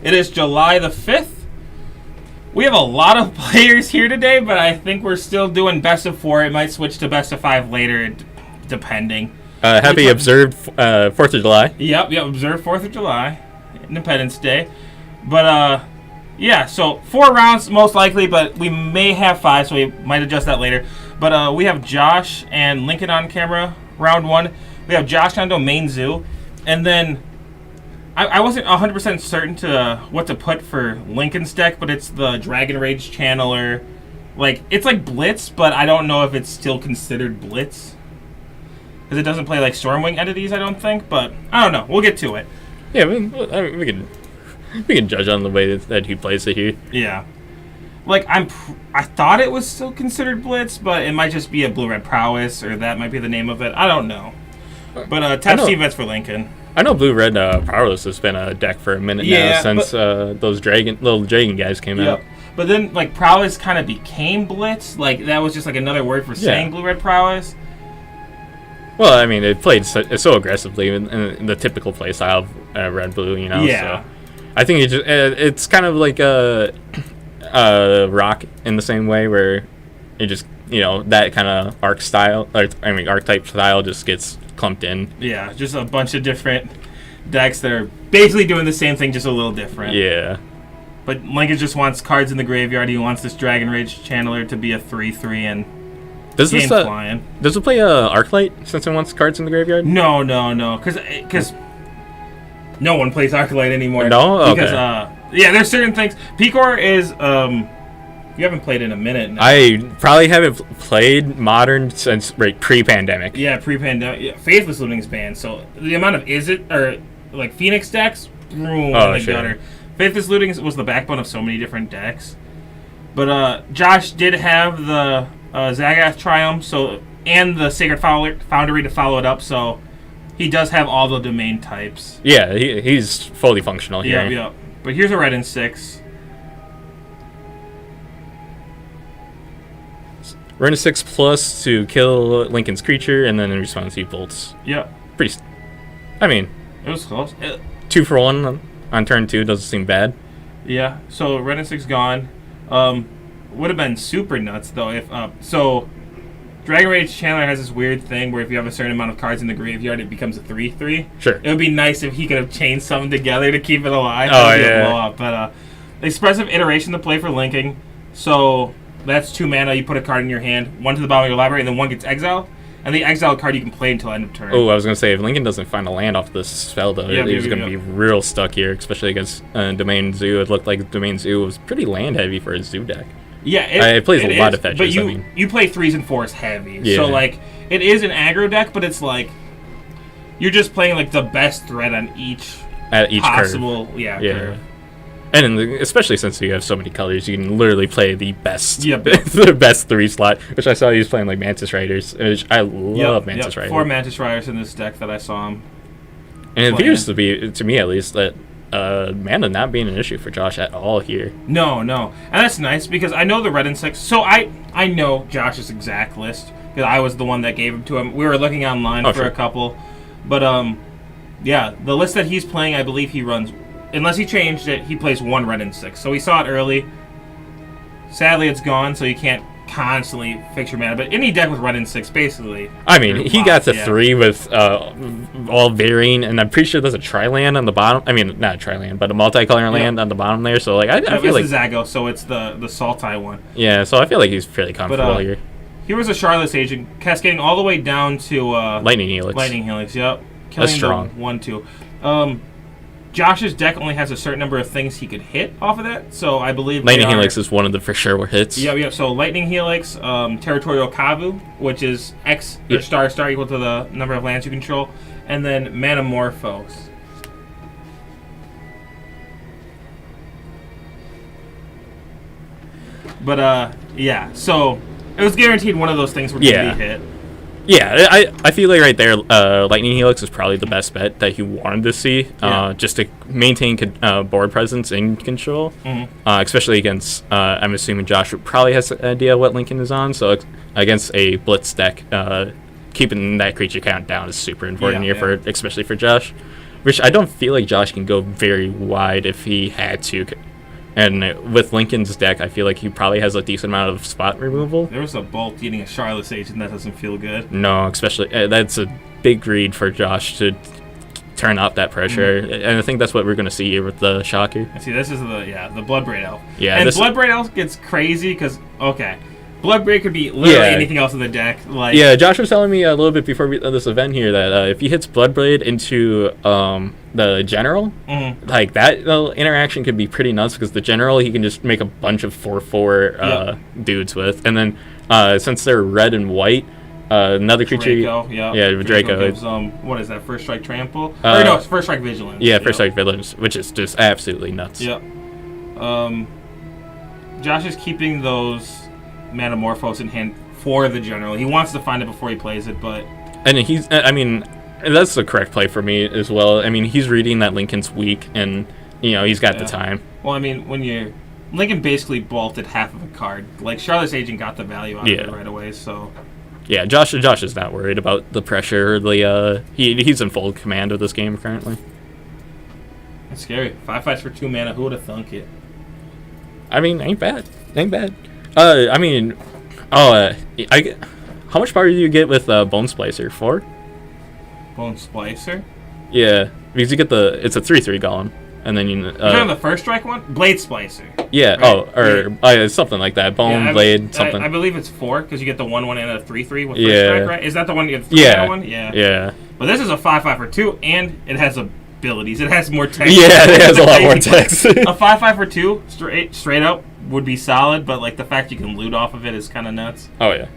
It is July the 5th. We have a lot of players here today, but I think we're still doing best of 4. It might switch to best of 5 later, depending. Happy observed 4th of July. Yep, observed 4th of July, Independence Day. But, yeah, so 4 rounds most likely, but we may have 5, so we might adjust that later. But we have Josh and Lincoln on camera, round 1. We have Josh on Domain Zoo. And then I wasn't 100% certain to what to put for Lincoln's deck, but it's the Dragon Rage Channeler. Like, it's like Blitz, but I don't know if it's still considered Blitz. Because it doesn't play like Stormwing entities, I don't think. But I don't know. We'll get to it. Yeah, we can judge on the way that he plays it here. Yeah. Like, I thought it was still considered Blitz, but it might just be a Blue-Red Prowess, or that might be the name of it. I don't know. But tap Steve Vets for Lincoln. I know Blue-Red Powerless has been a deck for a minute now since those little dragon guys came out. But then, like, Prowess kind of became Blitz. Like, that was just, like, another word for saying Blue-Red Prowess. Well, I mean, it played so aggressively in the typical play style of Red-Blue, you know? Yeah. So I think it's kind of like a Rock in the same way where it just, you know, that kind of archetype style just gets clumped in. Yeah, just a bunch of different decks that are basically doing the same thing, just a little different. Yeah. But Lincoln just wants cards in the graveyard. He wants this Dragon Rage Channeler to be a 3/3 and does game flying. Does it play Arclight since it wants cards in the graveyard? No. Because no one plays Arclight anymore. No? Okay. Because, there's certain things. Picor is... you haven't played in a minute now. I probably haven't played Modern since pre-pandemic. Yeah, pre-pandemic. Yeah, Faithless Looting is banned, so the amount of Phoenix decks, boom, in the gutter. Faithless Looting was the backbone of so many different decks. But Josh did have the Zagath Triumph, and the Sacred Foundry to follow it up, so he does have all the domain types. Yeah, he's fully functional here. Yeah. But here's a red and 6. Run a 6+ to kill Lincoln's creature, and then in response he bolts. Yep. It was close. 2 for 1 on turn 2 doesn't seem bad. Yeah. So red and 6 gone. Would have been super nuts though if Dragon Rage Channeler has this weird thing where if you have a certain amount of cards in the graveyard, it becomes a 3/3. Sure. It would be nice if he could have chained something together to keep it alive. Oh yeah. Blow up. But expressive iteration to play for Lincoln. So that's 2 mana. You put a card in your hand, 1 to the bottom of your library, and then 1 gets exiled. And the exiled card you can play until end of turn. Oh, I was going to say, if Lincoln doesn't find a land off this spell, though, he's going to be real stuck here, especially against Domain Zoo. It looked like Domain Zoo was pretty land-heavy for his Zoo deck. Yeah, it plays a lot of fetches. But you play 3s and 4s heavy. Yeah. So, like, it is an aggro deck, but it's like, you're just playing, like, the best threat on each possible curve. Curve. And especially since you have so many colors, you can literally play the best, Yep. the best 3 slot. Which I saw he was playing like Mantis Riders, which I love Mantis Riders. 4 Mantis Riders in this deck that I saw him. And it appears to be, to me at least, that mana not being an issue for Josh at all here. No, and that's nice because I know the red and 6. So I know Josh's exact list because I was the one that gave him to him. We were looking online for a couple, but the list that he's playing, I believe he runs. Unless he changed it, he plays 1 red and 6. So we saw it early. Sadly, it's gone, so you can't constantly fix your mana. But any deck with red and 6, basically. I mean, he got the 3 with all varying, and I'm pretty sure there's a tri-land on the bottom. I mean, not a tri-land, but a multicolor land on the bottom there. So, like, I feel like... It's Zago, so it's the Sultai one. Yeah, so I feel like he's fairly comfortable here. Here was a Charlotte's Agent, cascading all the way down to... Lightning Helix. Lightning Helix, yep. That's strong. 1/2. Josh's deck only has a certain number of things he could hit off of that, so I believe Lightning Helix is one of the for sure hits. Yeah. So Lightning Helix, Territorial Kavu, which is X star equal to the number of lands you control, and then Manamorphose. But so it was guaranteed one of those things would be hit. Yeah, I feel like right there, Lightning Helix is probably the best bet that he wanted to see, just to maintain board presence and control, especially against, I'm assuming Josh probably has an idea what Lincoln is on, so against a Blitz deck, keeping that creature count down is super important here, especially for Josh. which I don't feel like Josh can go very wide if he had to. And with Lincoln's deck, I feel like he probably has a decent amount of spot removal. There was a Bolt eating a Charlotte Sage, and that doesn't feel good. No, especially that's a big read for Josh to turn up that pressure, and I think that's what we're going to see here with the Shocker. See, this is the Bloodbraid Elf. Yeah, and Bloodbraid Elf gets crazy because Bloodbraid could be literally anything else in the deck. Like Josh was telling me a little bit before this event here that if he hits Bloodbraid into the General, like that little interaction could be pretty nuts because the General he can just make a bunch of 4/4 dudes with, and then since they're red and white. Another creature. Draco gives what is that? First Strike Trample? Or no, it's First Strike Vigilance. Yeah, First Strike Vigilance, which is just absolutely nuts. Yep. Josh is keeping those Manamorphose in hand for the General. He wants to find it before he plays it, but that's the correct play for me as well. I mean, he's reading that Lincoln's weak, and he's got the time. Well, I mean, when Lincoln basically bolted half of a card. Like Charlotte's Agent got the value out of it right away, so. Yeah, Josh is not worried about the pressure. He's in full command of this game currently. That's scary. 5 fights for 2 mana. Who would have thunk it? I mean, ain't bad. How much power do you get with Bone Splicer? 4? Bone Splicer? Yeah, because you get it's a 3/3 golem. And then you talking the first strike one? Blade Splicer. Yeah, right? Something like that. Bone, blade, something. I believe it's 4, because you get the 1/1 and a 3/3 with first strike, right? Is that the one you get the 3 one? Yeah. But this is a 5/5 for 2, and it has abilities. It has more text. Yeah, it has a lot more text. A 5/5 for 2, straight up, would be solid, but like the fact you can loot off of it is kind of nuts. Oh, yeah.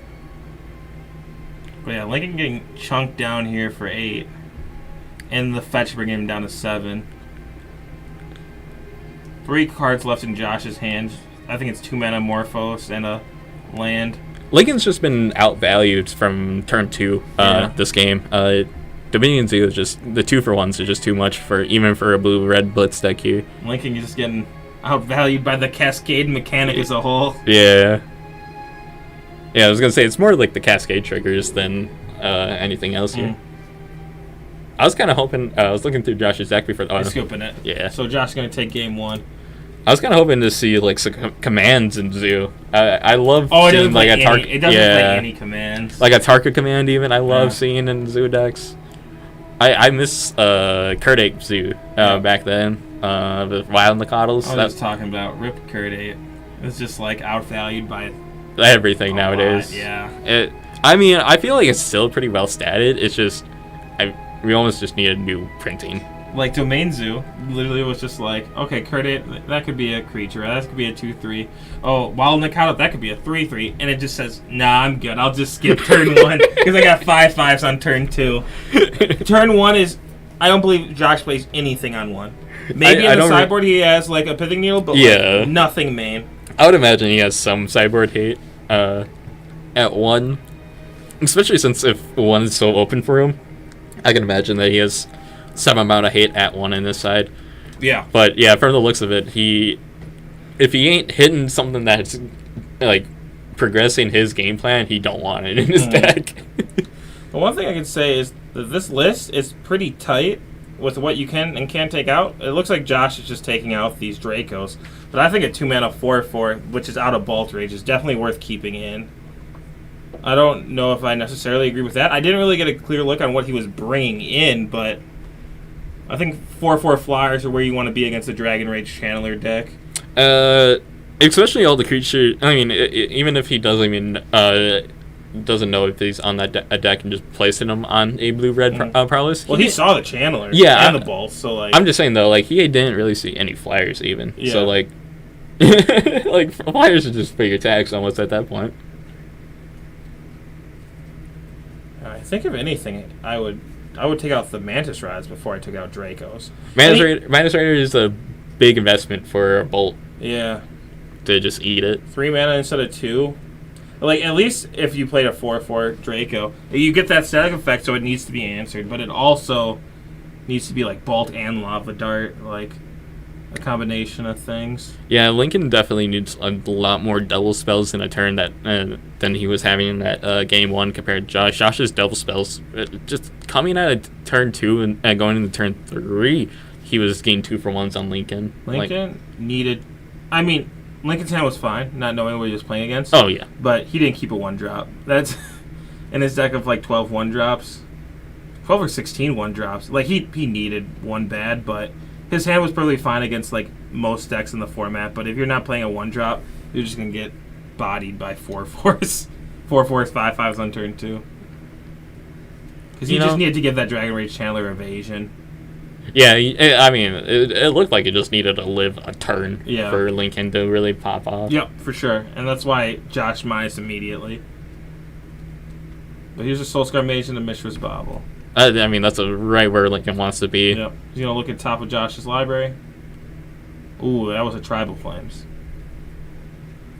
But yeah, Lincoln getting chunked down here for 8, and the fetch bringing him down to 7. 3 cards left in Josh's hand. I think it's 2 Manamorphose and a land. Lincoln's just been outvalued from turn 2 this game. Dominion Zoo is just the 2-for-1s are just too much even for a blue-red blitz deck here. Lincoln is just getting outvalued by the Cascade mechanic as a whole. Yeah. Yeah, I was gonna say it's more like the Cascade triggers than anything else here. I was kind of hoping. I was looking through Josh's deck before. He's scooping it. Yeah. So Josh's gonna take game 1. I was kind of hoping to see like some commands in Zoo. I love seeing like a Tarka. It doesn't play any commands. Like a Tarka command even. I love seeing in Zoo decks. I miss Kurt Zoo back then. The Wild Nakados. I was talking about Rip Kurt. It's just like outvalued by everything nowadays. Yeah. I feel like it's still pretty well statted. It's just we almost just need a new printing. Like Domain Zoo, literally was just like, okay, Kurt, that could be a creature, that could be a 2/3. Oh, Wild Nakata, that could be a 3/3, and it just says, nah, I'm good. I'll just skip turn 1 because I got 5/5s on turn 2. Turn 1 is, I don't believe Josh plays anything on 1. Maybe in the sideboard he has like a Pithing Needle, but like, nothing main. I would imagine he has some sideboard hate at 1, especially since if 1 is so open for him. I can imagine that he has some amount of hate at 1 in this side. Yeah. But yeah, from the looks of it, if he ain't hitting something that's like progressing his game plan, he don't want it in his deck. The one thing I can say is that this list is pretty tight with what you can and can't take out. It looks like Josh is just taking out these Dracos, but I think a 2-mana 4/4, which is out of Bolt Rage, is definitely worth keeping in. I don't know if I necessarily agree with that. I didn't really get a clear look on what he was bringing in, but I think 4/4 flyers are where you want to be against a Dragon Rage Channeler deck. Especially all the creatures. I mean, even if he doesn't know if he's on a deck and just placing them on a blue-red prowess. Well, he saw the Channeler and the Bolt, so like. I'm just saying though, like he didn't really see any flyers even. Yeah. So like, like flyers are just bigger tags almost at that point. I think if anything, I would take out the Mantis Rods before I took out Dracos. Mantis Rider is a big investment for a Bolt. Yeah. To just eat it. 3 mana instead of 2. Like, at least if you played a 4/4 Draco, you get that static effect, so it needs to be answered, but it also needs to be like Bolt and Lava Dart. Like, a combination of things. Yeah, Lincoln definitely needs a lot more double spells in a turn than he was having in that game 1 compared to Josh. Josh's double spells, just coming out of turn 2 and going into turn 3, he was getting 2-for-1s on Lincoln. Lincoln needed... I mean, Lincoln's hand was fine, not knowing what he was playing against. Oh, yeah. But he didn't keep a 1-drop. That's in his deck of like 12 1-drops. 12 or 16 1-drops. Like, he needed one bad, but his hand was perfectly fine against like most decks in the format. But if you're not playing a 1-drop, you're just going to get bodied by 4/4s. 4/4s, 5/5s on turn 2. Because he just needed to give that Dragon Rage Channeler evasion. Yeah, I mean, it looked like it just needed to live a turn for Lincoln to really pop off. Yep, for sure. And that's why Josh minus immediately. But here's a Soulscar Mage and a Mishra's Bauble. I mean, that's right where Lincoln wants to be. Yep. He's going to look at top of Josh's library. Ooh, that was a Tribal Flames.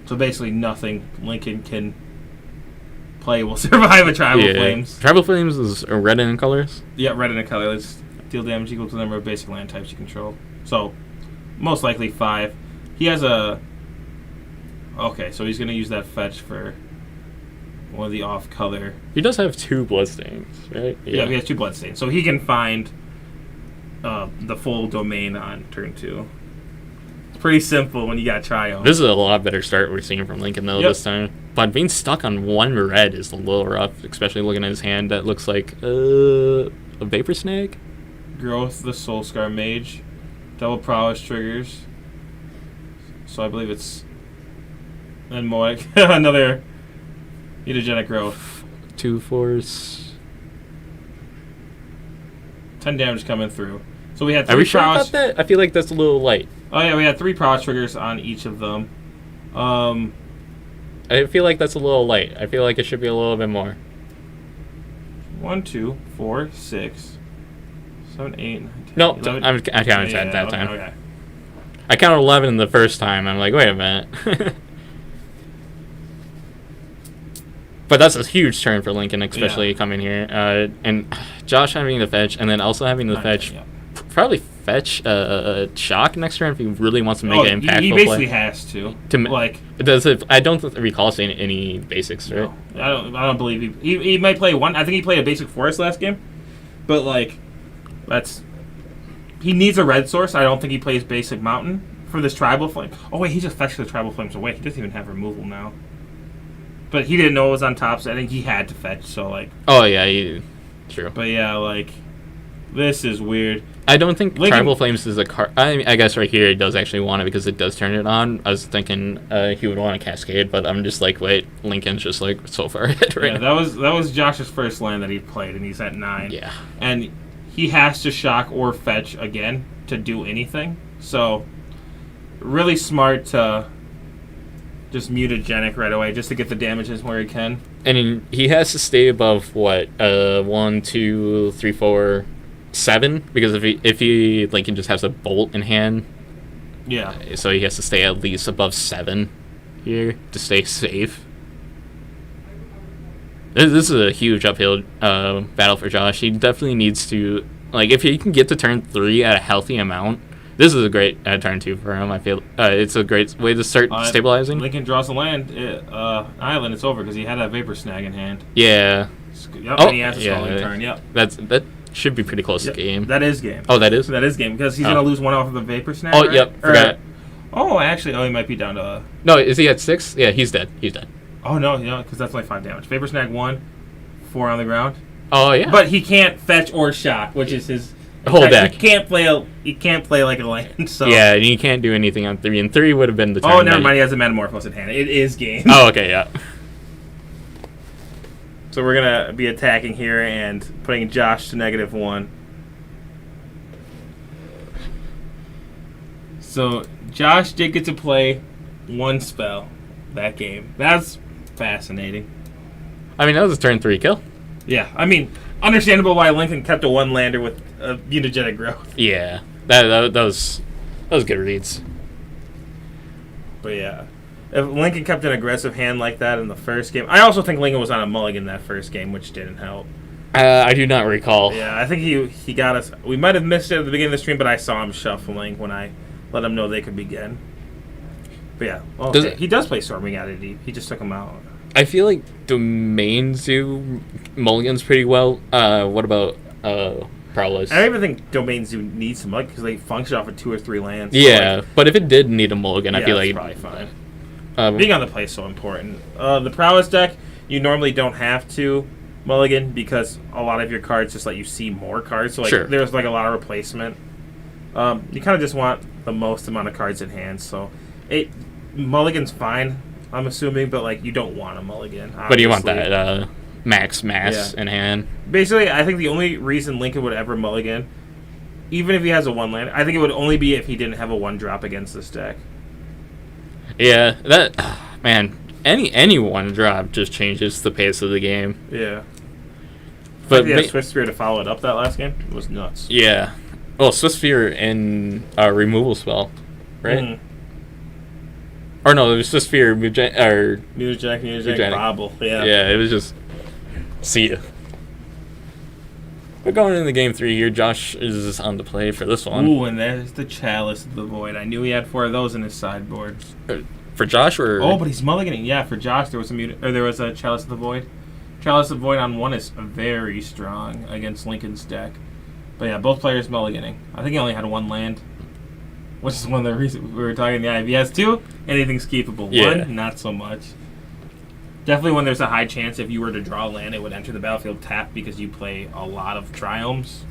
So basically nothing Lincoln can play will survive a Tribal Flames. Tribal Flames is red in colors? Yeah, red in a color. Let's deal damage equal to the number of basic land types you control. So, most likely 5. He has a... Okay, so he's going to use that fetch for one of the off-color... He does have 2 Bloodstains, right? Yeah, he has 2 Bloodstains. So he can find the full domain on turn 2. It's pretty simple when you got Triumph. This is a lot better start we're seeing from Lincoln, though, this time. But being stuck on 1 red is a little rough, especially looking at his hand that looks like a Vapor Snag? Growth, the Soulscar Mage. Double Prowess triggers. So I believe it's... And more another Mutagenic Growth. 2 force. 10 damage coming through. So we had 3 Are we sure prowess... about that? I feel like that's a little light. Oh yeah, we had 3 Prowess triggers on each of them. I feel like that's a little light. I feel like it should be a little bit more. 1, 2, 4, 6, 7, 8, 9, 10, No, 11. I counted that time. Okay. I counted 11 the first time. I'm like, wait a minute. But that's a huge turn for Lincoln, especially coming here. And Josh having to fetch, and then also having to fetch, probably fetch Shock next turn if he really wants to make an impactful play. He basically has to. Does it? I don't recall seeing any basics, right? No, I don't believe he might play one. I think he played a basic forest last game, but he needs a red source. I don't think he plays basic mountain for this tribal flame. Oh wait, he just fetched the tribal flames away. He doesn't even have removal now. But he didn't know it was on top, so I think he had to fetch. So Oh yeah, true. But yeah, this is weird. I don't think Tribal Flames is a card. I guess right here he does actually want it because it does turn it on. I was thinking he would want a Cascade, but I'm just like, wait, Lincoln's just so far ahead right now. That was Josh's first land that he played, and he's at 9. Yeah. And he has to shock or fetch again to do anything. So, really smart to just mutagenic right away, just to get the damages where he can. And he has to stay above what 1, 2, 3, 4, 7, because if he Lincoln just has a bolt in hand. Yeah. So he has to stay at least above 7 here to stay safe. This is a huge uphill battle for Josh. He definitely needs to, if he can get to turn 3 at a healthy amount, this is a great turn 2 for him. I feel it's a great way to start stabilizing. Lincoln draws a land, island, it's over because he had that Vapor Snag in hand. Yeah. Yep, and he has a stalling turn, yep. That should be pretty close to game. That is game. Oh, that is? That is game, because he's going to lose 1 off of the Vapor Snag, right? Yep, forgot. He might be down to... No, is he at 6? Yeah, he's dead. He's dead. Oh, no, because that's only 5 damage. Vapor Snag 1, 4 on the ground. Oh, yeah. But he can't fetch or shock, which is his... whole deck. He can't play like a land, so... Yeah, and he can't do anything on 3, and 3 would have been the turn. Oh, never mind, he has a Metamorphosis in hand. It is game. Oh, okay, yeah. So we're going to be attacking here and putting Josh to -1. So Josh did get to play 1 spell that game. That's fascinating. I mean, that was a turn 3 kill. Yeah, I mean, understandable why Lincoln kept a 1-lander with a mutagenic growth. Yeah, that was good reads. But yeah, if Lincoln kept an aggressive hand like that in the first game, I also think Lincoln was on a mulligan that first game, which didn't help. I do not recall. Yeah, I think he got us. We might have missed it at the beginning of the stream, but I saw him shuffling when I let them know they could begin. But yeah, he does play Stormwing Oddity. He just took him out. I feel like Domain Zoo mulligans pretty well. What about Prowess? I don't even think Domain Zoo needs to mulligan because they function off of 2 or 3 lands. Yeah, but if it did need a mulligan, I feel like probably fine. Being on the play is so important. The Prowess deck, you normally don't have to mulligan because a lot of your cards just let you see more cards. So there's like a lot of replacement. You kind of just want the most amount of cards in hand. So mulligan's fine, I'm assuming, but like you don't want a mulligan. Obviously. But you want that max mass in hand. Basically, I think the only reason Lincoln would ever mulligan, even if he has a 1 land, I think it would only be if he didn't have a 1-drop against this deck. Yeah, man, any 1-drop just changes the pace of the game. Yeah. But Swift Spear to follow it up that last game was nuts. Yeah. Well, Swift Spear and removal spell, right? Mm-hmm. Or no, it was Swift Spear, Mutagen, Bobble. Yeah. Yeah, it was just see ya. But going into game 3 here, Josh is on the play for this one. Ooh, and there's the Chalice of the Void. I knew he had 4 of those in his sideboard. For Josh, or but he's mulliganing. Yeah, for Josh, there was a Chalice of the Void. Chalice of the Void on 1 is very strong against Lincoln's deck. But yeah, both players mulliganing. I think he only had 1 land, which is one of the reasons we were talking. Yeah, if he has 2, anything's keepable. 1, not so much. Definitely when there's a high chance if you were to draw land, it would enter the battlefield tapped because you play a lot of Triomes.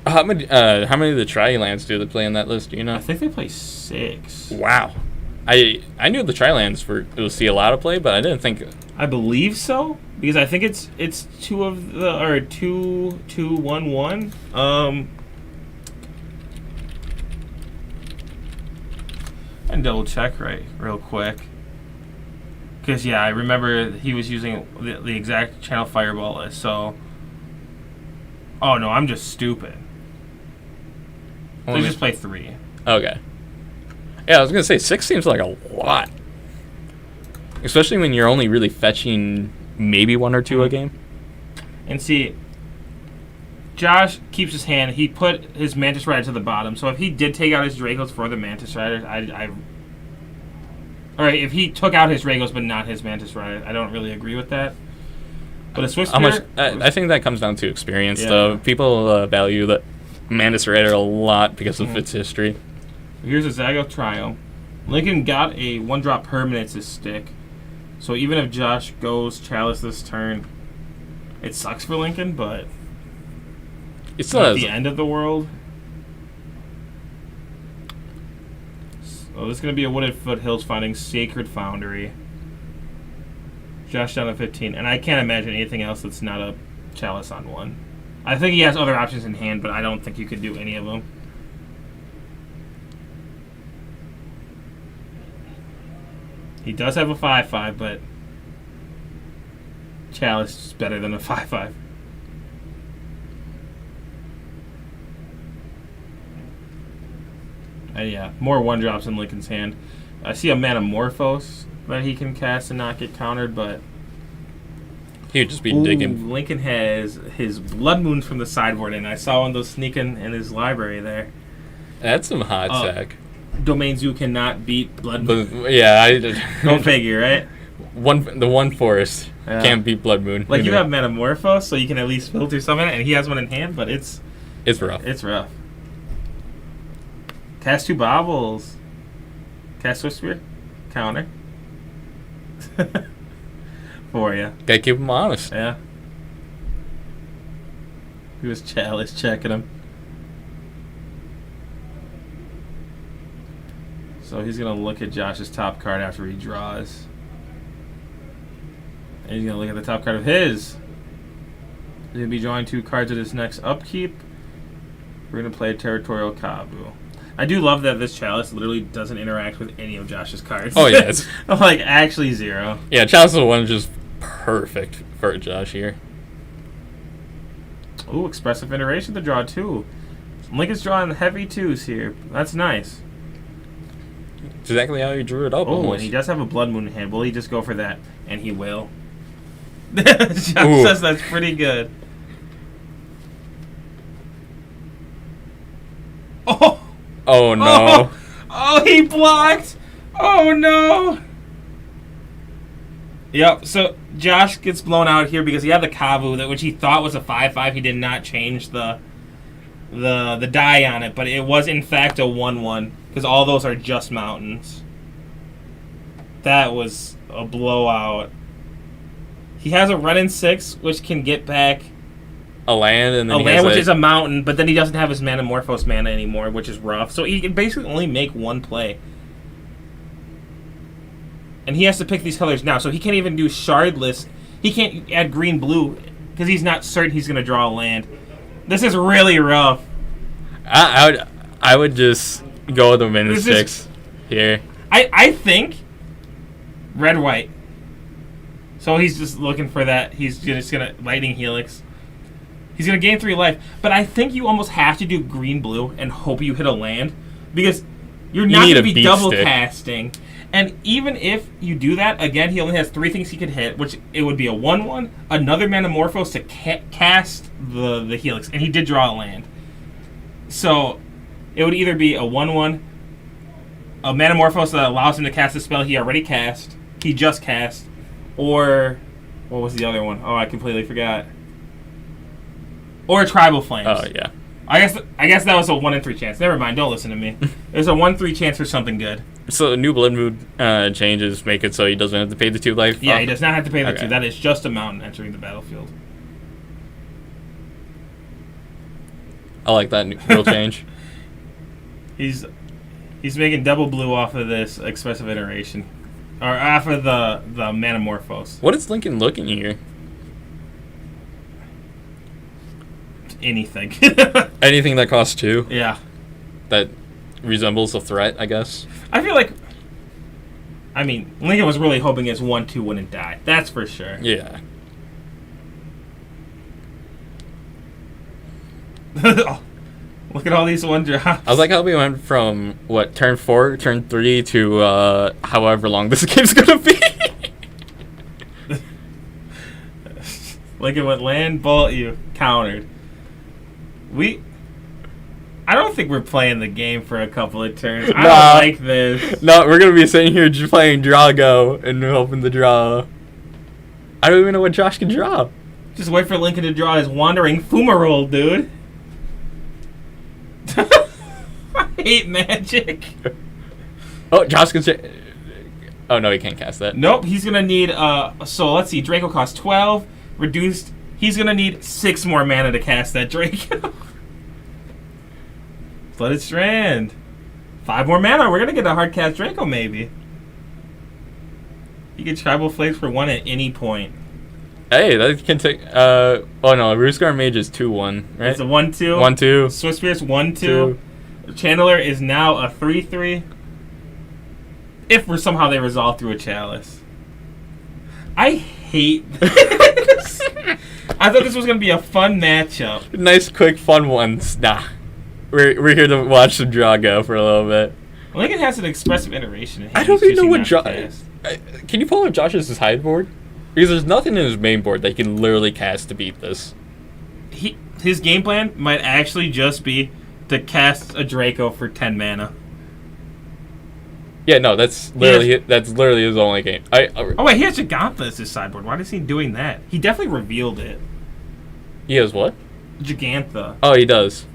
How many of the Tri-lands do they play in that list? Do you know? I think they play 6. Wow. I knew the Tri-lands you'll see a lot of play, but I didn't think. I believe so because I think it's 2 of the 2-1-1. And double check real quick. Because, I remember he was using the exact Channel Fireball list, so... Oh, no, I'm just stupid. So just play 3. Okay. Yeah, I was going to say, 6 seems like a lot. Especially when you're only really fetching maybe 1 or 2 a game. And see, Josh keeps his hand. He put his Mantis Rider to the bottom, so if he did take out his Dracos for the Mantis Riders, Alright, if he took out his Ragos but not his Mantis Rider, I don't really agree with that. But a Swift Spear... I think that comes down to experience, though. People value the Mantis Rider a lot because of its history. Here's a Zagoth Triumph. Lincoln got a 1-drop permanence to stick. So even if Josh goes Chalice this turn, it sucks for Lincoln, but it's not the end of the world. So this is going to be a Wooded Foothills finding Sacred Foundry. Josh down to 15, and I can't imagine anything else that's not a Chalice on 1. I think he has other options in hand, but I don't think you could do any of them. He does have a 5/5, but Chalice is better than a 5/5. And more 1-drops in Lincoln's hand. I see a Manamorphose that he can cast and not get countered, but he would just be digging. Lincoln has his Blood Moons from the sideboard, and I saw one of those sneaking in his library there. That's some hot sack. Domain Zoo cannot beat Blood Moon. Yeah, go figure, right? The one forest can't beat Blood Moon. Like you have Metamorphose, so you can at least filter some of it, and he has one in hand, but it's rough. It's rough. Cast 2 Bobbles. Cast Swift Spear. Counter. For you. Gotta keep him honest. Yeah. He was Chalice checking him. So he's going to look at Josh's top card after he draws. And he's going to look at the top card of his. He's going to be drawing 2 cards at his next upkeep. We're going to play Territorial Kabu. I do love that this Chalice literally doesn't interact with any of Josh's cards. Oh, yeah. Like, actually 0. Yeah, Chalice is one just perfect for Josh here. Ooh, Expressive Iteration to draw 2. Lincoln's drawing heavy 2s here. That's nice. Exactly how he drew it up. Oh, and he does have a Blood Moon in hand. Will he just go for that? And he will. Josh says that's pretty good. Oh no. Oh, he blocked. Oh no. Yep. So Josh gets blown out here because he had the Kavu that which he thought was a 5/5. He did not change the die on it, but it was in fact a 1/1 because all those are just mountains. That was a blowout. He has a run in 6, which can get back A land, and then a land, which is a mountain, but then he doesn't have his Manamorphose mana anymore, which is rough. So he can basically only make one play. And he has to pick these colors now, so he can't even do Shardless. He can't add green-blue because he's not certain he's going to draw a land. This is really rough. I would just go with a minus 6 here. I think red-white. So he's just looking for that. He's just going to Lightning Helix. He's going to gain 3 life. But I think you almost have to do green-blue and hope you hit a land. Because you're not going to be double casting. And even if you do that, again, he only has 3 things he could hit, which it would be a 1/1, another Manamorphose to cast the Helix. And he did draw a land. So it would either be a 1/1, a Manamorphose that allows him to cast a spell he already cast, he just cast, or what was the other one? Oh, I completely forgot. Or Tribal Flames. Oh yeah. I guess that was a 1 in 3 chance. Never mind. Don't listen to me. There's a 1/3 chance for something good. So New Blood Moon changes make it so he doesn't have to pay the 2 life. Yeah, he does not have to pay the 2. Okay. That is just a mountain entering the battlefield. I like that rule change. He's making double blue off of this expressive iteration, or off of the Manamorphose. What is Lincoln looking here? Anything. Anything that costs 2 Yeah. that resembles a threat, I guess. I feel like, I mean, Lincoln was really hoping his 1/2 wouldn't die. That's for sure. Yeah. Oh, look at all these 1-drops. I was like how we went from, what, turn 4, turn 3 to however long this game's gonna be. Lincoln went land, bolt you, countered. I don't think we're playing the game for a couple of turns. I don't like this. No, we're gonna be sitting here just playing Drago and hoping to draw. I don't even know what Josh can draw. Just wait for Lincoln to draw his Wandering Fumarole, dude. I hate Magic. Oh, Josh can say. Oh no, he can't cast that. Nope, he's gonna need so let's see, Draco costs 12, reduced. He's gonna need 6 more mana to cast that Draco. Flooded Strand. 5 more mana, we're gonna get a hard cast Draco maybe. You get Tribal Flames for 1 at any point. Hey, that can take oh no, Rootscar Mage is 2/1, right? It's a 1/2. 1/2. Swift Spirit's 1/2. Channeler is now a 3/3. If somehow they resolve through a Chalice. I hate this. I thought this was going to be a fun matchup. Nice, quick, fun ones. Nah. We're here to watch some Drago for a little bit. Lincoln has an expressive iteration. I don't even know what Josh... Can you pull up Josh's sideboard? Because there's nothing in his main board that he can literally cast to beat this. His game plan might actually just be to cast a Draco for 10 mana. Yeah, no, that's literally his only game. Oh wait, he has Gigantha as his sideboard. Why is he doing that? He definitely revealed it. He has what? Gigantha. Oh, he does.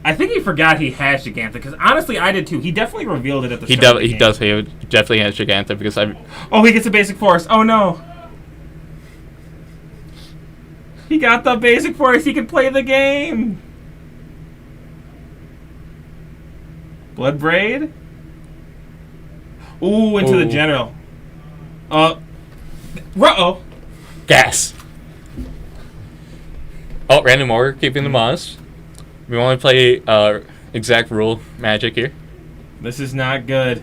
I think he forgot he has Gigantha, because honestly, I did too. He definitely revealed it at the start of the game. He does. He definitely has Gigantha because Oh, he gets a basic forest. Oh no. He got the basic forest. He can play the game. Blood Braid. Ooh, into the general. Uh-oh. Gas. Oh, random order, keeping the moss. We want to play exact rule Magic here. This is not good.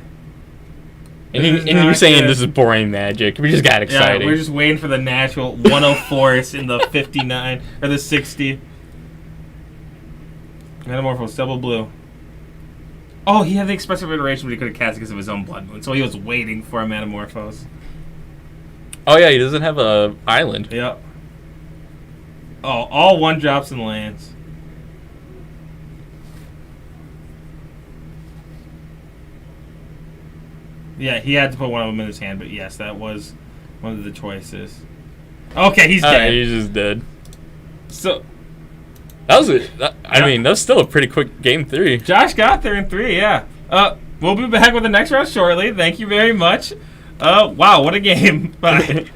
And you're saying this is boring Magic. We just got excited. Yeah, we're just waiting for the natural 104 in the 59 or the 60. Metamorphose, double blue. Oh, he had the expressive iteration, but he could have cast it because of his own Blood Moon. So he was waiting for a Metamorphose. Oh yeah, he doesn't have a island. Yep. Oh, all 1-drops and lands. Yeah, he had to put one of them in his hand, but yes, that was one of the choices. Okay, he's dead. He's just dead. So That was it. I mean, that was still a pretty quick game 3. Josh got there in 3, yeah. We'll be back with the next round shortly. Thank you very much. Wow, what a game. Bye.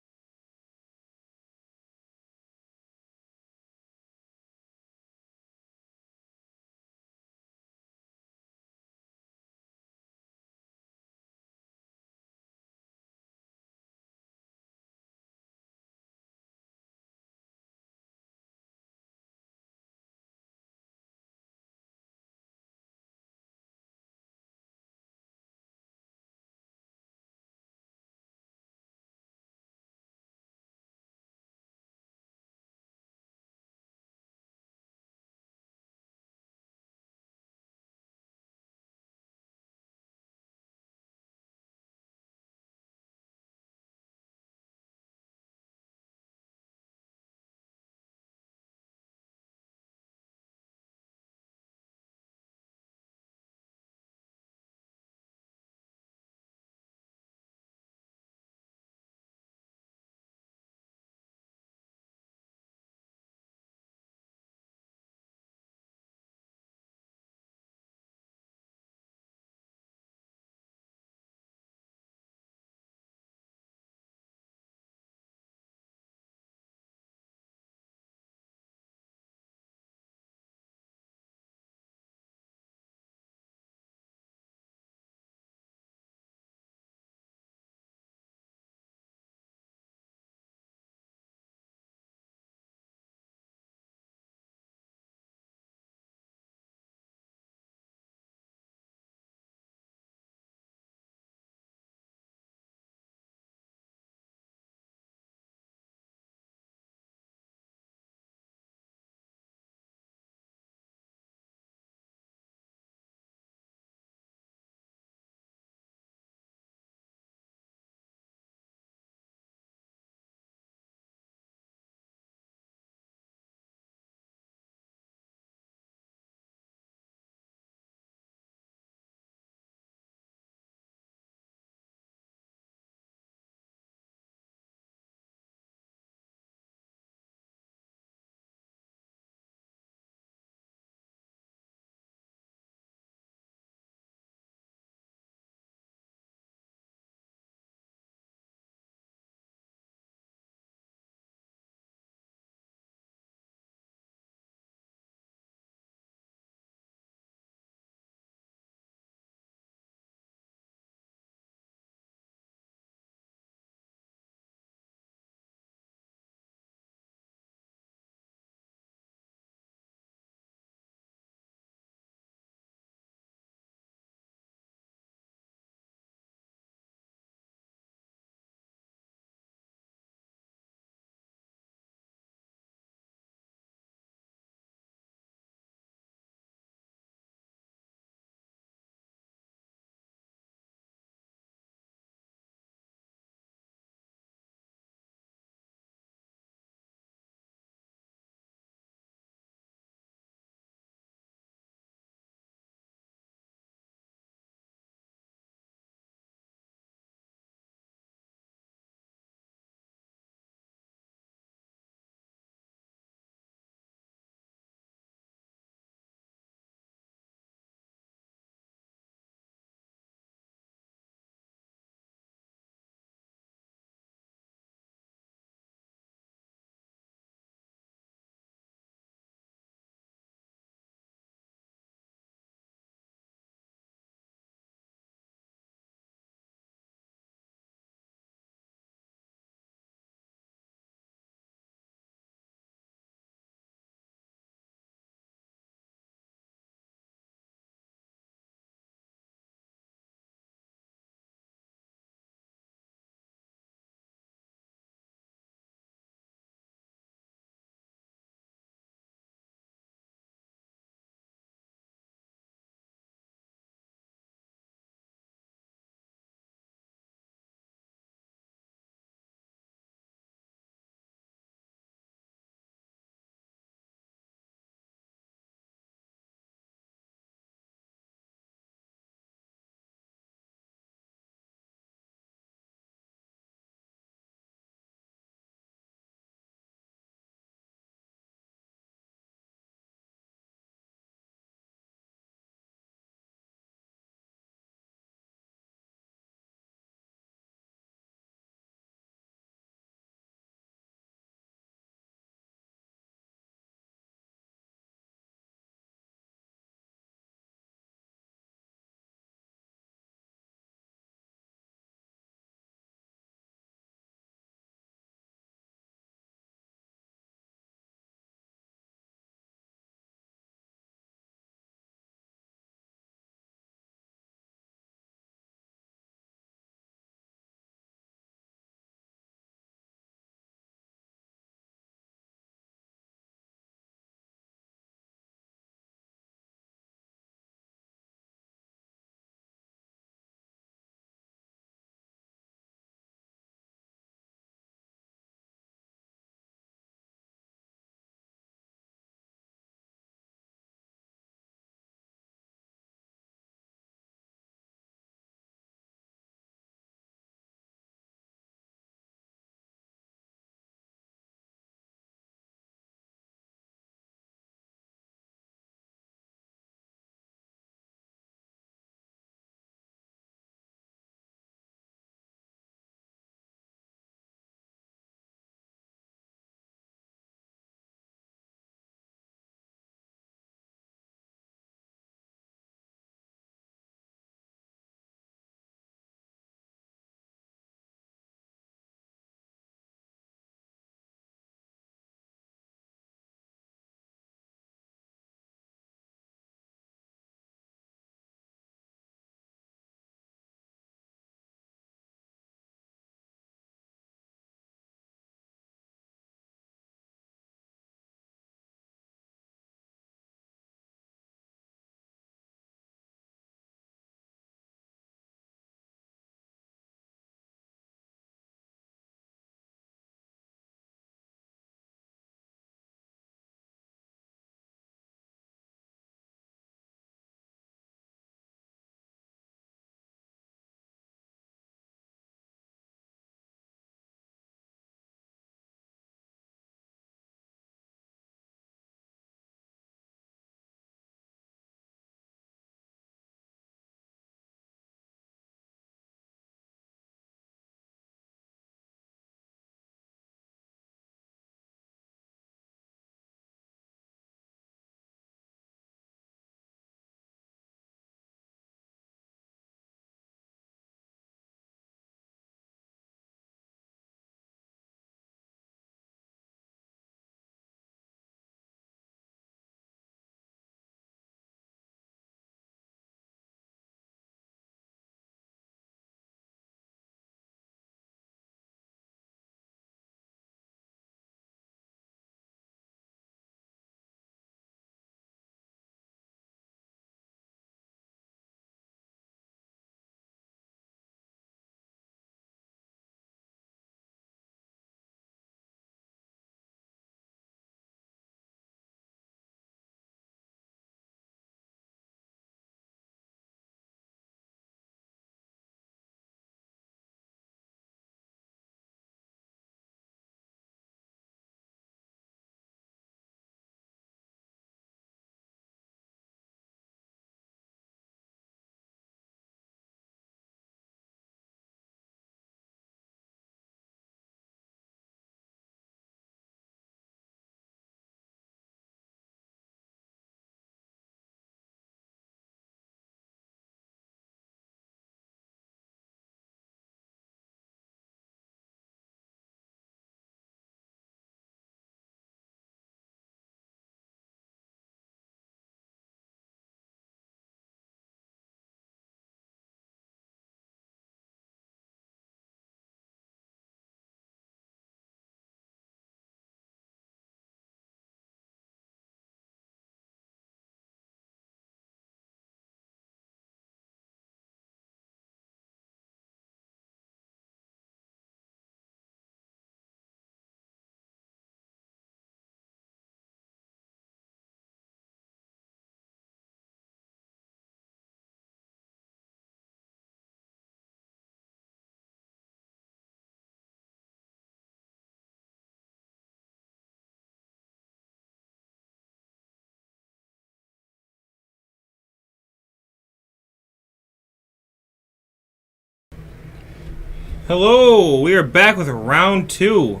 Hello, we are back with round 2.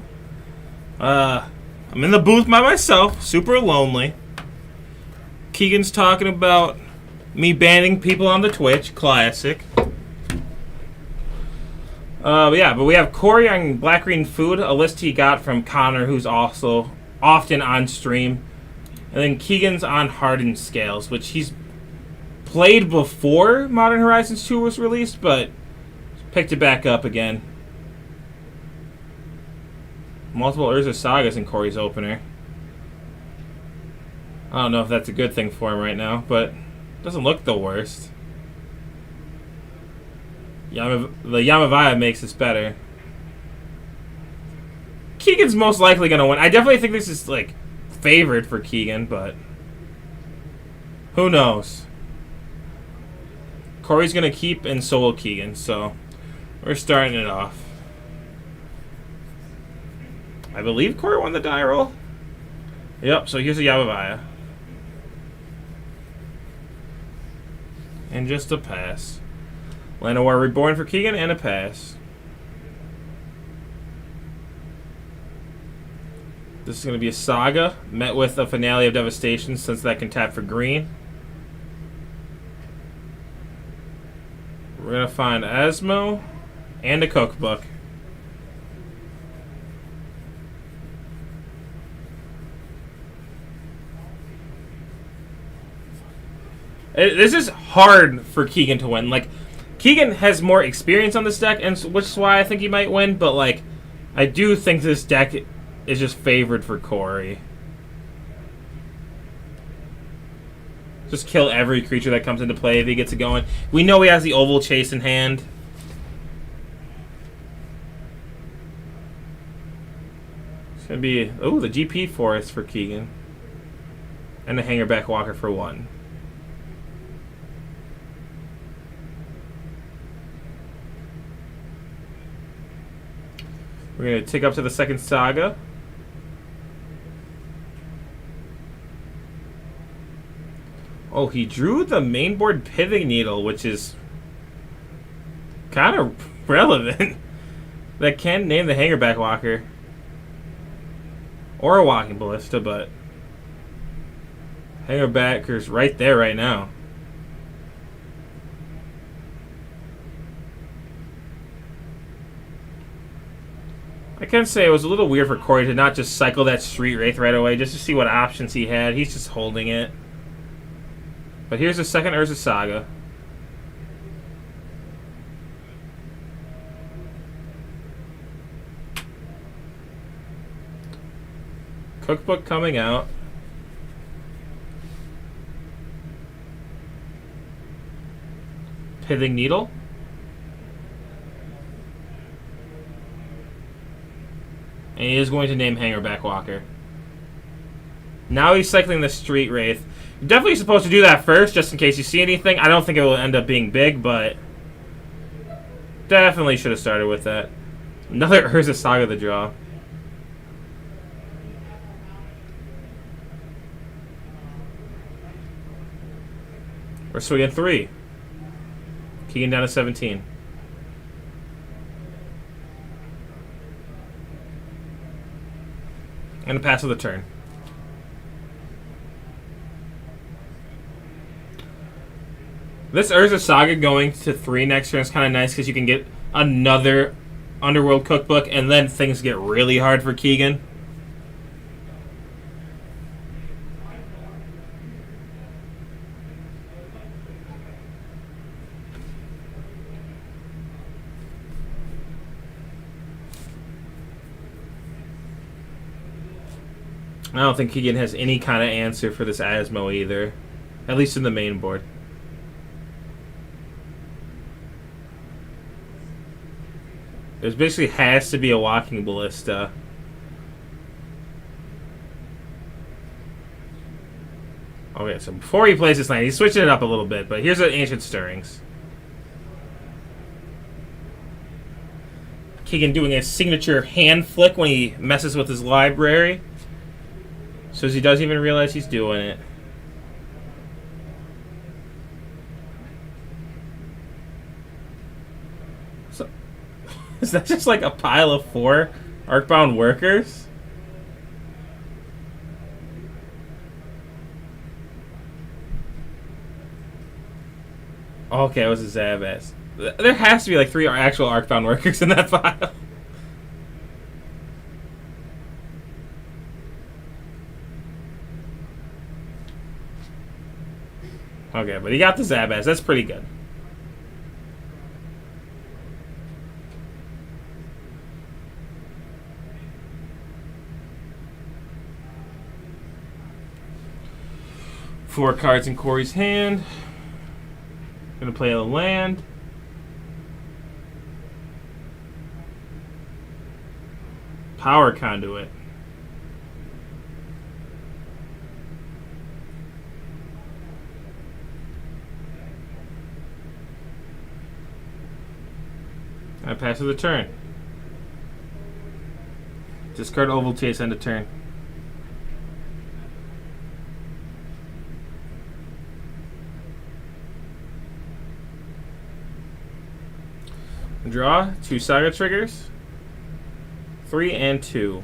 I'm in the booth by myself, super lonely. Keegan's talking about me banning people on the Twitch, classic. But we have Corey on Black Green Food, a list he got from Connor, who's also often on stream. And then Keegan's on Hardened Scales, which he's played before Modern Horizons 2 was released, but picked it back up again. Multiple Urza Sagas in Corey's opener. I don't know if that's a good thing for him right now, but it doesn't look the worst. The Yamavaya makes this better. Keegan's most likely going to win. I definitely think this is, like, favored for Keegan, but who knows? Corey's going to keep, and so will Keegan, so we're starting it off. I believe Corey won the die roll. Yep, so here's a Yamavaya. And just a pass. Llanowar Reborn for Keegan, and a pass. This is going to be a Saga, met with a Finale of Devastation, since that can tap for green. We're going to find Asmo, and a Cookbook. This is hard for Keegan to win. Like, Keegan has more experience on this deck, and which is why I think he might win. But like, I do think this deck is just favored for Corey. Just kill every creature that comes into play if he gets it going. We know he has the Oval Chase in hand. It's gonna be the GP Forest for Keegan, and a Hangerback Walker for 1. We're going to take up to the second Saga. Oh, he drew the mainboard Pithing Needle, which is kind of relevant. That can name the Hangerback Walker. Or a Walking Ballista, but Hangerbacker's right there right now. I can say it was a little weird for Corey to not just cycle that Street Wraith right away, just to see what options he had. He's just holding it. But here's the second Urza Saga. Cookbook coming out. Pithing Needle. And he is going to name Hangerback Walker. Now he's cycling the Street Wraith. You're definitely supposed to do that first, just in case you see anything. I don't think it will end up being big, but definitely should have started with that. Another Urza Saga the draw. We're swinging 3. Keegan down to 17. And a pass of the turn. This Urza Saga going to 3 next turn is kind of nice because you can get another Underworld Cookbook, and then things get really hard for Keegan. I don't think Keegan has any kind of answer for this Asmo either. At least in the main board. There basically has to be a Walking Ballista. Okay, so before he plays this land, he's switching it up a little bit, but here's the Ancient Stirrings. Keegan doing a signature hand flick when he messes with his library. So he doesn't even realize he's doing it. So Is that just like a pile of 4 Arcbound workers? Okay, it was a Zabas. There has to be like 3 actual Arcbound workers in that pile. Okay, but he got the Zabas. That's pretty good. Four cards in Corey's hand. Gonna play a land. Power Conduit. I pass to the turn. Discard Ovaltase end of turn. Draw 2 Saga triggers. 3 and 2.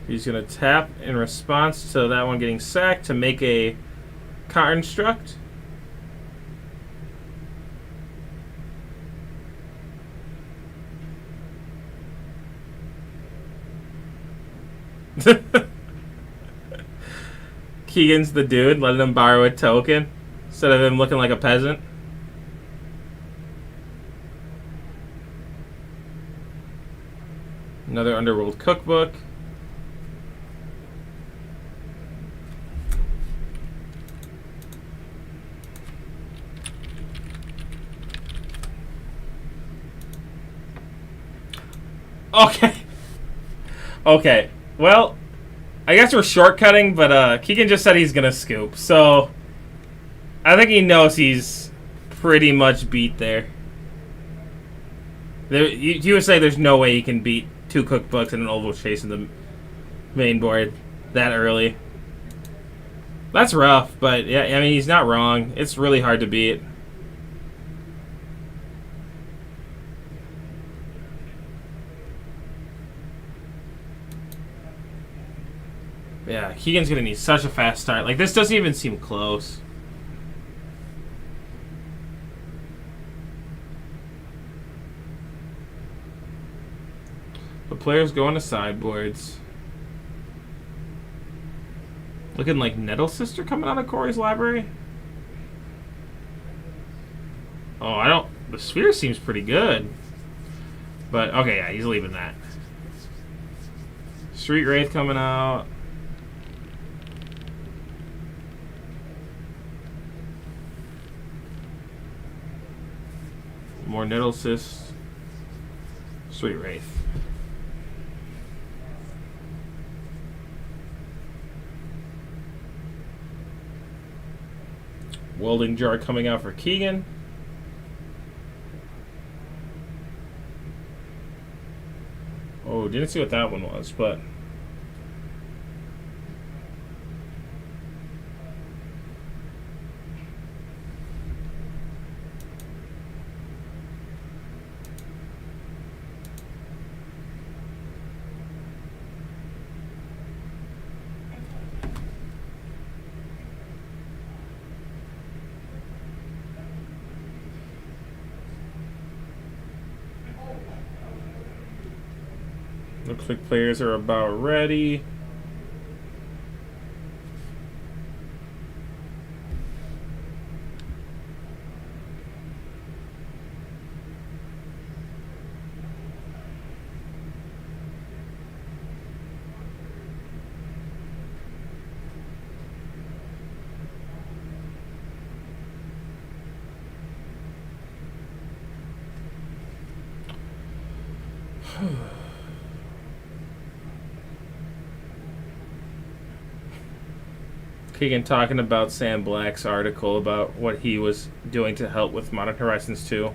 He's gonna tap in response to that one getting sacked to make a construct. Keegan's the dude, letting him borrow a token instead of him looking like a peasant. Another Underworld cookbook. Okay. Okay. Well, I guess we're shortcutting, but Keegan just said he's gonna scoop, so I think he knows he's pretty much beat there. You would say there's no way he can beat 2 cookbooks and an Ovaltase in the main board that early. That's rough, but yeah, I mean he's not wrong. It's really hard to beat. Yeah, Keegan's gonna need such a fast start. Like, this doesn't even seem close. The players go into sideboards. Looking like Nettle Sister coming out of Corey's library. Oh, I don't... The Sphere seems pretty good. But, okay, yeah, he's leaving that. Street Wraith coming out. More Nettlesys. Sweet Wraith. Welding Jar coming out for Keegan. Oh, didn't see what that one was, but... Looks like players are about ready. Keegan talking about Sam Black's article about what he was doing to help with Modern Horizons 2.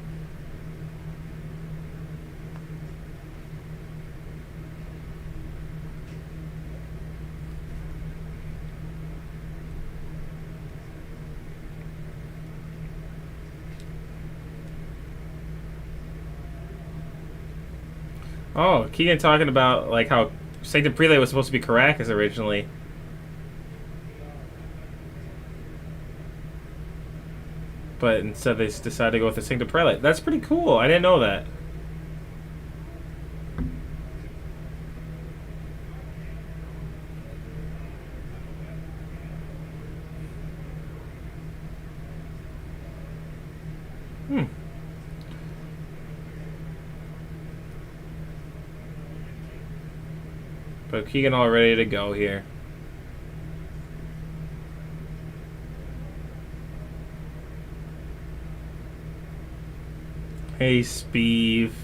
Oh, Keegan talking about like how Sanctum Prelate was supposed to be Caracas originally. But instead they decided to go with the Sanctum Prelate. That's pretty cool. I didn't know that. Hmm. But Keegan all ready to go here. Hey, Speeve.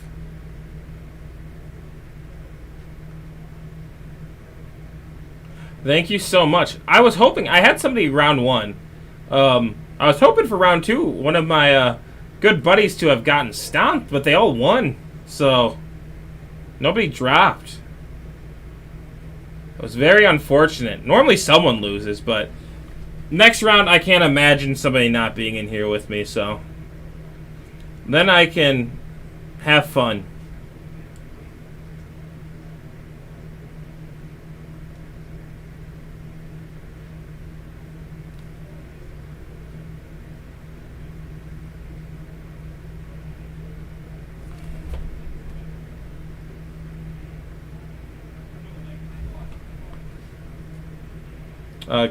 Thank you so much. I was hoping I had somebody round one. I was hoping for round two. One of my good buddies to have gotten stomped, but they all won. So nobody dropped. It was very unfortunate. Normally someone loses, but next round I can't imagine somebody not being in here with me. So then I can have fun.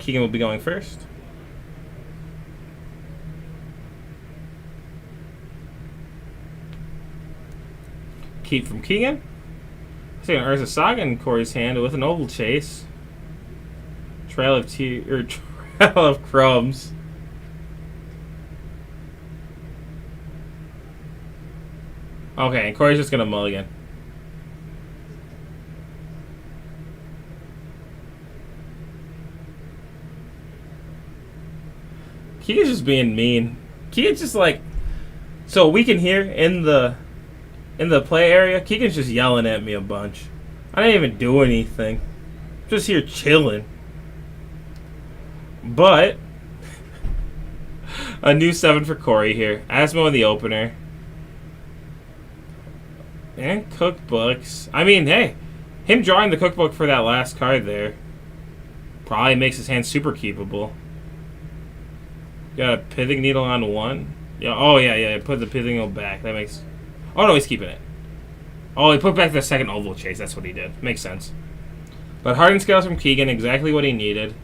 Keegan will be going first. Keep from Keegan. Second Urza Saga in Corey's hand with an oval chase. Trail of Crumbs. Okay, and Corey's just gonna mulligan. Keegan's just being mean. Keegan's just like, so we can hear in the play area. Keegan's just yelling at me a bunch. I didn't even do anything. Just here chilling. But a new 7 for Corey here. Asmo in the opener. And cookbooks. I mean, hey, him drawing the cookbook for that last card there probably makes his hand super keepable. Got a pithing needle on one. Yeah. Oh yeah. Put the pithing needle back. That makes. Oh no, he's keeping it. Oh, he put back the second oval chase. That's what he did. Makes sense. But Hardened Scales from Keegan, exactly what he needed.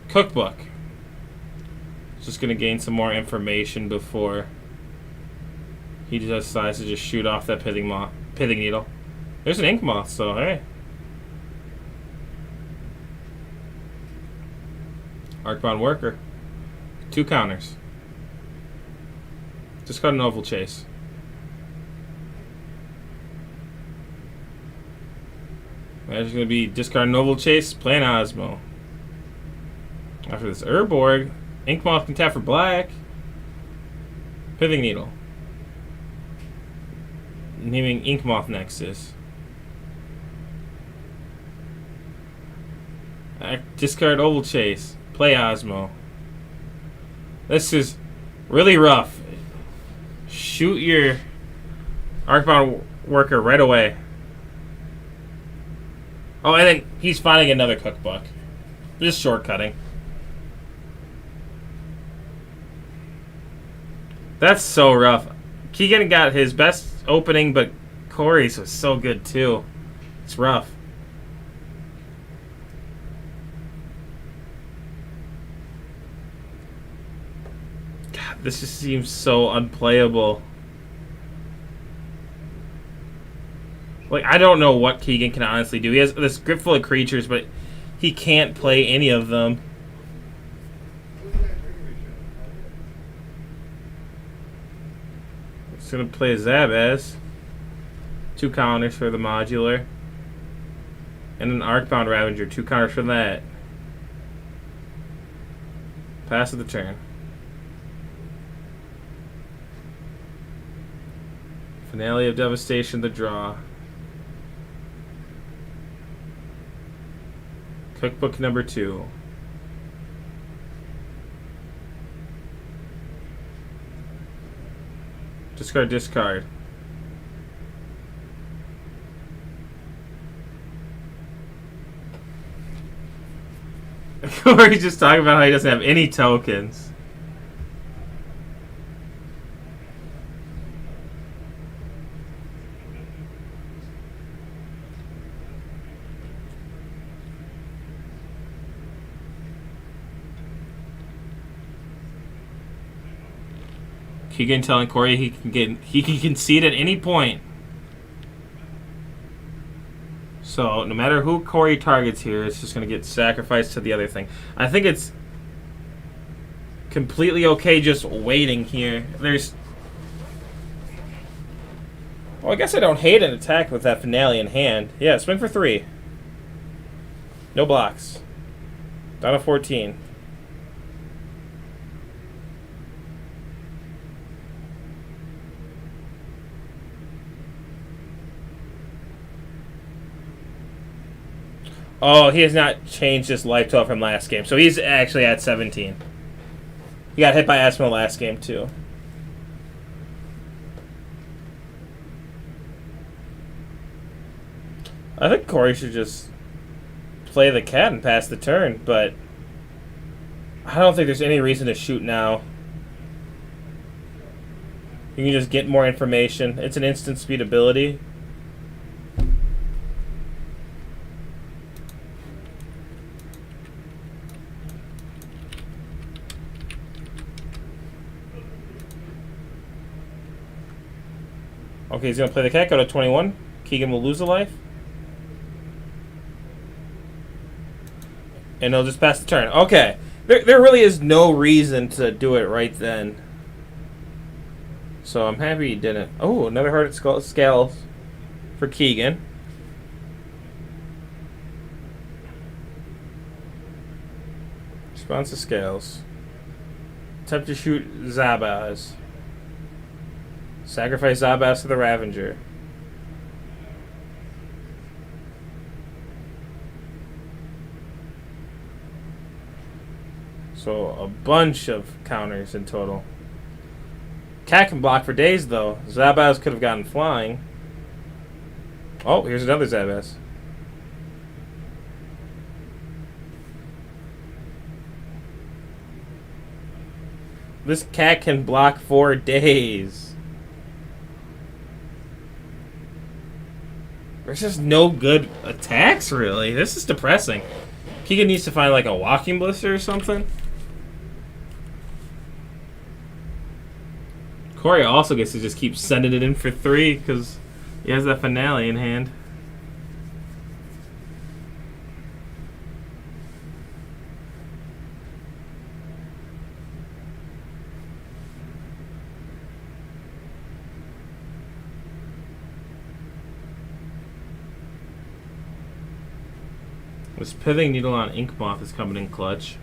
Cookbook. Just gonna gain some more information before he decides to just shoot off that pithing needle. There's an ink moth, so hey. Arcbound Worker. 2 counters. Discard an oval chase. That's going to be discard an oval chase, play an Osmo. After this Urborg, Ink Moth can tap for black. Pithing Needle. Naming Ink Moth Nexus. Discard oval chase. Play Osmo. This is really rough. Shoot your Arcbound Worker right away. Oh, and then he's finding another cookbook. Just shortcutting. That's so rough. Keegan got his best opening, but Corey's was so good too. It's rough. This just seems so unplayable. Like, I don't know what Keegan can honestly do. He has this grip full of creatures, but he can't play any of them. He's going to play a Zabaz. 2 counters for the modular. And an Arcbound Ravager. 2 counters for that. Pass of the turn. Finale of Devastation, the draw. Cookbook number 2. Discard, discard. Corey's just talking about how he doesn't have any tokens. Keegan telling Corey he can concede at any point. So no matter who Corey targets here, it's just going to get sacrificed to the other thing. I think it's completely okay just waiting here. There's... Well, I guess I don't hate an attack with that finale in hand. Yeah, swing for 3. No blocks. Down to 14. Oh, he has not changed his life total from last game. So he's actually at 17. He got hit by Asmo last game, too. I think Corey should just play the cat and pass the turn, but I don't think there's any reason to shoot now. You can just get more information. It's an instant speed ability. Okay, he's going to play the cat, go to 21. Keegan will lose a life. And he'll just pass the turn. Okay. There really is no reason to do it right then. So I'm happy he didn't. Oh, another heart at scales for Keegan. Response to scales. Attempt to shoot Zabaz. Sacrifice Zabaz to the Ravager. So a bunch of counters in total. Cat can block for days though. Zabaz could have gotten flying. Oh, here's another Zabaz. This cat can block for days. There's just no good attacks, really. This is depressing. Keegan needs to find, like, a walking blister or something. Corey also gets to just keep sending it in for 3 because he has that finale in hand. This Pithing Needle on Ink Moth is coming in clutch.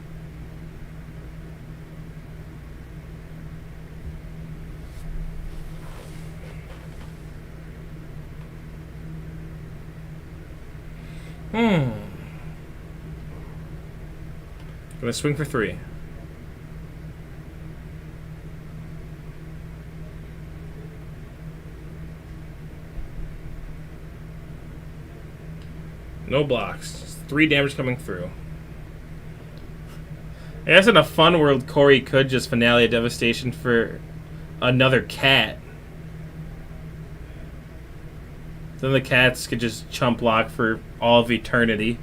Gonna swing for 3. No blocks. Just 3 damage coming through. I guess in a fun world, Corey could just finale a devastation for another cat. Then the cats could just chump block for all of eternity.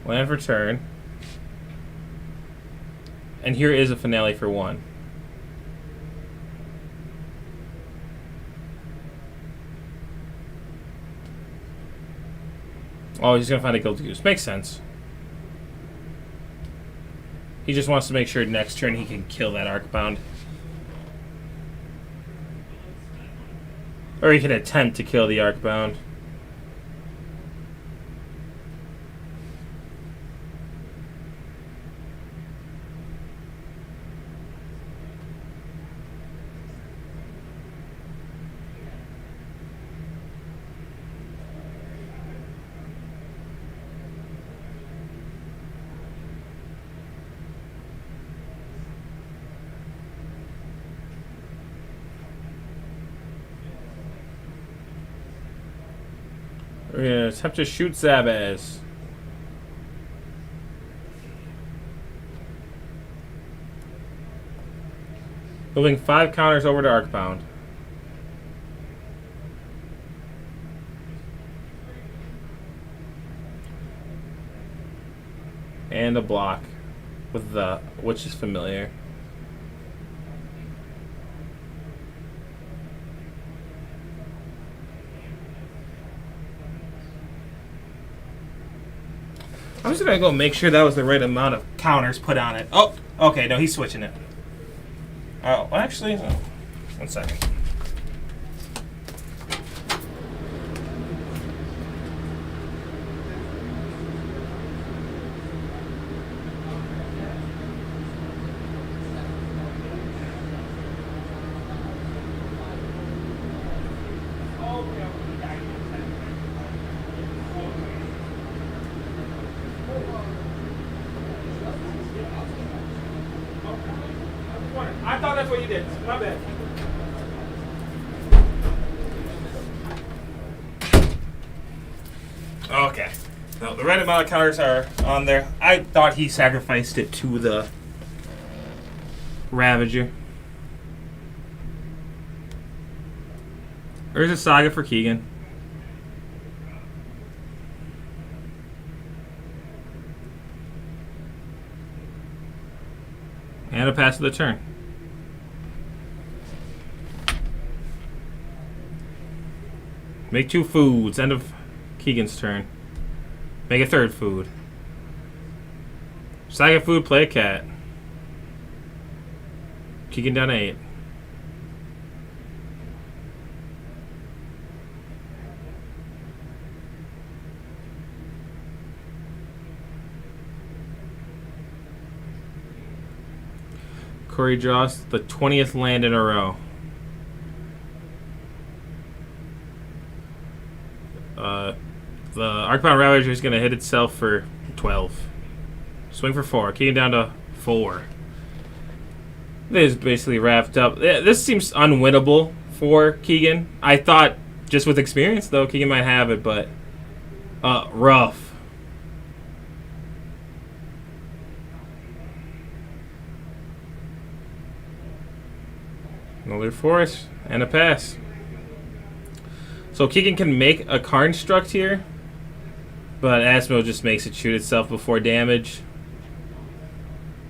Land for turn. And here is a finale for 1. Oh, he's going to find a Guilty Goose. Makes sense. He just wants to make sure next turn he can kill that Arcbound. Or he can attempt to kill the Arcbound. We're gonna attempt to shoot Zabaz. Moving 5 counters over to Arcbound. And a block with the, which is familiar. I'm just gonna go make sure that was the right amount of counters put on it. Oh, okay, no, he's switching it. Oh, actually, oh, 1 second. I thought that's what you did. My bad. Okay. No, the right amount of counters are on there. I thought he sacrificed it to the Ravager. There's a Saga for Keegan. And a pass of the turn. Make 2 foods. End of Keegan's turn. Make a 3rd food. Saga food, play a cat. Keegan down to 8. Corey draws the 20th land in a row. The Arcbound Ravager is going to hit itself for 12. Swing for 4. Keegan down to 4. This is basically wrapped up. This seems unwinnable for Keegan. I thought, just with experience, though, Keegan might have it, but rough. Another force and a pass. So Keegan can make a Karnstruct here, but Asmo just makes it shoot itself before damage.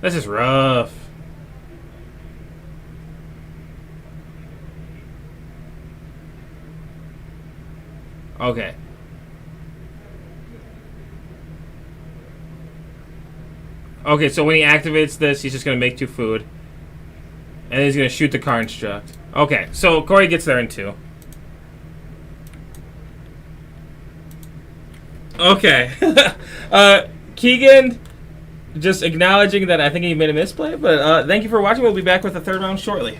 This is rough. Okay. Okay, so when he activates this, he's just going to make 2 food. And he's going to shoot the Karnstruct. Okay, so Corey gets there in 2. Okay. Keegan just acknowledging that I think he made a misplay, but thank you for watching. We'll be back with the 3rd round shortly.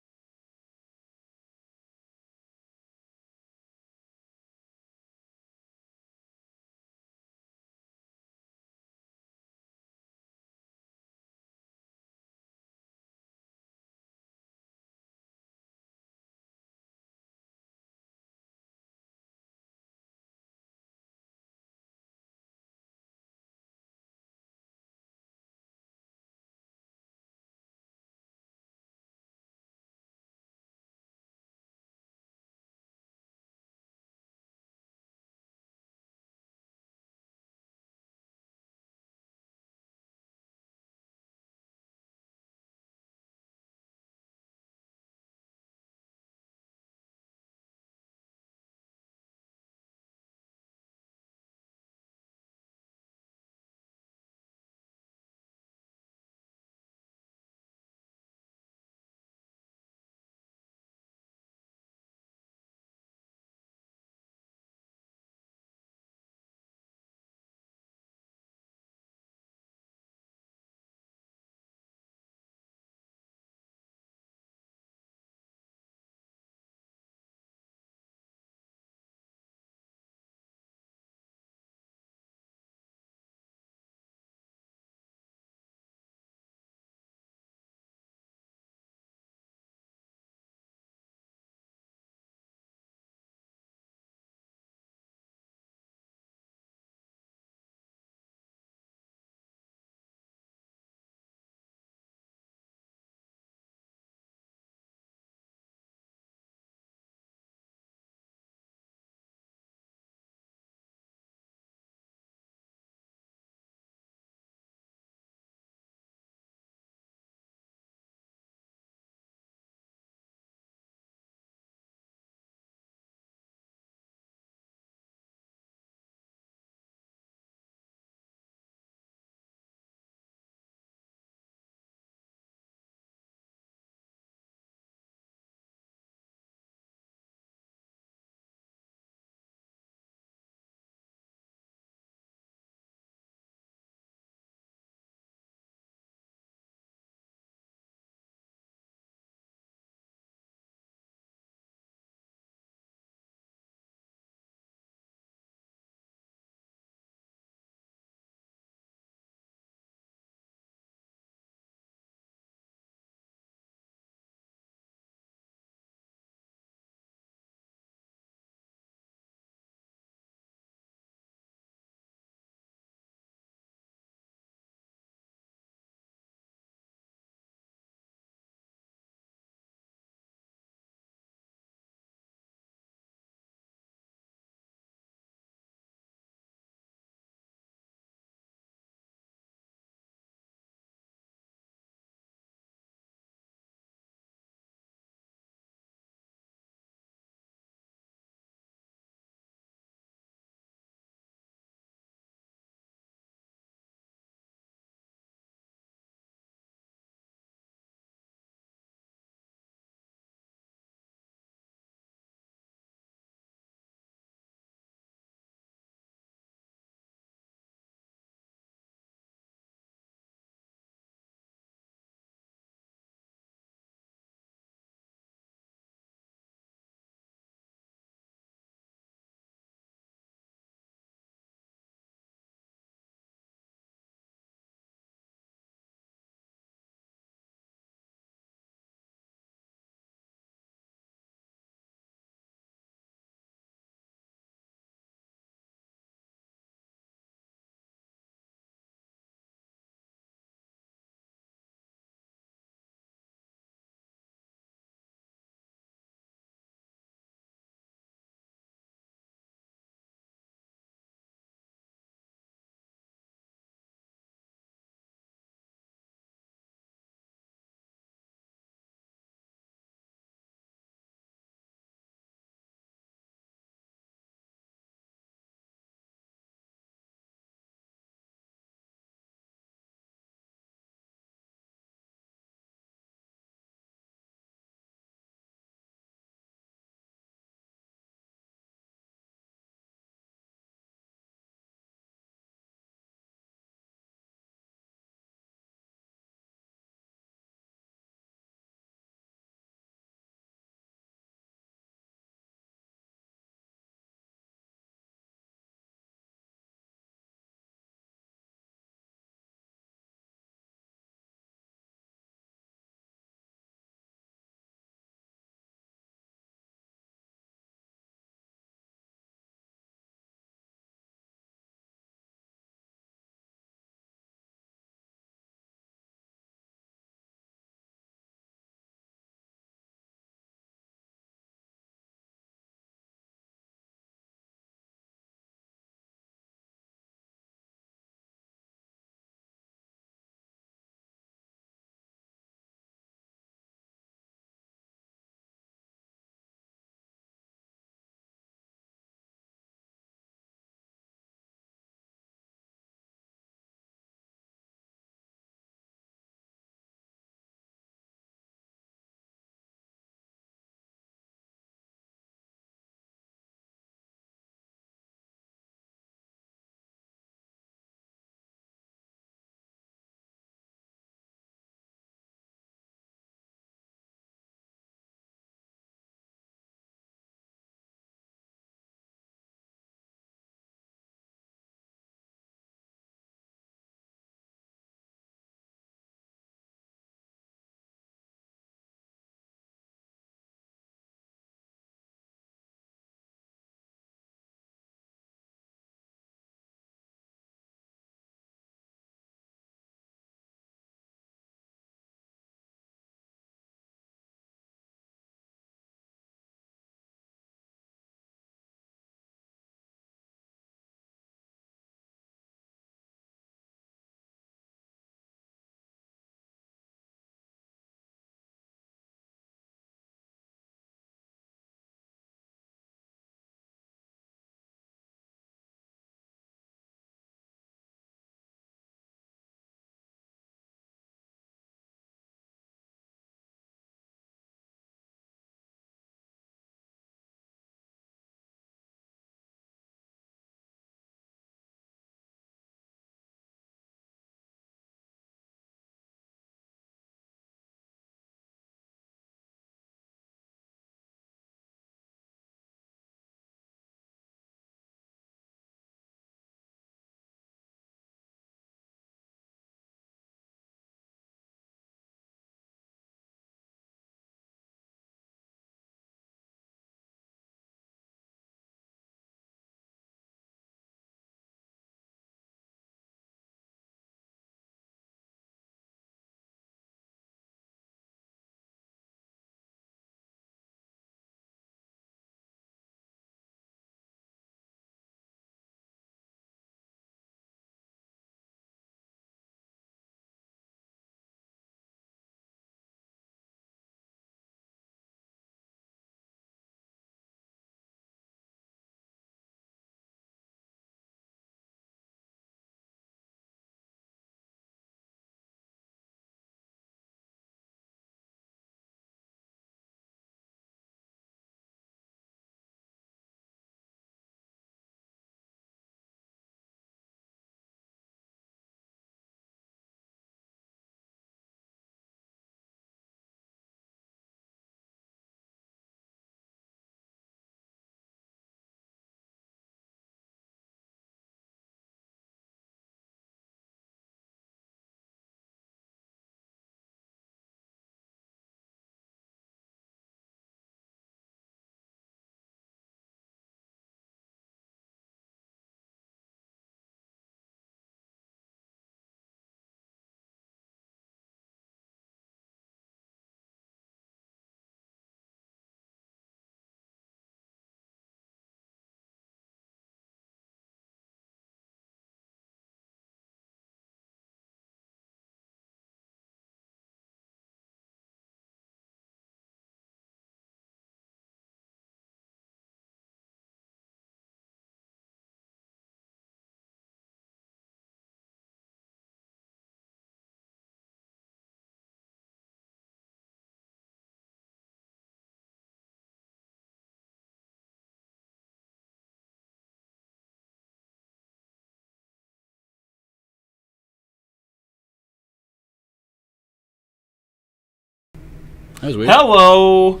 That was weird. Hello.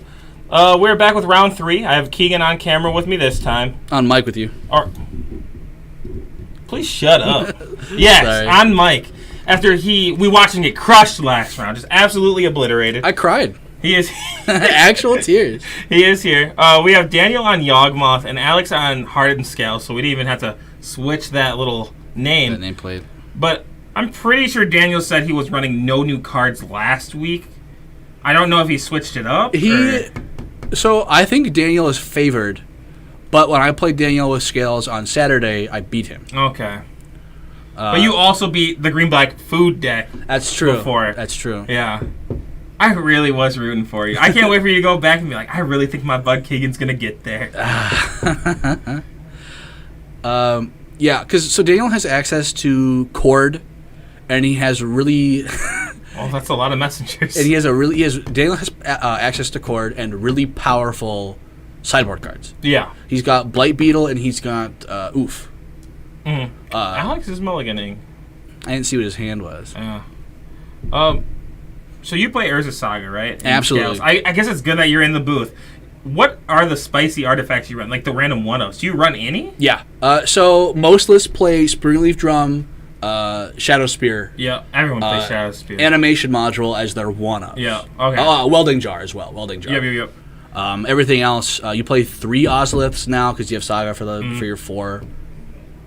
We're back with round 3. I have Keegan on camera with me this time. On mic with you. Or, please shut up. Yes, Sorry. on mic. After we watched him get crushed last round, just absolutely obliterated. I cried. He is. Actual tears. He is here. We have Daniel on Yawgmoth and Alex on Hardened Scale, so we didn't even have to switch that little name. That nameplate. But I'm pretty sure Daniel said he was running no new cards last week. I don't know if he switched it up. So I think Daniel is favored, but when I played Daniel with Scales on Saturday, I beat him. Okay. But you also beat the Green-Black Food deck. That's true. Before. That's true. Yeah. I really was rooting for you. I can't wait for you to go back and be like, I really think my bud Keegan's going to get there. Yeah, because Daniel has access to Cord, and he has really... Oh, that's a lot of messengers. And Daniel has access to Cord and really powerful sideboard cards. Yeah. He's got Blight Beetle and he's got Oof. Mm-hmm. Alex is mulliganing. I didn't see what his hand was. Yeah. So you play Urza Saga, right? In Absolutely. Scales. I guess it's good that you're in the booth. What are the spicy artifacts you run? Like the random one-offs. Do you run any? Yeah. So most lists play Springleaf Drum, Shadow Spear. Yeah, everyone plays Shadow Spear. Animation Module as their one-up. Yeah, okay. Welding Jar as well. Welding Jar. Yep. Everything else, you play 3 Ozoliths now because you have Saga for your 4.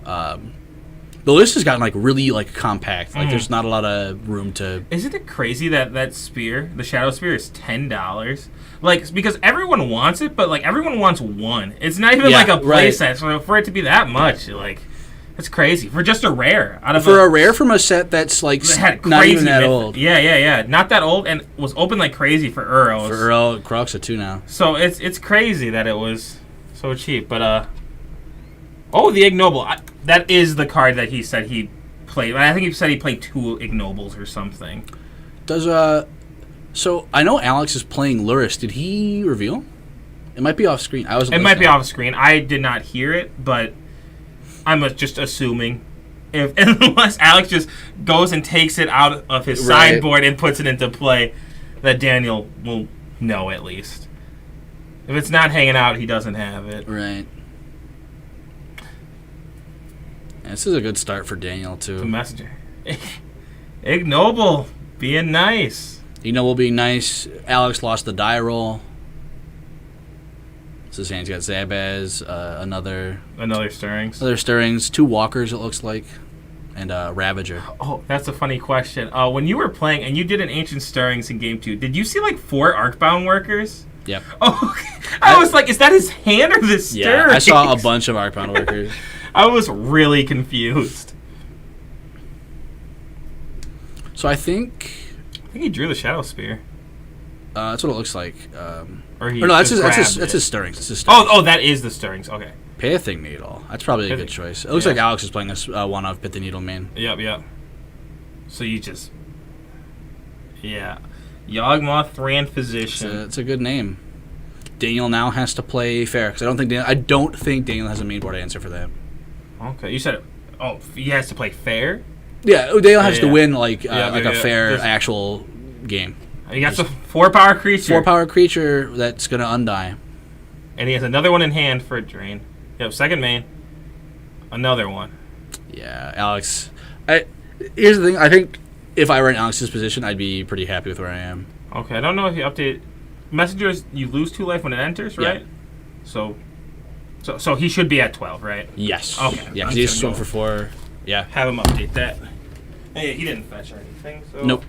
The list has gotten really compact. There's not a lot of room to. Isn't it crazy that spear, the Shadow Spear, is $10? Because everyone wants it, but everyone wants one. It's not even a play set. So for it to be that much, that's crazy for just a rare. A rare from a set that's not even that old. Yeah. Not that old, and was open like crazy for Uro. For Uro, Crocs at 2 now. So it's crazy that it was so cheap. But the Ignoble. That is the card that he said he played. I think he said he played 2 Ignobles or something. So I know Alex is playing Luris. Did he reveal? It might be off screen. It might be off screen. I did not hear it, but I'm just assuming, unless Alex just goes and takes it out of his sideboard and puts it into play, that Daniel will know at least. If it's not hanging out, he doesn't have it. Right. Yeah, this is a good start for Daniel too. The messenger, Ignoble, being nice. Ignoble being nice. Alex lost the die roll. So his hand's got Zabaz, another Stirrings. Other Stirrings, 2 Walkers it looks like, and Ravager. Oh, that's a funny question. When you were playing and you did an Ancient Stirrings in Game 2, did you see 4 Arcbound Workers? Yep. Oh, I was like, is that his hand or the Stirrings? Yeah, I saw a bunch of Arcbound Workers. I was really confused. So I think he drew the Shadow Spear. That's what it looks like. That's his Stirrings. Oh, that is the Stirrings. Okay. Pay a thing Needle. That's probably a good choice. It looks like Alex is playing a one of Pit the Needle main. Yep. So you just... Yeah. Yawgmoth, Thran Physician. It's a good name. Daniel now has to play fair, because I don't think Daniel has a main board answer for that. Okay, you said... Oh, he has to play fair? Yeah, Daniel has to win a fair Just, actual game. He got the 4-power creature. 4-power creature that's going to undie. And he has another one in hand for a drain. Yep, second main. Another one. Yeah, Alex. Here's the thing. I think if I were in Alex's position, I'd be pretty happy with where I am. Okay, I don't know if you update... Messengers, you lose 2 life when it enters, right? Yeah. So he should be at 12, right? Yes. Okay. Yeah, because he's swung for 4. Yeah. Have him update that. Hey, he didn't fetch or anything, so... Nope.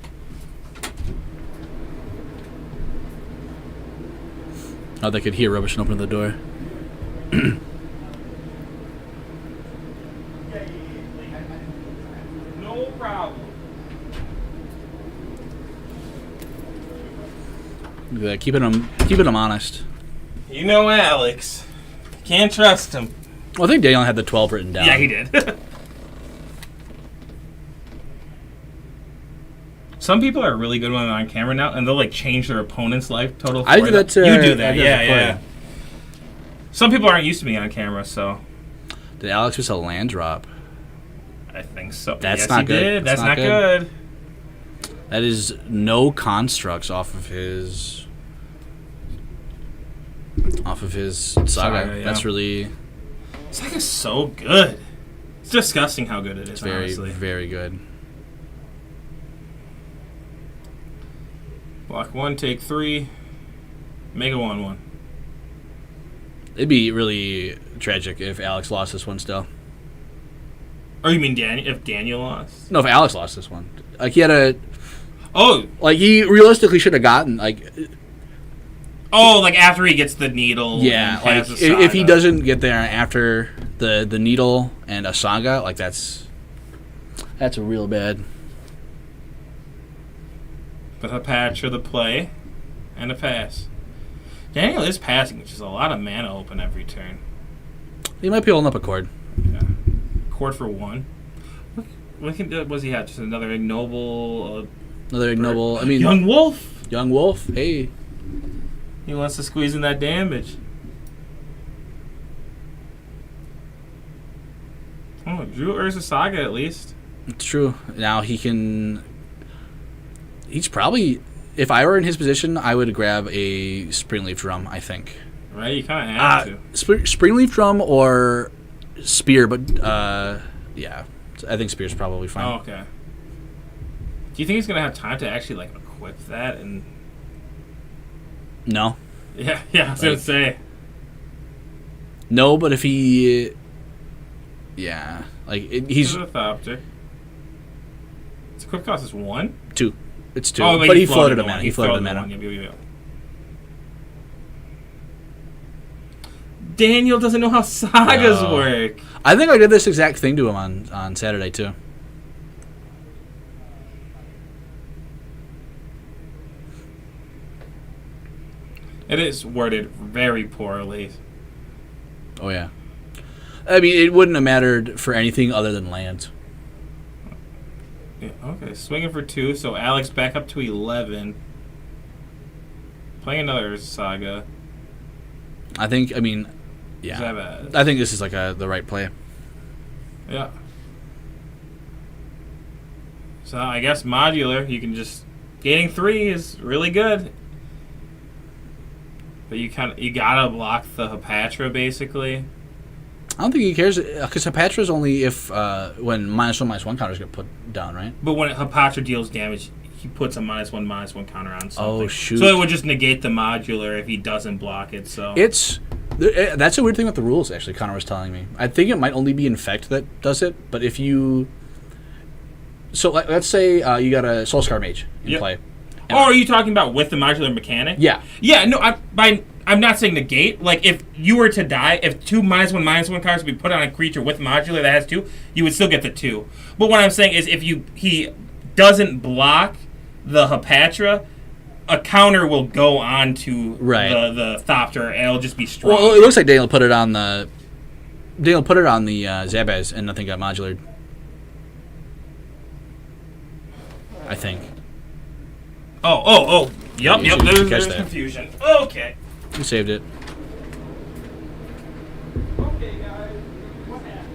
Oh, they could hear rubbish and open the door. No problem. Keeping him honest. You know Alex. Can't trust him. Well, I think Daniel had the 12 written down. Yeah, he did. Some people are really good when they're on camera now, and they'll change their opponent's life total. I do that too. You do that, yeah. Some people aren't used to being on camera, so. Did Alex miss a land drop? I think so. That's yes, not he good. Did. That's not good. That is no constructs off of his off of his Saga. Saga, yeah. That's really Saga's so good. It's disgusting how good it is, very, honestly. very good. Block 1, take 3. Make a 1/1. It'd be really tragic if Alex lost this one still. Or you mean if Daniel lost? No, if Alex lost this one. Like, he had a... Oh, Like, he realistically should have gotten, like... like after he gets the needle. Yeah, and like, has the if he Saga. doesn't get there after the needle and a Saga, like, that's a real bad... But a patch or the play, and a pass. Daniel is passing, which is a lot of mana open every turn. He might be holding up a cord. Yeah. Cord for 1. What was he had? Just another ignoble... Another ignoble... I mean... Young Wolf! Young Wolf, hey. He wants to squeeze in that damage. Oh, Drew Urza Saga at least. It's true. Now he can... He's probably... If I were in his position, I would grab a Springleaf Drum, I think. Right? You kind of have to. Springleaf Drum or Spear, but yeah. I think Spear's probably fine. Oh, okay. Do you think he's going to have time to actually, like, equip that? And No. Yeah, I was going to say. No, but if he... Yeah. Like, he's... He's a Thopter. Its equip cost is 1? 2. It's 2. Oh, but he floated the a mana. one. He floated a the mana. one. Yeah. Daniel doesn't know how sagas No. work. I think I did this exact thing to him on Saturday, too. It is worded very poorly. Oh, yeah. I mean, it wouldn't have mattered for anything other than lands. Yeah, okay, swinging for 2, so Alex back up to 11. Playing another saga. I think, I mean, Is that yeah. bad? I think this is like the right play. Yeah. So I guess modular, you can just... Gaining 3 is really good. But you gotta block the Hepatra, basically. I don't think he cares, because Hepatra's only if when -1/-1 counters get put down, right? But when Hepatra deals damage, he puts a -1/-1 counter on something. Oh, shoot. So it would just negate the modular if he doesn't block it, so... That's a weird thing with the rules, actually, Connor was telling me. I think it might only be Infect that does it, but if you... So let's say you got a Soulscar Mage in play. Oh, are you talking about with the modular mechanic? Yeah. Yeah, no, I'm not saying negate. Like, if you were to die, if 2 -1/-1 cards would be put on a creature with modular that has 2, you would still get the 2. But what I'm saying is if he doesn't block the Hepatra, a counter will go on to the Thopter, and it'll just be strong. Well, it looks like Daniel put it on the Zabaz, and nothing got modulared. I think. Oh. Yep. You should catch There's that. confusion. Okay. You saved it. Okay, guys. What happened?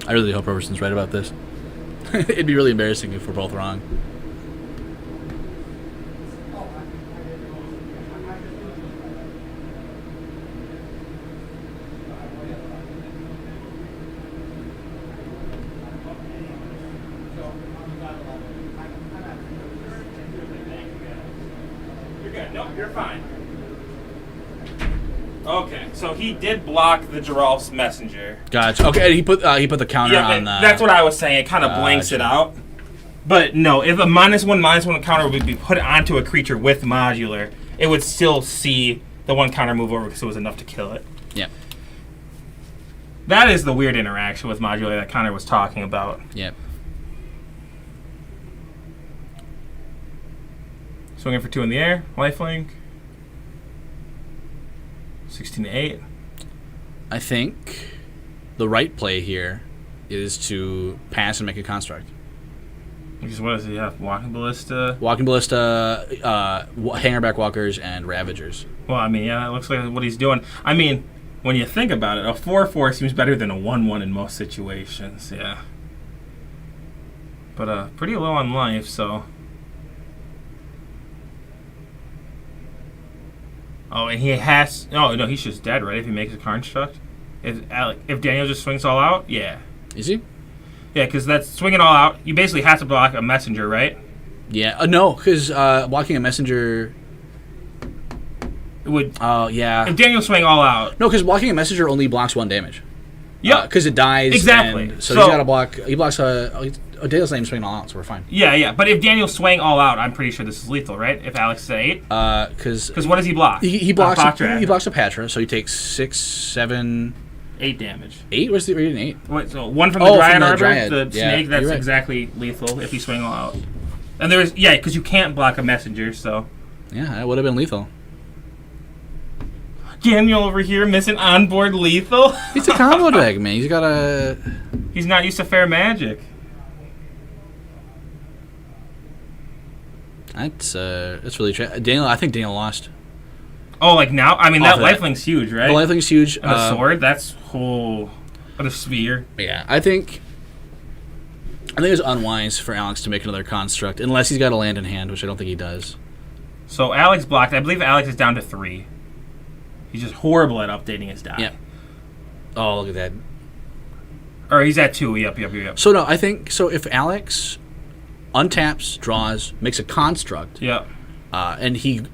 I really hope Roberson's right about this. It'd be really embarrassing if we're both wrong. You're good. Nope, you're fine. Okay, so he did block the Geralf's messenger. Gotcha. Okay, and he put the counter on the... That's what I was saying. It kind of blanks it out. But no, if a -1/-1 counter would be put onto a creature with modular, it would still see the 1 counter move over because it was enough to kill it. Yeah. That is the weird interaction with modular that Connor was talking about. Yeah. Swinging for 2 in the air, lifelink. 16-8. I think the right play here is to pass and make a construct. Because what does he have? Walking Ballista? Walking Ballista, Hangerback Walkers, and Ravagers. Well, I mean, yeah, it looks like what he's doing. I mean, when you think about it, a 4/4 seems better than a 1/1 in most situations, yeah. But pretty low on life, so... Oh, and he has. Oh no, he's just dead, right? If he makes a construct, if Daniel just swings all out, yeah, Is he? yeah, because that's swinging all out. You basically have to block a messenger, right? Yeah. No, because blocking a messenger. It would. Oh yeah. If Daniel swing all out, No, because blocking a messenger only blocks 1 damage. yeah, Because it dies. Exactly. and so So- he's got to block. He blocks a. Dale's not even swinging all out, so we're fine. yeah. But if Daniel swing all out, I'm pretty sure this is lethal, right? If Alex is at 8, Because because what does he block? he blocks. Patra. He blocks a Patra, so he takes 6, 7, 8 damage. 8. Where's the rating? 8? Wait, so one from the Oh, Dryad from the Arbor, Dryad. the Yeah, snake. That's you're right. exactly lethal if he swing all out. And there's because you can't block a messenger, so. Yeah, that would have been lethal. Daniel over here missing onboard lethal. He's a combo deck, man. He's got a. He's not used to fair magic. That's really Daniel. I think Daniel lost. Oh, like now? I mean, Off that of that. lifeling's huge, right? The life thing's huge. And the sword, that's whole. What a sphere. Yeah, I think it's unwise for Alex to make another construct unless he's got a land in hand, which I don't think he does. So Alex blocked. I believe Alex is down to 3. He's just horrible at updating his die. Yeah. Oh, look at that. Or he's at 2. Yep. So no, I think so. If Alex untaps, draws, makes a construct, Yep. and he drew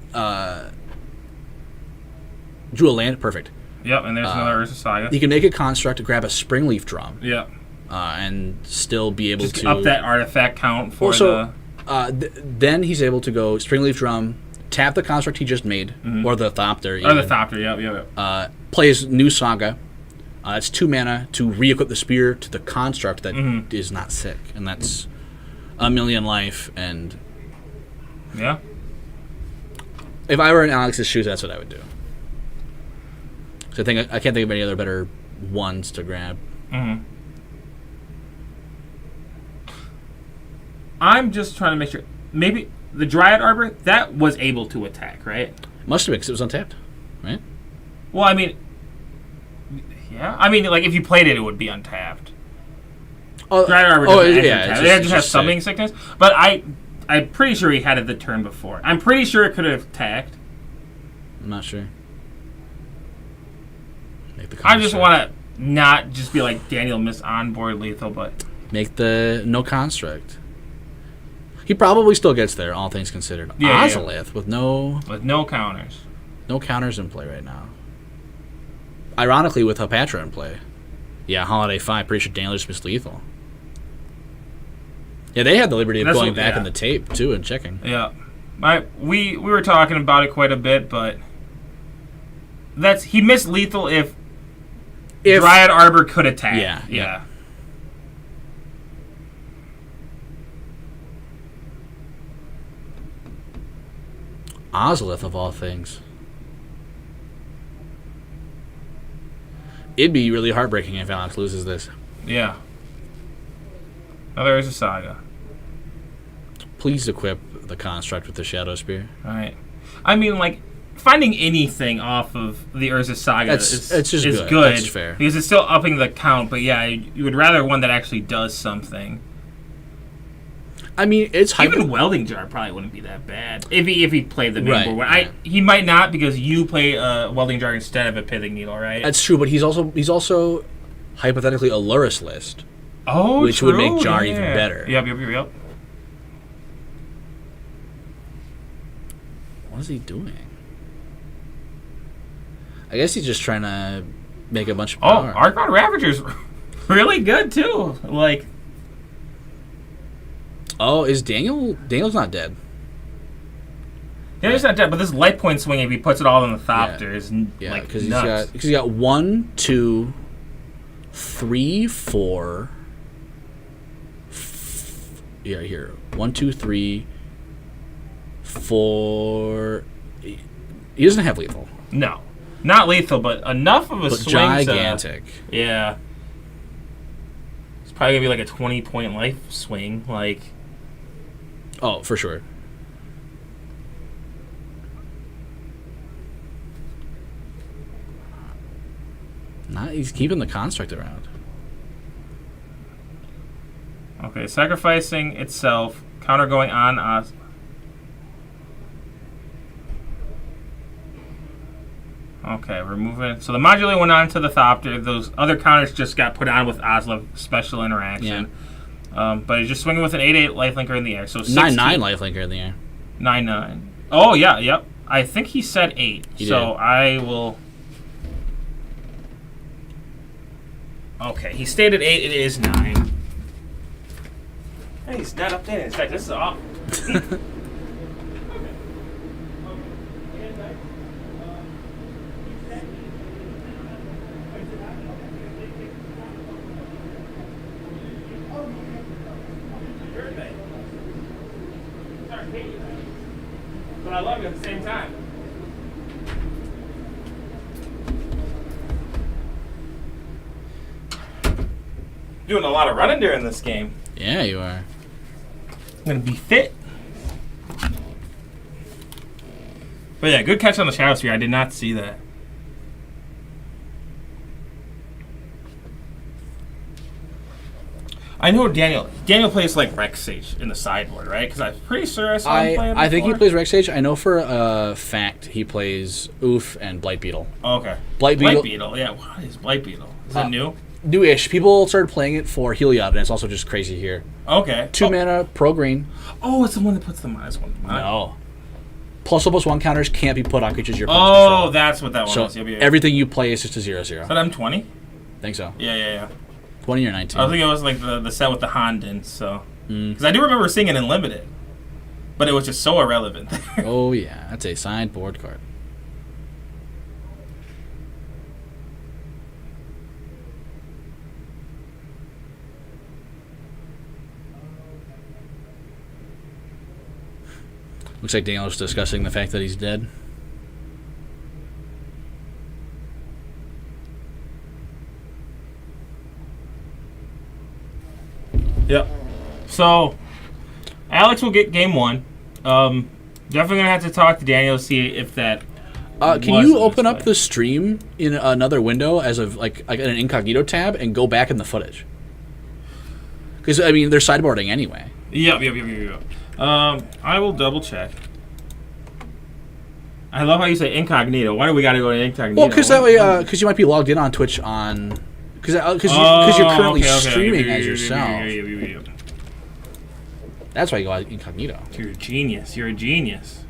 a land, perfect. Yep. And there's another Urza Saga. He can make a construct, grab a Springleaf Drum, Yep. And still be able Just to up that artifact count for Also, then he's able to go Springleaf Drum, tap the construct he just made, or the Thopter, the. Or the Thopter. Yep. play his new Saga. It's 2 mana to re-equip the spear to the construct that is not sick, and that's 1,000,000 life. And Yeah. if I were in Alex's shoes, that's what I would do. So I can't think of any other better ones to grab. I'm just trying to make sure. Maybe the Dryad Arbor, that was able to attack, right? Must have been because it was untapped, right? Well, I mean, yeah. I mean, like, if you played it, it would be untapped. Oh, Dryad Arbor doesn't actually yeah, attack. it's They just- just have it's summoning sick. sickness. But I'm pretty sure he had it the turn before. I'm pretty sure it could have attacked. I'm not sure. Make the I just construct. want to not just be like Daniel missed onboard lethal, but Make the no construct. He probably still gets there, all things considered. Yeah, yeah. Ozolith with no counters. counters in play right now. Ironically, with Hapatra in play. Yeah, Holiday 5, pretty sure Daniel just missed lethal. Yeah, they had the liberty of That's going what- back yeah. in the tape, too, and checking. Yeah, we were talking about it quite a bit, but he missed lethal if Dryad Arbor could attack. Yeah, yeah. Ozolith, of all things. It'd be really heartbreaking if Alex loses this. Yeah. Another Urza Saga. Please equip the construct with the Shadow Spear. All right. I mean, like, finding anything off of the Urza Saga It's just is good. good. That's fair. Because it's still upping the count, but yeah, you would rather one that actually does something. I mean, it's Even Welding Jar probably wouldn't be that bad if he played the main Right, board. yeah. He might not because you play Welding Jar instead of a Pithing Needle, right? That's true, but he's also hypothetically a Luris list. Oh, which would make true, Jar yeah. even better. Yep. What is he doing? I guess he's just trying to make a bunch of Oh, power. Archbound Ravager's really good too. Like, Oh, is Daniel's not dead. yeah, he's not dead, but this light point swing, if he puts it all in the Thopter, Yeah. is Yeah, like because nuts. he's got 1, 2, 3, 4. Yeah, here. 1, 2, 3, 4. He doesn't have lethal, No, not lethal, but enough of a but swing. gigantic. Yeah, it's probably gonna be like a 20-point life swing. Like, Oh, for sure. He's keeping the construct around. okay, sacrificing itself, counter going on us. Okay, we're moving. So the Modulate went on to the Thopter. Those other counters just got put on with Oslov special interaction. But he's just swinging with an 8/8 lifelinker in the air. So 9/9 lifelinker in the air. 9/9. Oh yeah, yep. I think he said 8. He so did. I will. Okay, he stated 8. It is 9. Hey, he's not updated. In fact, this is off. But I love you at the same time. Doing a lot of running during this game. Yeah, you are. I'm gonna be fit. But yeah, good catch on the Shadow Sphere. I did not see that. I know Daniel. Daniel plays like Rex Sage in the sideboard, right? Because I'm pretty sure I saw him play it I think he before. plays Rex Sage. I know for a fact he plays Oof and Blight Beetle. Oh, okay. Blight Beetle. Blight Beetle. Yeah, what is Blight Beetle? Is it new? Newish. People started playing it for Heliod, and it's also just crazy here. Okay. 2 mana, pro green. Oh, it's the one that puts the -1. No. +1/+1 counters can't be put on creatures your opponents Oh, control. that's what that one So was. Yep, yep. everything you play is just a 0/0. Is that M20? Think so. Yeah. 20 or 19. I think it was like the set with the Hondens, so. Because I do remember seeing it in Limited. But it was just so irrelevant. Oh, yeah. That's a sideboard card. Looks like Daniel's discussing the fact that he's dead. Yep. So, Alex will get game 1. Definitely going to have to talk to Daniel to see if that. Can was you on open up display. the stream in another window as of like an incognito tab and go back in the footage? Because I mean they're sideboarding anyway. Yep. I will double check. I love how you say incognito. Why do we got to go to incognito? Well, because that way, because you might be logged in on Twitch on, because you're currently streaming as yourself. That's why you go out incognito. You're a genius. You're a genius.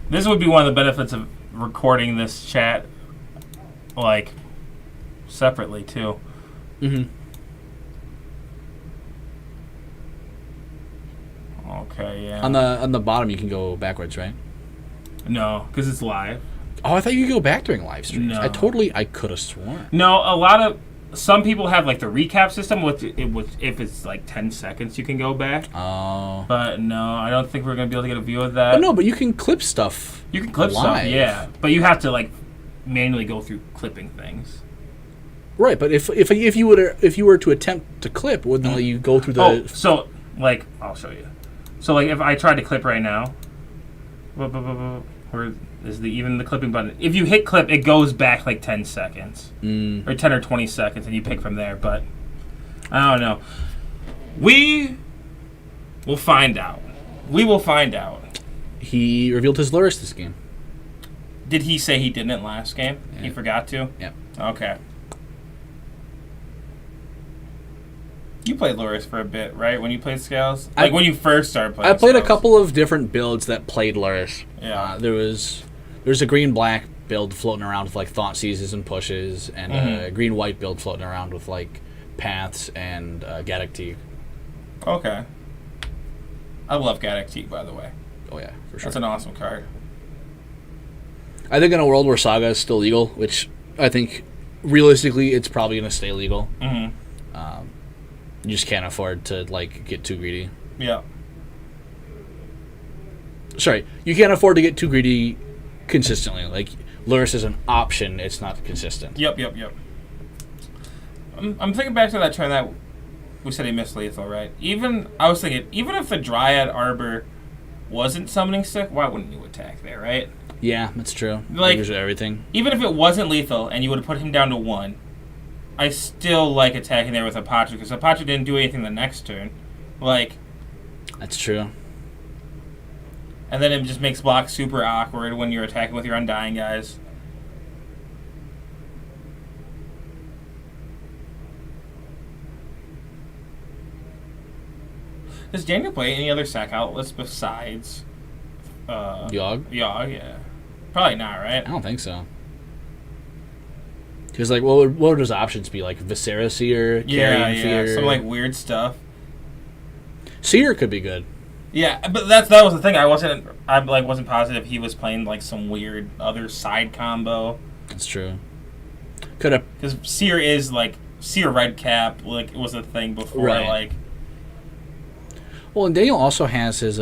This would be one of the benefits of recording this chat, like, separately, too. Mm-hmm. Okay, yeah. On the bottom, you can go backwards, right? No, because it's live. Oh, I thought you could go back during live streams. No. I could have sworn. No, some people have, like, the recap system, which if it's, like, 10 seconds, you can go back. Oh. But, no, I don't think we're going to be able to get a view of that. But no, but you can clip stuff. You can clip stuff, live. yeah. But you have to, like, manually go through clipping things. Right, but if you were to attempt to clip, wouldn't you go through the? Oh, so, like, I'll show you. So, like, if I tried to clip right now, where is the clipping button? If you hit clip, it goes back like 10 seconds. Or 10 or 20 seconds, and you pick from there. But, I don't know. We will find out. We will find out. He revealed his Luris this game. Did he say he didn't last game? Yeah. He forgot to? Yep. Okay. You played Luris for a bit, right? When you played Scales? Like, when you first started playing I played a Scales. couple of different builds that played Luris. Yeah. There's a green-black build floating around with, like, Thought Seizes and Pushes, and a green-white build floating around with, like, Paths and Gaddock Teeg. Okay. I love Gaddock Teeg, by the way. Oh, yeah, for sure. That's an awesome card. I think in a world where Saga is still legal, which I think realistically it's probably going to stay legal, Mm-hmm. you just can't afford to, like, get too greedy. Yeah. Sorry, you can't afford to get too greedy consistently. Like, Luris is an option, it's not consistent. Yep. I'm thinking back to that turn that we said he missed lethal, right? I was thinking, even if the Dryad Arbor wasn't summoning sick, why wouldn't you attack there, right? Yeah, that's true. Like- Usually everything. Even if it wasn't lethal and you would have put him down to 1, I still like attacking there with Apache, because Apache didn't do anything the next turn. Like, That's true. And then it just makes blocks super awkward when you're attacking with your Undying guys. Does Daniel play any other sack outlets besides Yogg? Yogg, yeah. Probably not, right? I don't think so. Because, like, what would his options be? Like, Viscera Seer? Carrion Fear? Some, like, weird stuff. Seer could be good. Yeah, but that was the thing. I wasn't positive he was playing, like, some weird other side combo. That's true. Could have... Because Seer is, like, Seer Red Cap, like, it was a thing before, Right. like... Well, and Daniel also has his...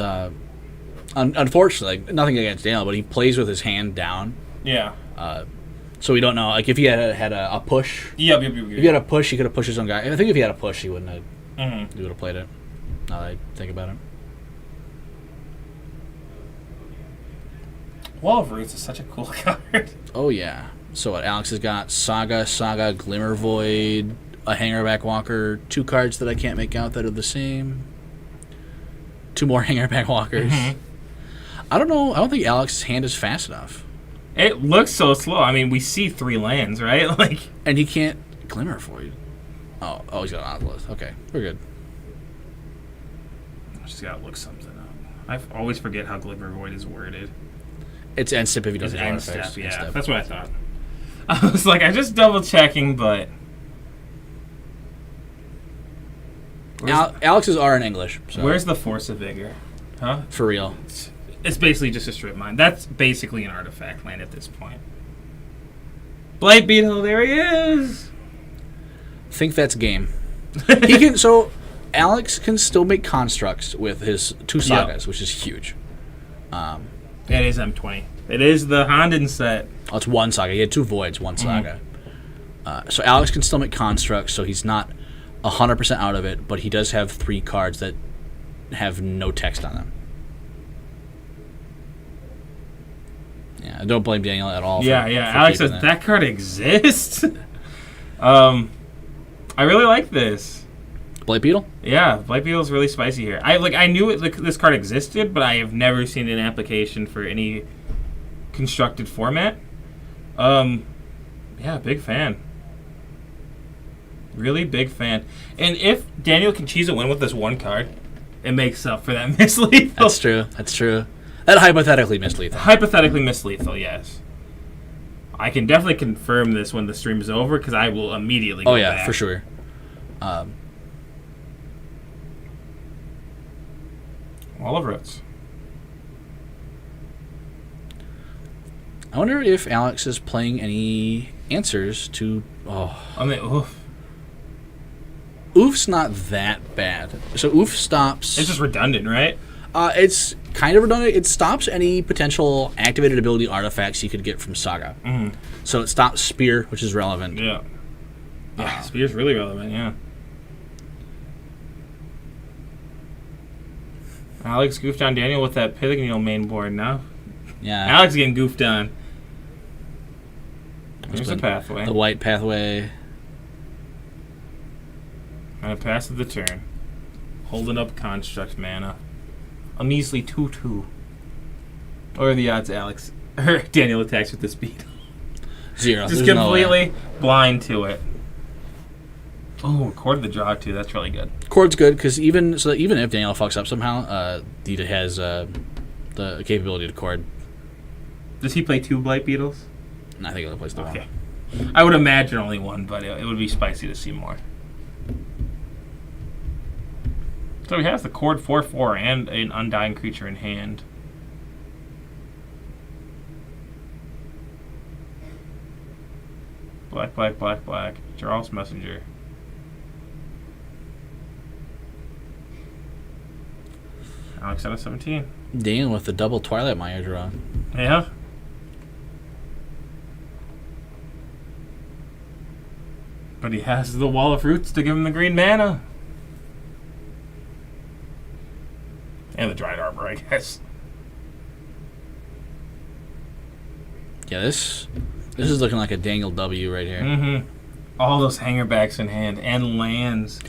unfortunately, like, nothing against Daniel, but he plays with his hand down. Yeah. So we don't know. Like, if he had a push... Yep. If he had a push, he could have pushed his own guy. I think if he had a push, he wouldn't have... Mm-hmm. He would have played it. Now that I think about it. Wall of Roots is such a cool card. Oh, yeah. So what, Alex has got Saga, Glimmer Void, a Hangerback Walker, 2 cards that I can't make out that are the same. 2 more Hangerback Walkers. Mhm. I don't know. I don't think Alex's hand is fast enough. It looks so slow. I mean, we see 3 lands, right? Like, And he can't Glimmer Void. Oh, he's got an Nautilus. Okay, we're good. I just gotta look something up. I always forget how Glimmer Void is worded. It's end step if he It's doesn't end have step, effects. yeah. End step. That's what I thought. I was like, I just double checking, but... Alex's are in English. So Where's the Force of Vigor? Huh? for real? It's basically just a strip mine. That's basically an artifact land at this point. Blight Beetle, there he is! Think that's game. He can. So Alex can still make constructs with his 2 sagas, which is huge. It is M20. It is the Honden set. Oh, it's 1 saga. He had 2 voids, 1 saga. So Alex can still make constructs, so he's not 100% out of it, but he does have 3 cards that have no text on them. Yeah, I don't blame Daniel at all. Yeah. for Alex keeping says that card exists. I really like this. Blight Beetle? Yeah, Blight Beetle is really spicy here. I knew this card existed, but I have never seen an application for any constructed format. Yeah, big fan. Really big fan. And if Daniel can cheese a win with this 1 card, it makes up for that mislethal. That's true. That's true. That hypothetically mislethal. Hypothetically mislethal, yes. I can definitely confirm this when the stream is over because I will immediately go Oh, yeah, back. for sure. Wall of Roots. I wonder if Alex is playing any answers to... I mean, oof. Oof's not that bad. So Oof stops... It's just redundant, right? It's kind of redundant. It stops any potential activated ability artifacts you could get from Saga. Mm-hmm. So it stops Spear, which is relevant. Yeah. Yeah, Spear's really relevant, yeah. Alex goofed on Daniel with that Pithing main board now. Yeah. Alex getting goofed on. Here's the pathway. The white pathway. And it passes the turn. Holding up construct mana. A measly 2/2. What are the odds, Alex? Or Daniel attacks with the speed. 0. Just There's no way. completely blind to it. Oh, recorded the draw too. That's really good. Chord's good because even if Daniel fucks up somehow, Dita has the capability to chord. Does he play 2 Blight Beetles? And I think he'll plays the Okay. one. I would imagine only 1, but it would be spicy to see more. So he has the Chord 4/4 and an Undying creature in hand. Black, black, black, black. Charles Messenger. Alex out of 17. Daniel with the double Twilight Mire draw. Yeah. But he has the Wall of Roots to give him the green mana. And the Dried Arbor, I guess. Yeah, this is looking like a Daniel W right here. Mm-hmm. All those hangerbacks in hand and lands.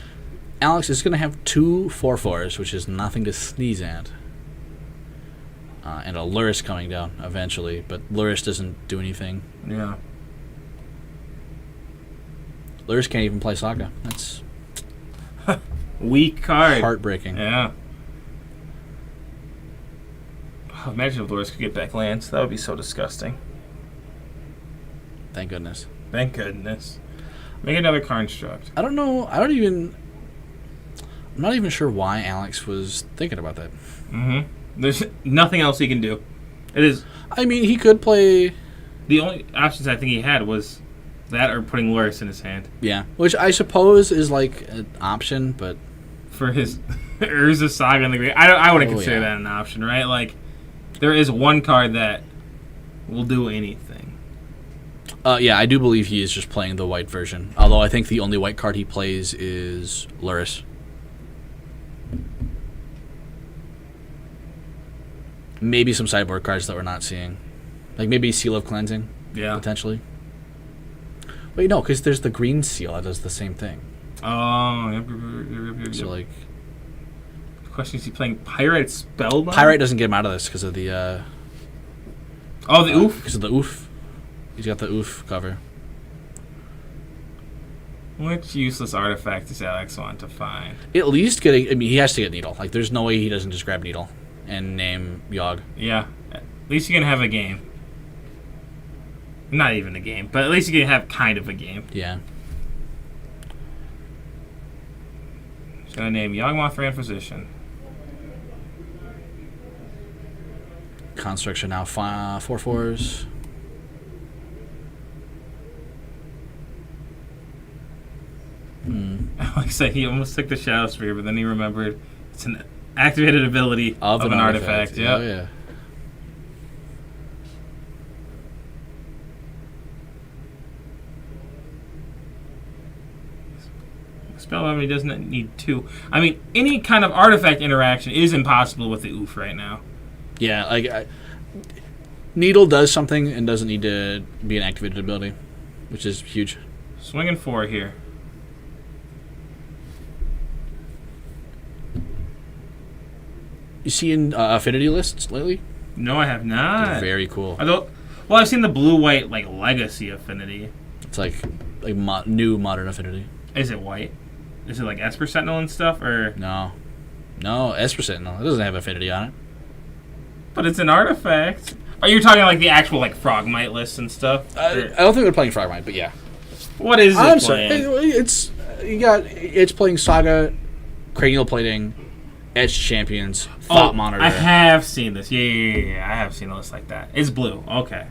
Alex is going to have 2 4/4s, which is nothing to sneeze at. and a Lurrus coming down eventually, but Lurrus doesn't do anything. Yeah. Lurrus can't even play Saga. That's Weak card. heartbreaking. Yeah. Oh, imagine if Loris could get back lands. That would be so disgusting. Thank goodness. Thank goodness. Make another construct. I don't know. I'm not even sure why Alex was thinking about that. Mm-hmm. There's nothing else he can do. It is I mean, he could play... the only options I think he had was that or putting Loris in his hand Yeah, which I suppose is like an option, but... for his Urza Saga in the Great. I wouldn't Oh, consider yeah. that an option, right? Like, there is one card that will do anything. Yeah, I do believe he is just playing the white version. Although I think the only white card he plays is Lurrus. Maybe some sideboard cards that we're not seeing. Like maybe Seal of Cleansing, Yeah. potentially. Wait, no, because there's the green seal that does the same thing. Oh, yep. So, like, The question is he playing Pyrite Spellbind? Pyrite doesn't get him out of this because of the... Oh, the oof. Because of the oof. He's got the oof cover. Which useless artifact does Alex want to find? At least getting... I mean, he has to get Needle. Like, there's no way he doesn't just grab Needle and name Yogg. Yeah. At least you can have a game. Not even a game, but at least you can have kind of a game. Yeah. Just gonna name Yawgmoth Ran Physician. Constructs are now 4/4s. Like I said, he almost took the Shadow Spear, but then he remembered it's an activated ability of an artifact. Oh, Yep. yeah. Spellbind he doesn't need two. I mean, any kind of artifact interaction is impossible with the oof right now. Yeah, like... Needle does something and doesn't need to be an activated ability, which is huge. Swinging 4 here. You see in affinity lists lately? No, I have not. Very cool. Although, well, I've seen the blue-white like legacy affinity. It's like new modern affinity. Is it white? Is it like Esper Sentinel and stuff, or? No, Esper Sentinel. It doesn't have affinity on it. But it's an artifact. Are you talking like the actual like Frogmite list and stuff? I don't think they're playing Frogmite, but yeah. What is it I'm sorry. playing? It's playing Saga, Cranial Plating, Edge Champions, Thought Monitor. I have seen this. Yeah. I have seen a list like that. It's blue. Okay.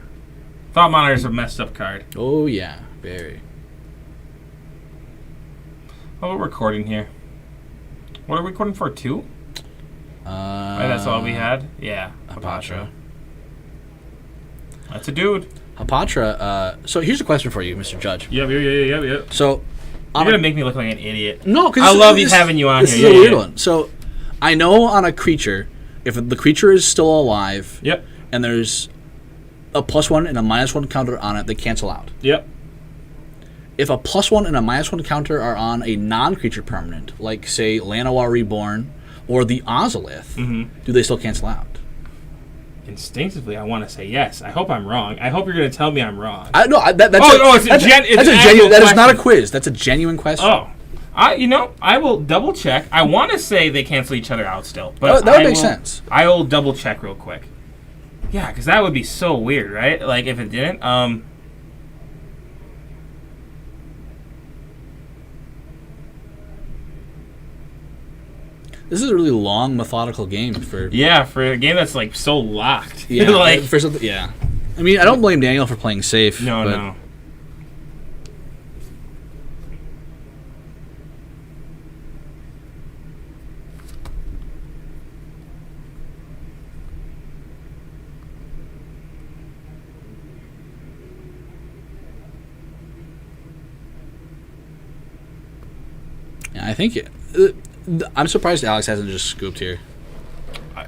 Thought Monitor is a messed up card. Oh yeah, very. Oh, we're recording here. What are we recording for? 2? Right, that's all we had? Yeah. Hapatra. That's a dude. Hapatra. So here's a question for you, Mr. Judge. Yep. So You're going to make me look like an idiot. no, because I love having you on this here. This is Yeah, a weird yeah. one. So I know on a creature, if the creature is still alive, Yep. and there's a +1 and a -1 counter on it, they cancel out. Yep. If a +1 and a -1 counter are on a non-creature permanent, like say Llanowar Reborn or the Ozolith, do they still cancel out? Instinctively, I want to say yes. I hope I'm wrong. I hope you're going to tell me I'm wrong. That's it's a genuine. That is not a question. quiz. That's a genuine question. Oh. I will double check. I want to say they cancel each other out still, but that would make sense. I will double check real quick. Yeah, because that would be so weird, right? Like if it didn't. This is a really long, methodical game for For a game that's like so locked. yeah, like for something. Yeah, I mean, I don't blame Daniel for playing safe. but no. Yeah, I think I'm surprised Alex hasn't just scooped here.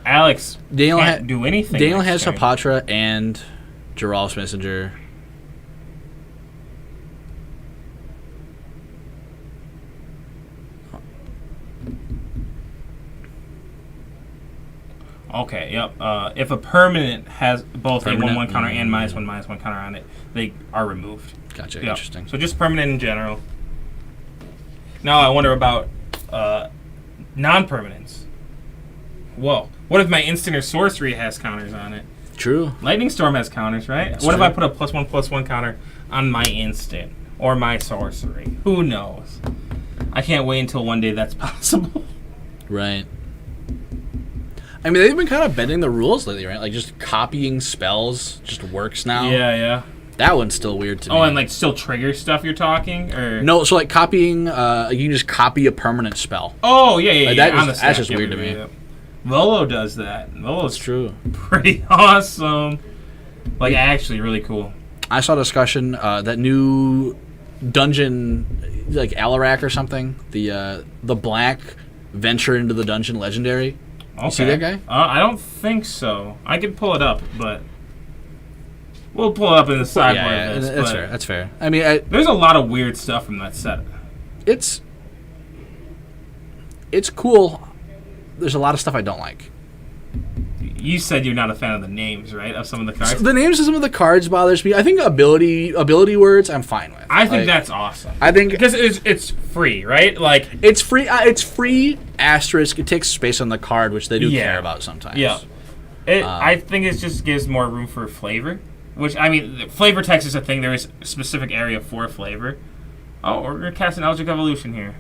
Alex Daniel can't do anything. Daniel next has turn. Hapatra and Geralf's Messenger. Okay, yep. If a permanent has both a Permanent? 1/1 counter and -1/-1 counter on it, they are removed. Gotcha. Yep. Interesting. So just permanent in general. Now I wonder about non-permanents. Whoa. What if my instant or sorcery has counters on it? True. Lightning Storm has counters, right? That's what if true. I put a +1/+1 counter on my instant or my sorcery? Who knows? I can't wait until one day that's possible. Right. I mean, they've been kind of bending the rules lately, right? Like, just copying spells just works now. Yeah. That one's still weird to me. Oh, and like still trigger stuff you're talking, or No, so like copying, you can just copy a permanent spell. Oh yeah. That on is- the that's stack. just weird to me. Volo does that. Volo's That's true. pretty awesome. Like actually really cool. I saw a discussion that new dungeon, like Alarak or something. The black venture into the dungeon legendary. Okay. You see that guy? I don't think so. I could pull it up, but we'll pull it up in the sidebar of this. that's but fair. That's fair. I mean, There's a lot of weird stuff from that set. it's cool. There's a lot of stuff I don't like. You said you're not a fan of the names, right? Of some of the cards. The names of some of the cards bothers me. I think ability words I'm fine with. I think Like, that's awesome. I think Because it's free, right? Like it's free. It's free. Asterisk. It takes space on the card, which they do Yeah. care about sometimes. yeah, I think it just gives more room for flavor. Which I mean, flavor text is a thing. There is a specific area for flavor. Oh, we're gonna cast an Eldritch Evolution here.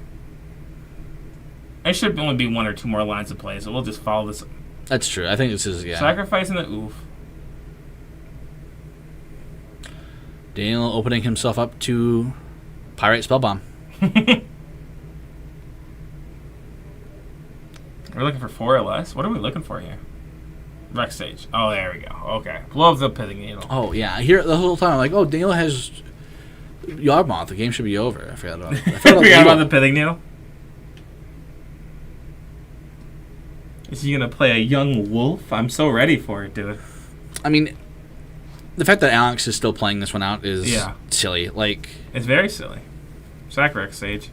It should only be 1 or 2 more lines of play, so we'll just follow this. That's true. I think this is Sacrificing the oof. Daniel opening himself up to Pyrite Spellbomb. We're looking for 4 or less. What are we looking for here? Rex Sage. Oh, there we go. Okay. Blow up the Pithing Needle. Oh yeah, I hear it the whole time. I'm like, oh, Daniel has Yawgmoth. The game should be over. I forgot about it. I Forgot about the Pithing Needle. Is he gonna play a young wolf? I'm so ready for it, dude. I mean, the fact that Alex is still playing this one out is Yeah. silly. Like, It's very silly. Sack Rex Sage.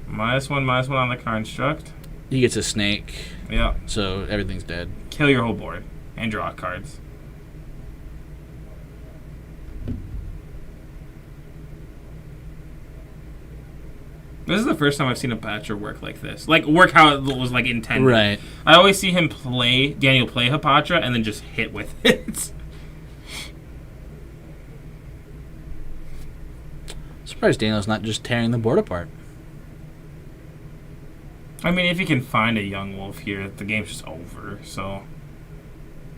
-1/-1 on the construct. he gets a snake, Yeah. so everything's dead. Kill your whole board and draw cards. This is the first time I've seen a patcher work like this. Like, work how it was, like, intended. Right. I always see him Daniel play Hapatra, and then just hit with it. Surprised Daniel's not just tearing the board apart. I mean, if you can find a young wolf here, the game's just over, so...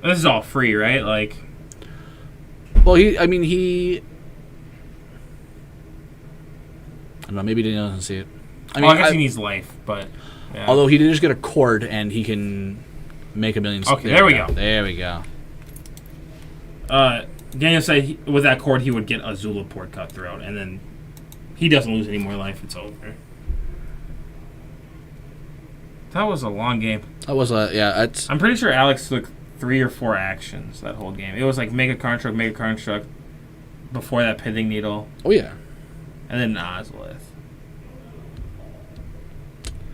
This is all free, right? Like... Well, I don't know, maybe Daniel doesn't see it. I mean, I guess he needs life, but... Yeah. although he did just get a cord, and he can make a million... Okay, there we go. There we go. Daniel said with that cord he would get a Zulaport Cutthroat, and then he doesn't lose any more life, it's over. That was a long game. That was it's... I'm pretty sure Alex took 3 or 4 actions that whole game. It was like Mega Construct, before that Pithing Needle, Oh, yeah. and then Ozolith.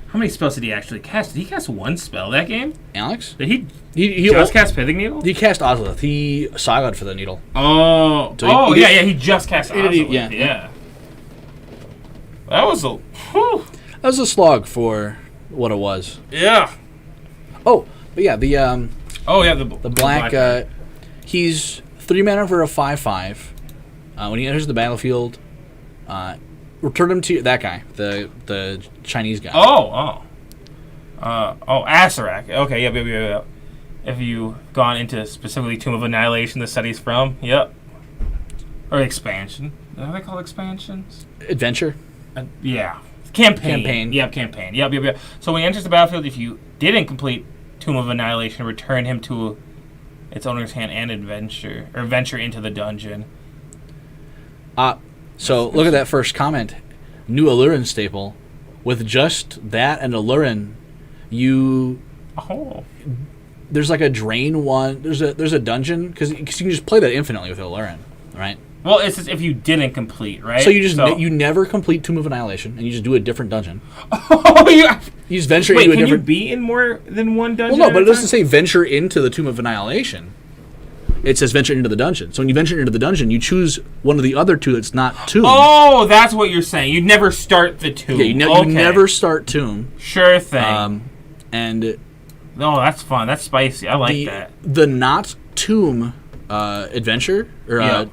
How many spells did he actually cast? Did he cast 1 spell that game? Alex? Did he He just cast Pithing Needle? He cast Ozolith. He Sagad for the needle. Oh, So he just cast He did- Ozolith. Yeah. That was a... Whew. That was a slog for what it was. Yeah. Oh, but yeah, the Oh, yeah, the black, he's 3 mana for a 5/5. When he enters the battlefield, return him to that guy, the Chinese guy. Asarak. Okay, yep. If you've gone into specifically Tomb of Annihilation, the set he's from, yep. Or expansion. Are they called expansions? Adventure. Yeah. Campaign. Campaign. Yep, campaign. Yep. So when he enters the battlefield, if you didn't complete Tomb of Annihilation, return him to its owner's hand and venture into the dungeon. So look at that first comment. New Allurin staple. With just that and Allurin, there's like a drain one. There's a dungeon because you can just play that infinitely with Allurin, right? Well, it's just if you didn't complete, right? So you just you never complete Tomb of Annihilation, and you just do a different dungeon. Oh, yeah. You just venture Wait, into a can you different. be in more than one dungeon? Well, no, but at it a doesn't time? say venture into the Tomb of Annihilation. It says venture into the dungeon. So when you venture into the dungeon, you choose one of the other two that's not Tomb. Oh, that's what you're saying. You'd never start the tomb. Yeah, you Okay. never start Tomb. Sure thing. And Oh, that's fun. That's spicy. I like the that. the not Tomb adventure or Yeah.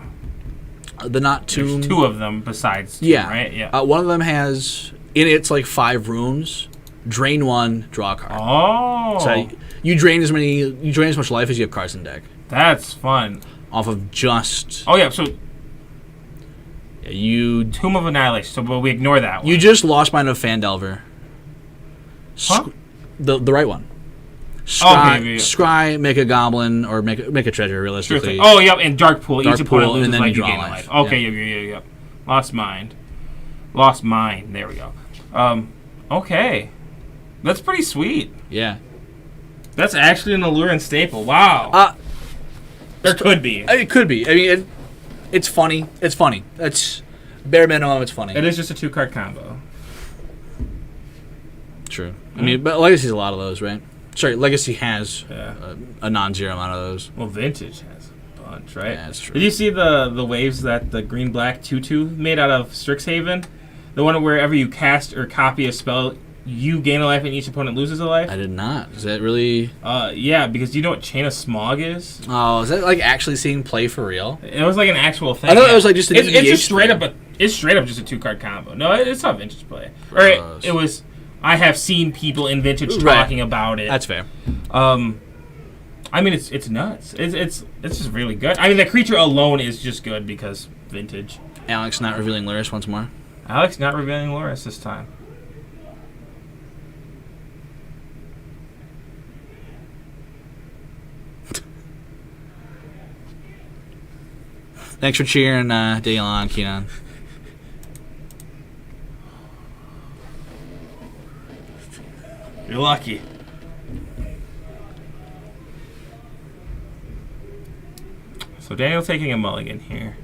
the not Tomb. There's two of them besides Tomb, Yeah, right? Yeah. one of them has in its like 5 rooms. Drain 1, draw a card. Oh. So you drain as much life as you have cards in deck That's fun. off of just Oh, yeah. So you. Tomb of Annihilation. So well, we ignore that one. You just lost Mind of Phandelver. Huh? The right one. Okay, yeah. Scry, make a goblin, or make a treasure, Sure realistically. thing. Oh, yep. And Dark Pool. Dark Each opponent Pool, loses and then life, you you draw gain a life. life. Okay, yep. Lost Mind. Lost Mind. There we go. Okay. That's pretty sweet. Yeah. That's actually an Alluring staple. Wow. There could be. It could be. I mean, it's funny. It's funny. That's bare minimum. It's funny. It is just a 2-card combo. True. I mean, but Legacy's a lot of those, right? Sorry, Legacy has Yeah. a non-zero amount of those. Well, Vintage has a bunch, right? Yeah, that's true. Did you see the waves that the green-black 2/2 made out of Strixhaven? The one wherever you cast or copy a spell, you gain a life and each opponent loses a life? I did not. Is that really? Yeah, because you know what Chain of Smog is? Oh, is that like actually seeing play for real? It was like an actual thing. I thought it was like just an It's EDH just straight thing. up it's straight up just a 2-card combo. No, it's not Vintage play. Or it was. I have seen people in Vintage Right. talking about it. That's fair. I mean, it's nuts. It's just really good. I mean, the creature alone is just good because Vintage. Alex not revealing Lyris once more. Alex not revealing Loris this time. Thanks for cheering Daniel on, Keenan. You're lucky. So Daniel taking a mulligan here.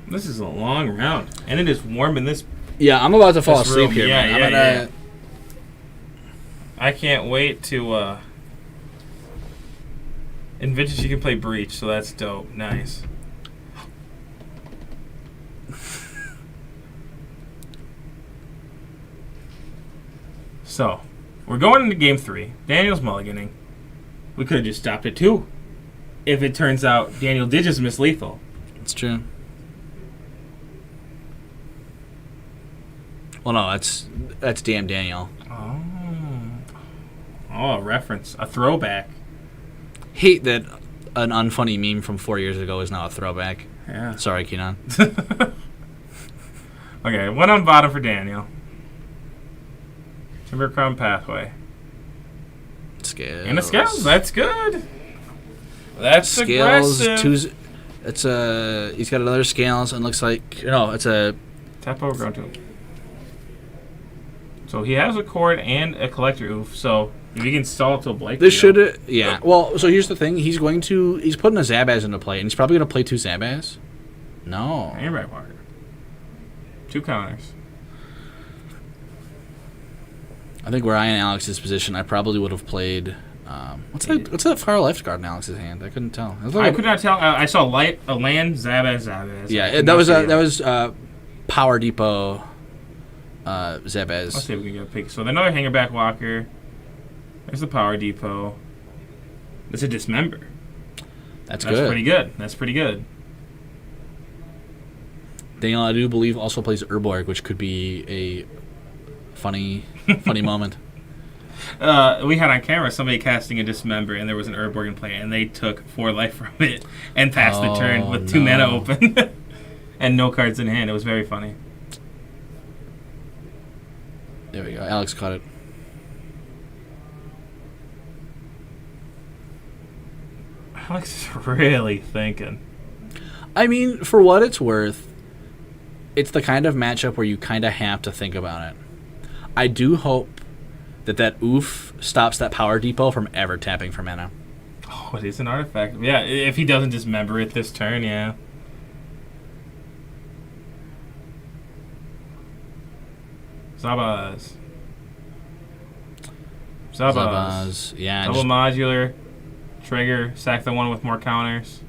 This is a long round, and it is warm in this. Yeah, I'm about to fall This asleep room. here, Yeah, man. yeah, I'm gonna, yeah. I can't wait to. In Vintage, you can play Breach, so that's dope. Nice. So, we're going into game 3. Daniel's mulliganing. We could have just stopped at 2. If it turns out Daniel did just miss lethal. It's true. Well, no, that's damn Daniel. Oh, a reference. A throwback. Hate that an unfunny meme from 4 years ago is now a throwback. Yeah. Sorry, Keenan. Okay, one on bottom for Daniel. Timber Crown Pathway. Scales. And a Scales. That's good. That's Scales. aggressive. It's a. He's got another Scales and looks like it's a. Tap over ground tomb. So he has a cord and a collector oof. So if he can stall it till Blake. This should. Yeah. Well, so here's the thing. He's putting a Zabaz into play, and he's probably going to play 2 Zabaz. No. And right Walker. 2 counters. I think where I am in Alex's position, I probably would have played. What's that far left card in Alex's hand? I couldn't tell. I could not tell. I saw a land Zabaz. Yeah, that was Power Depot. Zabaz. Let's see if we can get a pick. So another Hangerback Walker. There's the Power Depot. It's a Dismember. That's That's good. pretty good. That's pretty good. Daniel, I do believe, also plays Urborg, which could be a funny moment. We had on camera somebody casting a Dismember, and there was an Urborg in play, and they took 4 life from it and passed the turn with 2 mana open and no cards in hand. It was very funny. There we go. Alex caught it. Alex is really thinking. I mean, for what it's worth, it's the kind of matchup where you kind of have to think about it. I do hope that oof stops that Power Depot from ever tapping for mana. Oh, it is an artifact. Yeah, if he doesn't dismember it this turn, yeah. Zabaz. Zabaz. Yeah. Double modular. Trigger. Sack the one with more counters.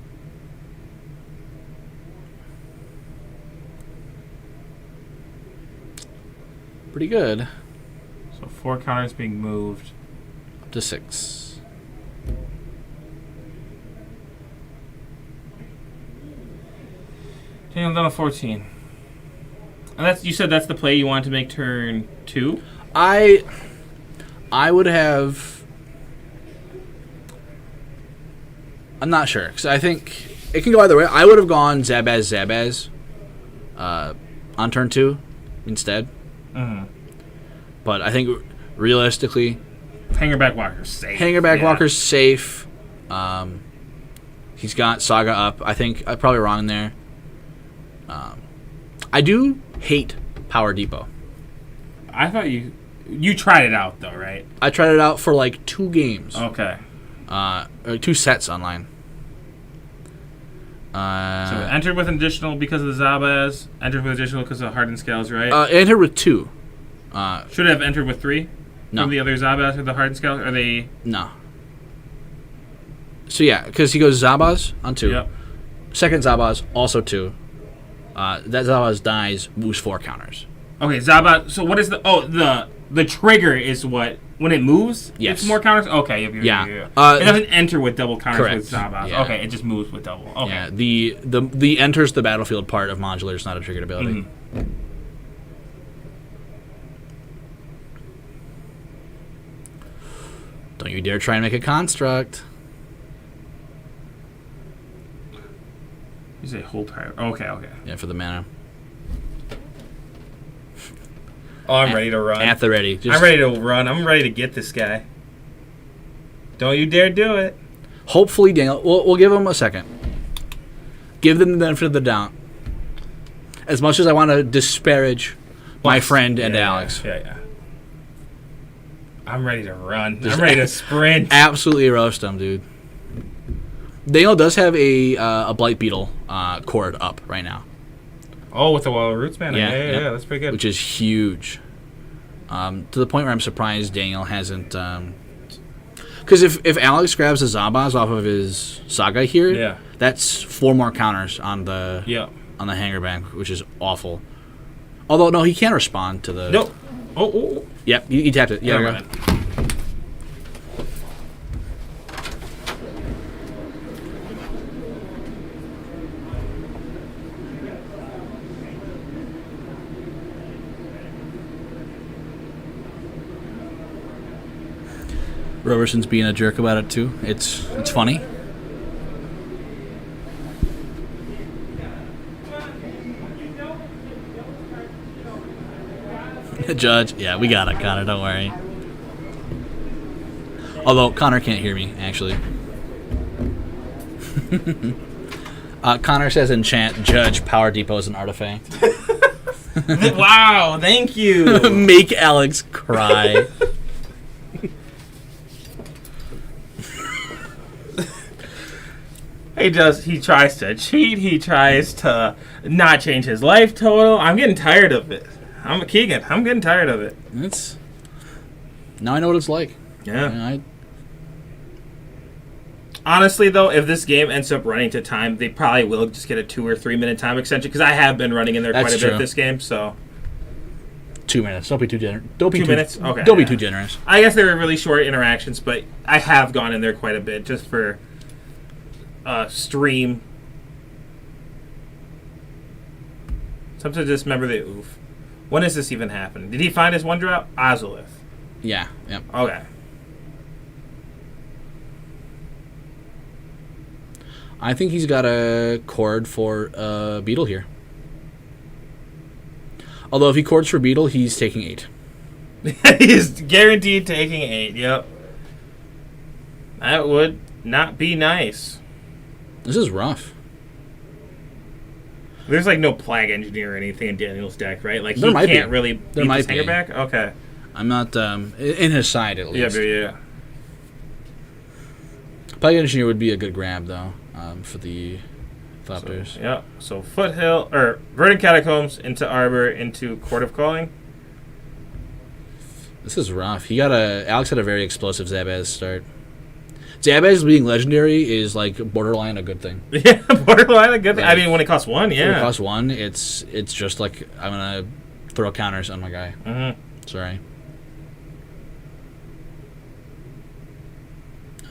Pretty good. So 4 counters being moved. Up to 6. Daniel down to 14. And that's, you said that's the play you wanted to make turn 2? I would have. I'm not sure because I think it can go either way. I would have gone Zabaz on turn 2 instead. Mm-hmm. But I think realistically, Hangerback Walker's safe. Walker's safe. He's got Saga up. I think I'm probably wrong there. I do hate Power Depot. I thought you tried it out though, right? I tried it out for like 2 games. Okay. Or 2 sets online. So entered with an additional because of the Zabaz. Entered with additional because of Hardened Scales, right? Entered with 2. Should have entered with 3 No. from the other Zabaz or the Hardened Scales. Are they? No. So yeah, because he goes Zabaz on 2. Yep. Second Zabaz, also 2. That Zabaz dies, moves 4 counters. Okay, Zabaz. So what is the trigger is what when it moves? Yes. It's more counters. Okay. Yeah. It doesn't enter with double counters correct. with Zabaz. Yeah. Okay, it just moves with double. Okay. Yeah, the enters the battlefield part of modular is not a triggered ability. Mhm. Don't you dare try and make a construct. You say hold higher. Okay. Yeah, for the mana. Oh, I'm ready to run. At the ready. Just I'm ready to run. I'm ready to get this guy. Don't you dare do it. hopefully, Daniel, we'll give him a second. Give them the benefit of the doubt. As much as I want to disparage my friend and Alex. Yeah. I'm ready to run. I'm ready to sprint. Absolutely roast him, dude. Daniel does have a Blight Beetle cord up right now. Oh, with the Wild Roots Man. Yeah, Yeah, that's pretty good. Which is huge. To the point where I'm surprised Daniel hasn't... Because if Alex grabs a Zabaz off of his Saga here, that's 4 more counters on the Hanger Bank, which is awful. Although, no, he can respond to the... Nope. Oh. Yep, he tapped it. Yeah, Never mind. Roberson's being a jerk about it too. It's funny. Judge, yeah, we got it, Connor. Don't worry. Although Connor can't hear me, actually. Connor says in chat, Judge, Power Depot is an artifact. Wow, thank you. Make Alex cry. He tries to cheat. He tries to not change his life total. I'm getting tired of it. I'm a Keegan. I'm getting tired of it. Now I know what it's like. Yeah. Honestly, though, if this game ends up running to time, they probably will just get a 2 or 3 minute time extension because I have been running in there quite a bit this game. So 2 minutes. Don't be too generous. Don't be 2 minutes. Okay. Don't be too generous. I guess they were really short interactions, but I have gone in there quite a bit just for stream. Sometimes just remember the oof. When does this even happen? Did he find his 1-drop? Ozolith. Yeah. Yep. Okay. I think he's got a cord for Beetle here. Although if he cords for Beetle, he's taking 8. He's guaranteed taking 8. Yep. That would not be nice. This is rough. There's like no Plague Engineer or anything in Daniel's deck, right? Like There he might can't be. really There beat might this be. hanger back. Okay. I'm not in his side at least. Yeah. Pike Engineer would be a good grab though for the Thopters. So Foothill or Verdant Catacombs into Arbor into Court of Calling. This is rough. Alex had a very explosive Zabaz start. Zabaz being legendary is like borderline a good thing. Yeah, borderline a good thing. I mean, when it costs 1, yeah. When it costs 1, it's just like I'm gonna throw counters on my guy. Mm-hmm. Sorry.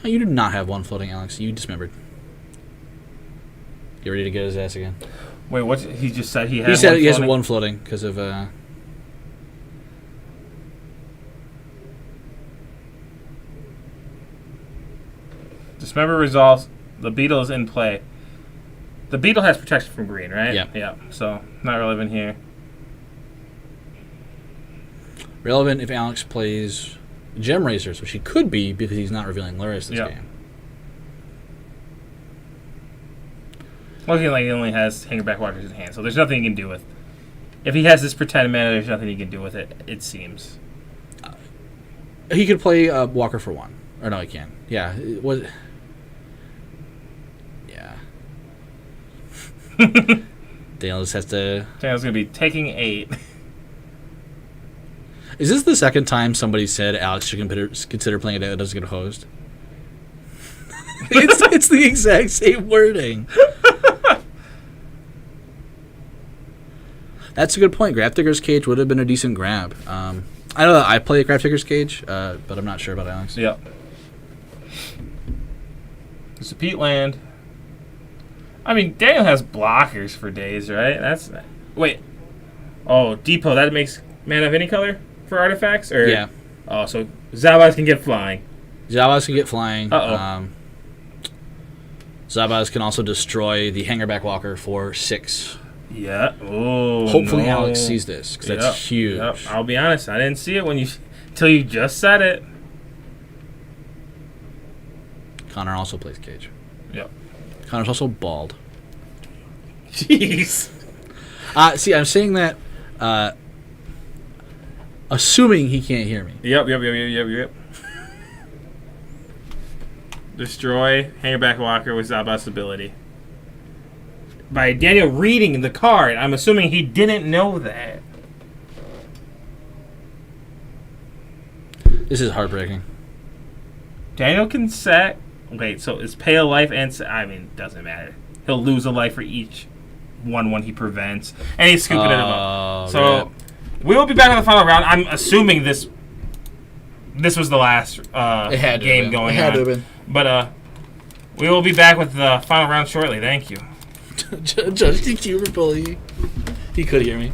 Oh, you did not have 1 floating, Alex. You dismembered. Get ready to get his ass again. Wait, what? He just said he had. He said he has floating? 1 floating because of. Dismember resolves. The beetle is in play. The beetle has protection from green, right? Yeah. Yeah. So not relevant here. Relevant if Alex plays Gem Racers, which he could be because he's not revealing Luris this game. Well, he only has Hangerback Walker in his hand, so there's nothing he can do with. If he has this pretend mana, there's nothing he can do with it. It seems. He could play Walker for 1, or no, he can. Yeah. What? Yeah. Daniel just has to. Daniel's gonna be taking 8. Is this the second time somebody said Alex should consider playing a deck that doesn't get hosed? it's the exact same wording. That's a good point. Grafdigger's Cage would have been a decent grab. I know that I play Grafdigger's Cage, but I'm not sure about Alex. Yep. It's a Pete land. I mean, Daniel has blockers for days, right? Wait. Oh, Depot. That makes mana of any color for artifacts, or yeah. Oh, so Zabaz can get flying. Zabaz can get flying. Uh-oh. Zabaz can also destroy the Hangerback Walker for 6. Yeah. Oh. Hopefully no. Alex sees this because that's huge. Yep. I'll be honest, I didn't see it until you just said it. Connor also plays Cage. Yep. Connor's also bald. Jeez. See, I'm saying that assuming he can't hear me. Yep. Destroy Hangerback Walker with Zabaz's ability. By Daniel reading the card, I'm assuming he didn't know that. This is heartbreaking. Daniel can set. Wait, so it's pay a life and I mean, doesn't matter. He'll lose a life for each one he prevents, and he's scooping it up. So we will be back in the final round. I'm assuming this was the last game going on. It had to have been. But we will be back with the final round shortly. Thank you. Judge DQ for bullying. He could hear me.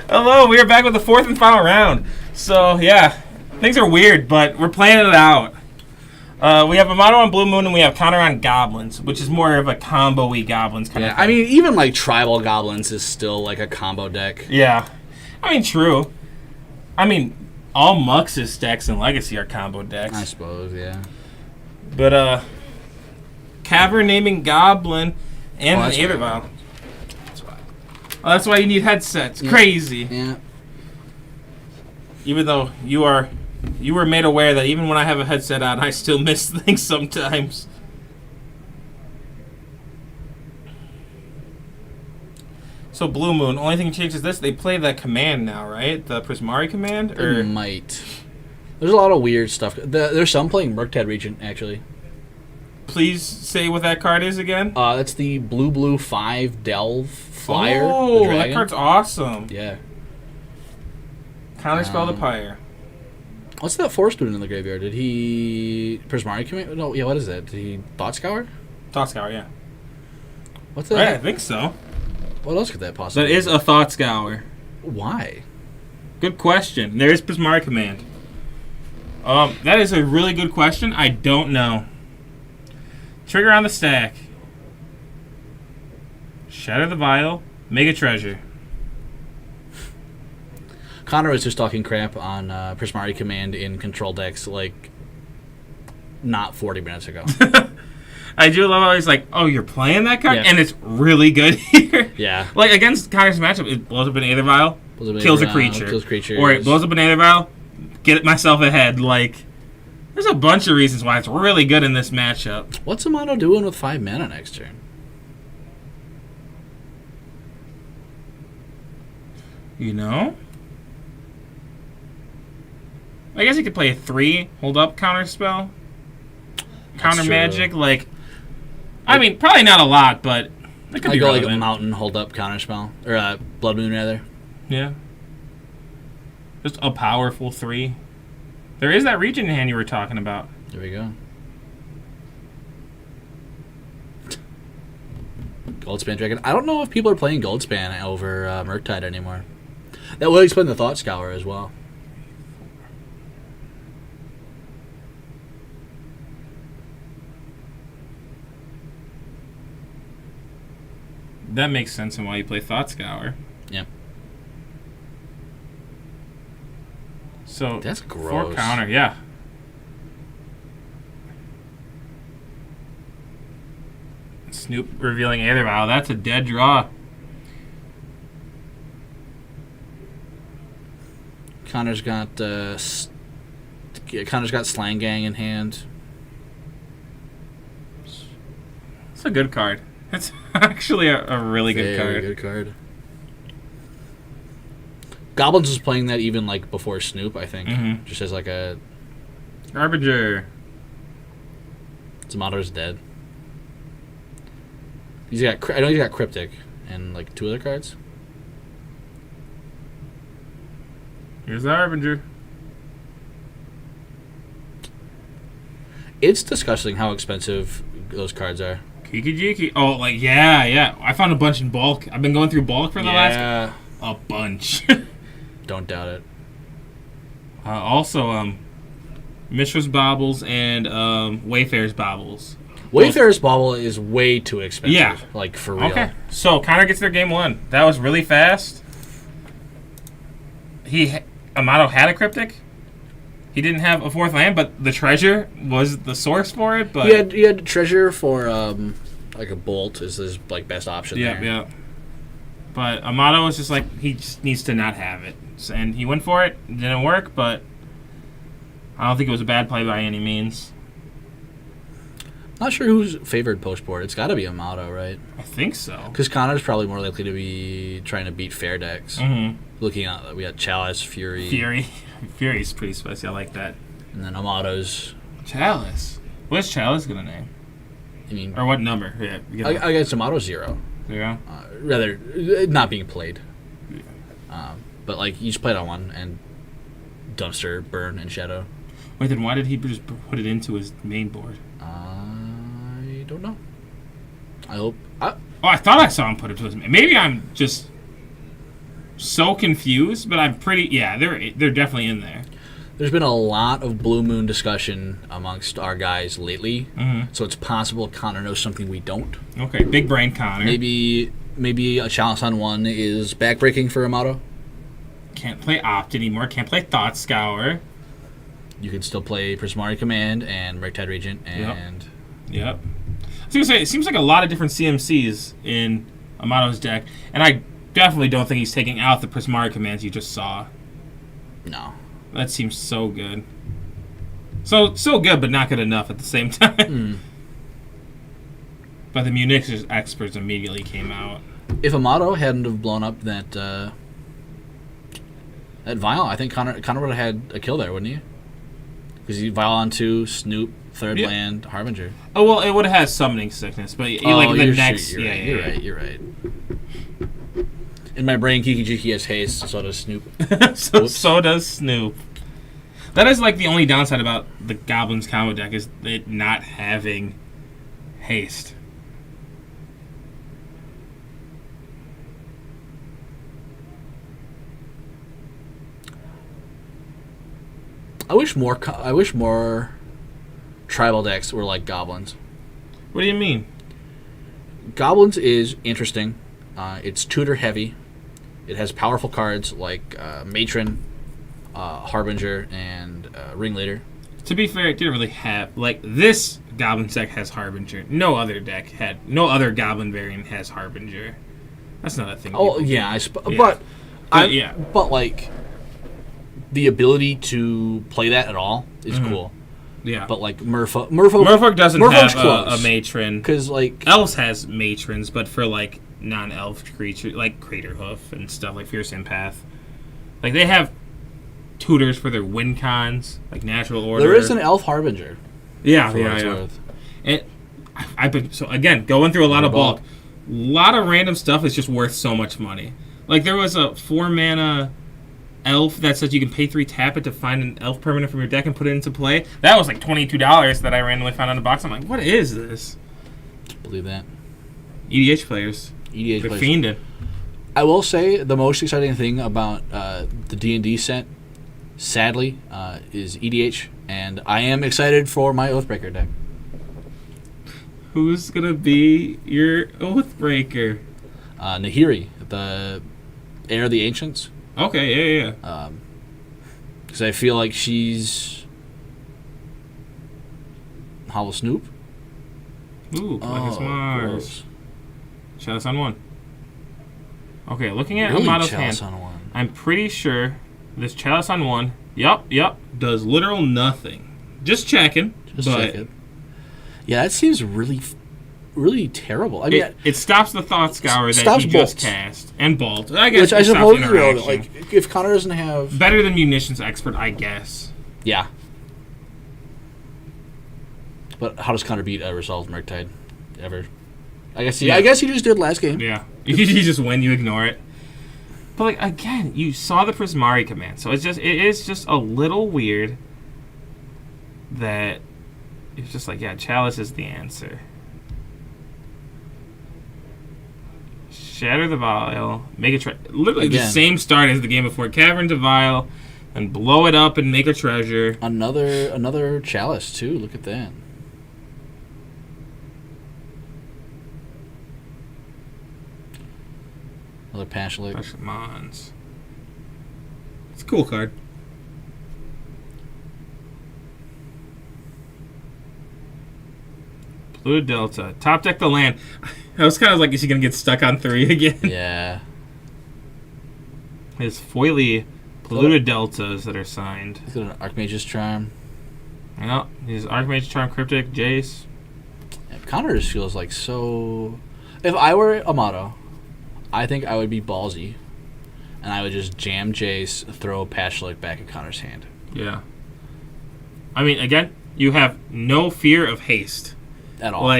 Hello, we are back with the fourth and final round. So, yeah, things are weird, but we're playing it out. We have Amato on Blue Moon, and we have Counter on Goblins, which is more of a combo-y Goblins kind of thing. I mean, even like Tribal Goblins is still like a combo deck. Yeah. I mean, true. I mean, all Mux's decks in Legacy are combo decks. I suppose, yeah. But, Cavern naming Goblin and an that's Aether right. Vial. That's why you need headsets. Yeah. Crazy. Yeah. Even though you were made aware that even when I have a headset on, I still miss things sometimes. So Blue Moon, only thing changes this, they play that command now, right? The Prismari command? It might. There's a lot of weird stuff. There's some playing Murktide Regent, actually. Please say what that card is again. That's the blue 5 Delve Flyer. the Oh, that dragon. card's awesome. Yeah. Counterspell the Pyre. What's that force doing in the graveyard? Did he Prismari command? No, yeah. What is that? Did he Thought Scour? Thought Scour, yeah. What's that? Right, I think so. What else could that possibly? That is a Thought Scour. Why? Good question. There is Prismari command. That is a really good question. I don't know. Trigger on the stack. Shatter the Vial. Mega Treasure. Connor was just talking crap on Prismari command in control decks like not 40 minutes ago. I do love how he's like, oh, you're playing that card? Yeah. And it's really good here. Yeah. Like, against Connor's matchup, it blows up an Aether Vial, kills a creature. Kills creatures. Or it blows up an Aether Vial, get myself ahead. Like, there's a bunch of reasons why it's really good in this matchup. What's Amato doing with 5 mana next turn? You know? I guess he could play a 3, hold up counter spell. Counter true. magic, like, I mean, probably not a lot, but it could I be go like a relevant. mountain hold up counter spell or Blood Moon rather. Yeah. Just a powerful 3. There is that region hand you were talking about. There we go. Goldspan Dragon. I don't know if people are playing Goldspan over Murktide anymore. That would explain the Thought Scour as well. That makes sense on why you play Thought Scour. Yeah. So That's 4 gross. counter, yeah. Snoop revealing Aether Vial. That's a dead draw. Connor's got Slang Gang in hand. It's a good card. It's actually a really good Very card. good card. Goblins was playing that even like before Snoop, I think. Mhm. Just as like a Harbinger. Zamato's dead. He's got I know he's got Cryptic and like 2 other cards. Here's the Harbinger. It's disgusting how expensive those cards are. Kiki Jiki. Oh, like, yeah. I found a bunch in bulk. I've been going through bulk for the last... A bunch. Don't doubt it. Also, Mishra's Baubles and Wayfarer's Baubles. Wayfarer's Bauble is way too expensive. Yeah. Like, for real. Okay. So, Connor gets their game 1. That was really fast. Amato had a Cryptic. He didn't have a 4th land, but the treasure was the source for it. But He had treasure for like a bolt is his like best option there. Yeah. But Amato was just like, he just needs to not have it. And he went for it. It didn't work, but I don't think it was a bad play by any means. Not sure who's favored post board. It's got to be Amato, right? I think so. Because Connor's probably more likely to be trying to beat fair decks. Mm-hmm. Looking at we got Chalice, Fury, Fury's pretty spicy. I like that. and then Amato's. Chalice. What's Chalice gonna name? I mean, Or what number? Yeah. I guess Amato 0. Yeah. Rather, not being played. But like you just played on 1 and Dumpster, Burn, and Shadow. Wait, then why did he just put it into his main board? I don't know. I hope. Oh, I thought I saw him put it to his. Maybe I'm just. so confused, but I'm pretty. Yeah, they're definitely in there. There's been a lot of Blue Moon discussion amongst our guys lately, so it's possible Connor knows something we don't. Okay, big brain Connor. Maybe a Chalice on 1 is backbreaking for Amato. Can't play Opt anymore. Can't play Thought Scour. You can still play Prismari Command and Murktide Regent and... Yep. I was going to say, it seems like a lot of different CMCs in Amato's deck, and I definitely don't think he's taking out the Prismari commands you just saw. No. That seems so good. So good, but not good enough at the same time. But the Munix experts immediately came out. If Amato hadn't have blown up that Vial, I think Connor would have had a kill there, wouldn't he? Because he Vial on 2, Snoop, third land, Harbinger. Oh, well, it would have had Summoning Sickness, but You're right. In my brain, Kiki Jiki has haste, so does Snoop. so does Snoop. That is like the only downside about the Goblins combo deck is it not having haste. I wish more tribal decks were like Goblins. What do you mean? Goblins is interesting. It's tutor heavy. It has powerful cards like Matron, Harbinger, and Ringleader. To be fair, it didn't really have this Goblin deck has Harbinger. No other Goblin variant has Harbinger. That's not a thing. Oh yeah, but like the ability to play that at all is cool. Yeah, but like Merfolk doesn't have a matron because like Elves has matrons, but for like non-elf creatures like Craterhoof and stuff like Fierce Empath, like they have tutors for their win cons, like Natural Order. There is an Elf Harbinger. Yeah. And I've been going through a lot of bulk. A lot of random stuff is just worth so much money. Like there was a 4-mana elf that says you can pay 3 tap it to find an elf permanent from your deck and put it into play. That was like $22 that I randomly found on the box. I'm like, what is this? Believe that. EDH players. They're fiending. I will say the most exciting thing about the D&D set, sadly, is EDH, and I am excited for my Oathbreaker deck. Who's gonna be your Oathbreaker? Nahiri, the heir of the Ancients. Okay, yeah. Because I feel like she's Hollow Snoop. Ooh, like Mars. Chalice on 1. Okay, looking at Really, Amato's Chalice hand, on 1. I'm pretty sure this Chalice on 1, yup, does literal nothing. Just checking. Checking. Yeah, that seems really, really terrible. I mean, it stops the Thought Scour that he just cast. And Bolt. I guess which I suppose, like, if Connor doesn't have... Better than Munitions Expert, I guess. Yeah. But how does Connor beat a Resolved Murktide? Ever? I guess he just did last game. Yeah. You just win, you ignore it. But, like, again, you saw the Prismari command, so it is just a little weird that it's just like, yeah, Chalice is the answer. Shatter the Vial, make it literally the same start as the game before. Cavern to Vial, and blow it up and make a treasure. Another Chalice too. Look at that. Another Pashlak. Mons. It's a cool card. Blue Delta. Top deck the land. I was kind of like, is he going to get stuck on 3 again? Yeah. His foily Polluted Deltas that are signed. He's got an Archmage's Charm. No, his Archmage Charm, Cryptic, Jace. Yeah, Connor just feels like so... If I were Amato, I think I would be ballsy. And I would just jam Jace, throw Pashlak back at Connor's hand. Yeah. I mean, again, you have no fear of haste. At all.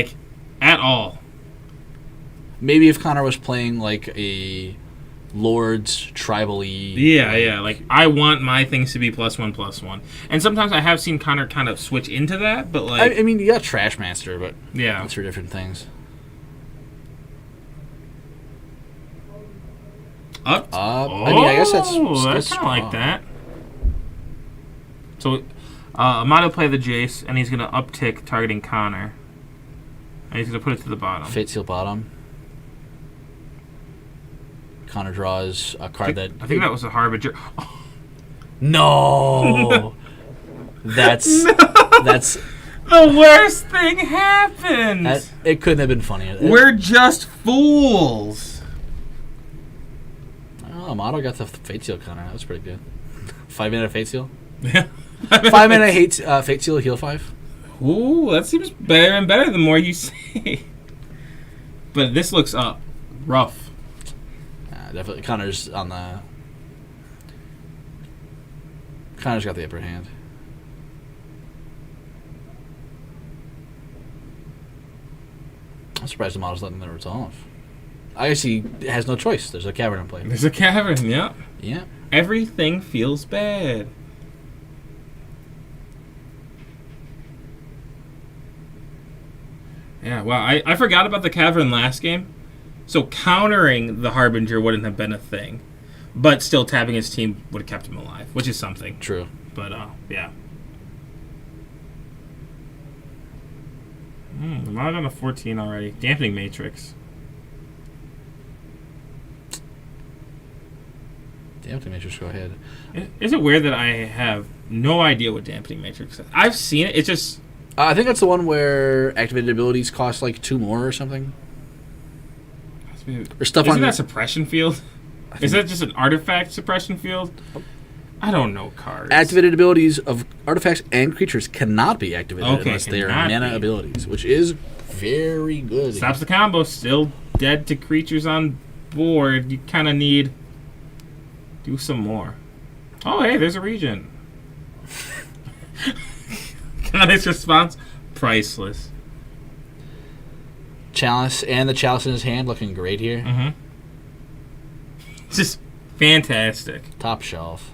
At all. Maybe if Connor was playing like a Lord's tribal-y... Yeah. Like, I want my things to be +1/+1. And sometimes I have seen Connor kind of switch into that, but like... I mean, you got Trash Master, but... Yeah. Those are different things. Up. I mean, I guess that's I kind of strong. like that. So, Amato play the Jace, and he's going to uptick targeting Connor. And he's going to put it to the bottom. Fate Seal bottom. Connor draws a card I think that was a Harbinger. No! That's The worst thing happened. it couldn't have been funnier. We're just fools. Oh, Amato got the Fate Seal Connor. That was pretty good. 5-minute Fate Seal. Yeah. 5-minute Fate Seal, heal 5. Ooh, that seems better and better the more you say. But this looks rough. Definitely. Connor's got the upper hand. I'm surprised Amato's letting that resolve. I guess he has no choice. There's a cavern in play. There's a cavern, yeah. Yeah. Everything feels bad. Yeah, wow. I forgot about the cavern last game. So countering the Harbinger wouldn't have been a thing. But still tapping his team would have kept him alive, which is something. True. But, yeah. I'm not on a 14 already. Dampening Matrix. Dampening Matrix, go ahead. Is it weird that I have no idea what Dampening Matrix is? I've seen it. It's just... I think that's the one where activated abilities cost like 2 more or something. Or stuff Isn't on that suppression field? Is that just an artifact suppression field? I don't know cards. activated abilities of artifacts and creatures cannot be activated Okay, unless they are cannot mana be. abilities, which is very good. Stops the combo. Still dead to creatures on board. You kind of need... Do some more. Oh, hey, there's a region. Connor's response? Priceless. Chalice and the chalice in his hand looking great here. Mm-hmm. Just fantastic. Top shelf.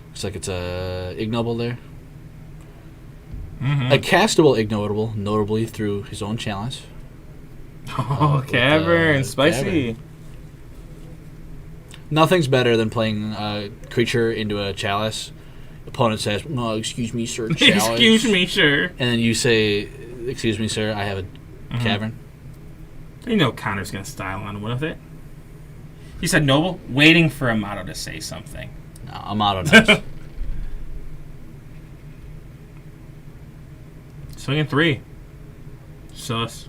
Looks like it's a ignoble there. Mm-hmm. A castable ignoble, notably through his own chalice. Oh, cavern. Spicy. Cavern. Nothing's better than playing a creature into a chalice. Opponent says, "No, excuse me, sir, chalice." Excuse me, sir. And then you say, "Excuse me, sir, I have a cavern." You know Connor's going to style on with it. He said Noble, waiting for Amato to say something. No, Amato knows. Swinging 3. Sus.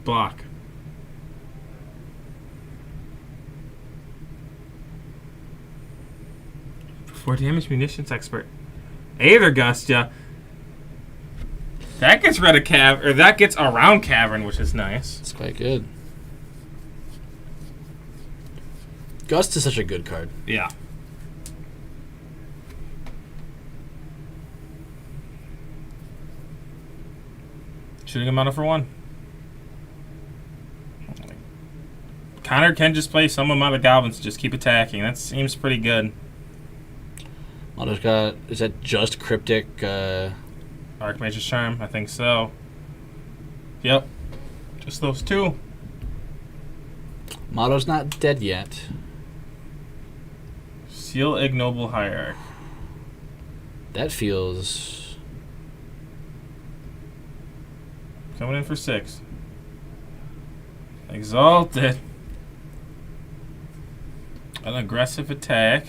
Block. For damage munitions expert. Aether Gust, yeah. That gets rid of cavern, or that gets around cavern, which is nice. It's quite good. Gust is such a good card. Yeah. Shooting him out for 1. Connor can just play some amount of goblins to just keep attacking. That seems pretty good. Amato's got, is that just cryptic? Archmage's Charm, I think so. Yep. Just those 2. Amato's not dead yet. Seal Ignoble Hierarch. That feels... Coming in for 6. Exalted. An aggressive attack.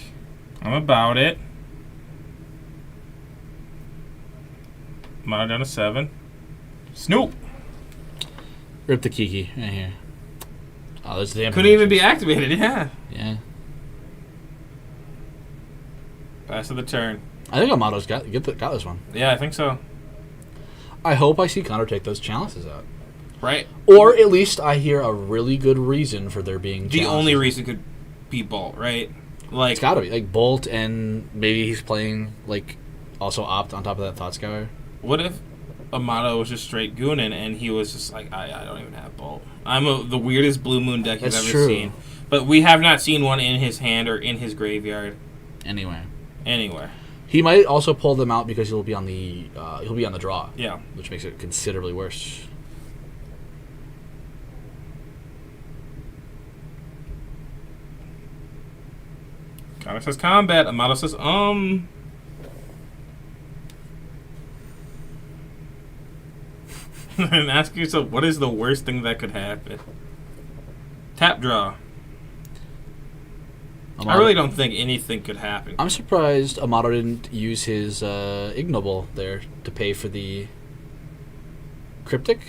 I'm about it. Mono down to 7. Snoop! Rip the Kiki right here. Oh, there's the damn. Couldn't even be activated, yeah. Yeah. Pass of the turn. I think Amato's got this one. Yeah, I think so. I hope I see Connor take those chalices out. Right? Or at least I hear a really good reason for there being The chalices. only reason could be Bolt, right? Like, It's gotta be. Like Bolt, and maybe he's playing, like, also Opt on top of that Thought Scour. what if Amato was just straight Goonin and he was just like, I don't even have Bolt. I'm the weirdest Blue Moon deck you've That's ever true. seen. But we have not seen one in his hand or in his graveyard. Anyway. anywhere. He might also pull them out because he'll be on the draw. Yeah. Which makes it considerably worse. Connor says combat. Amato says and ask yourself, what is the worst thing that could happen? Tap draw. I really don't think anything could happen. I'm surprised Amato didn't use his ignoble there to pay for the cryptic.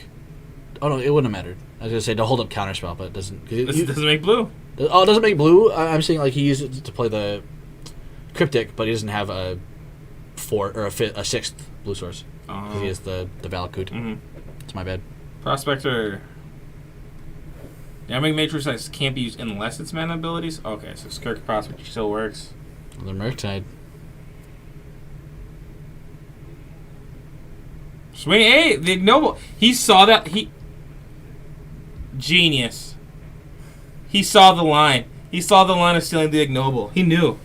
Oh no, it wouldn't have mattered. I was gonna say to hold up counterspell, but it doesn't. This doesn't make blue. Oh, it doesn't make blue. I'm saying like he used it to play the cryptic, but he doesn't have a sixth blue source because he has the Valakut. Mm-hmm. It's my bad. Prospector. Damning Matrix can't be used unless it's mana abilities. Okay, so Skirk Prospector still works. The Murktide. Swing 8, the ignoble. He saw that. Genius. He saw the line. He saw the line of stealing the ignoble. He knew.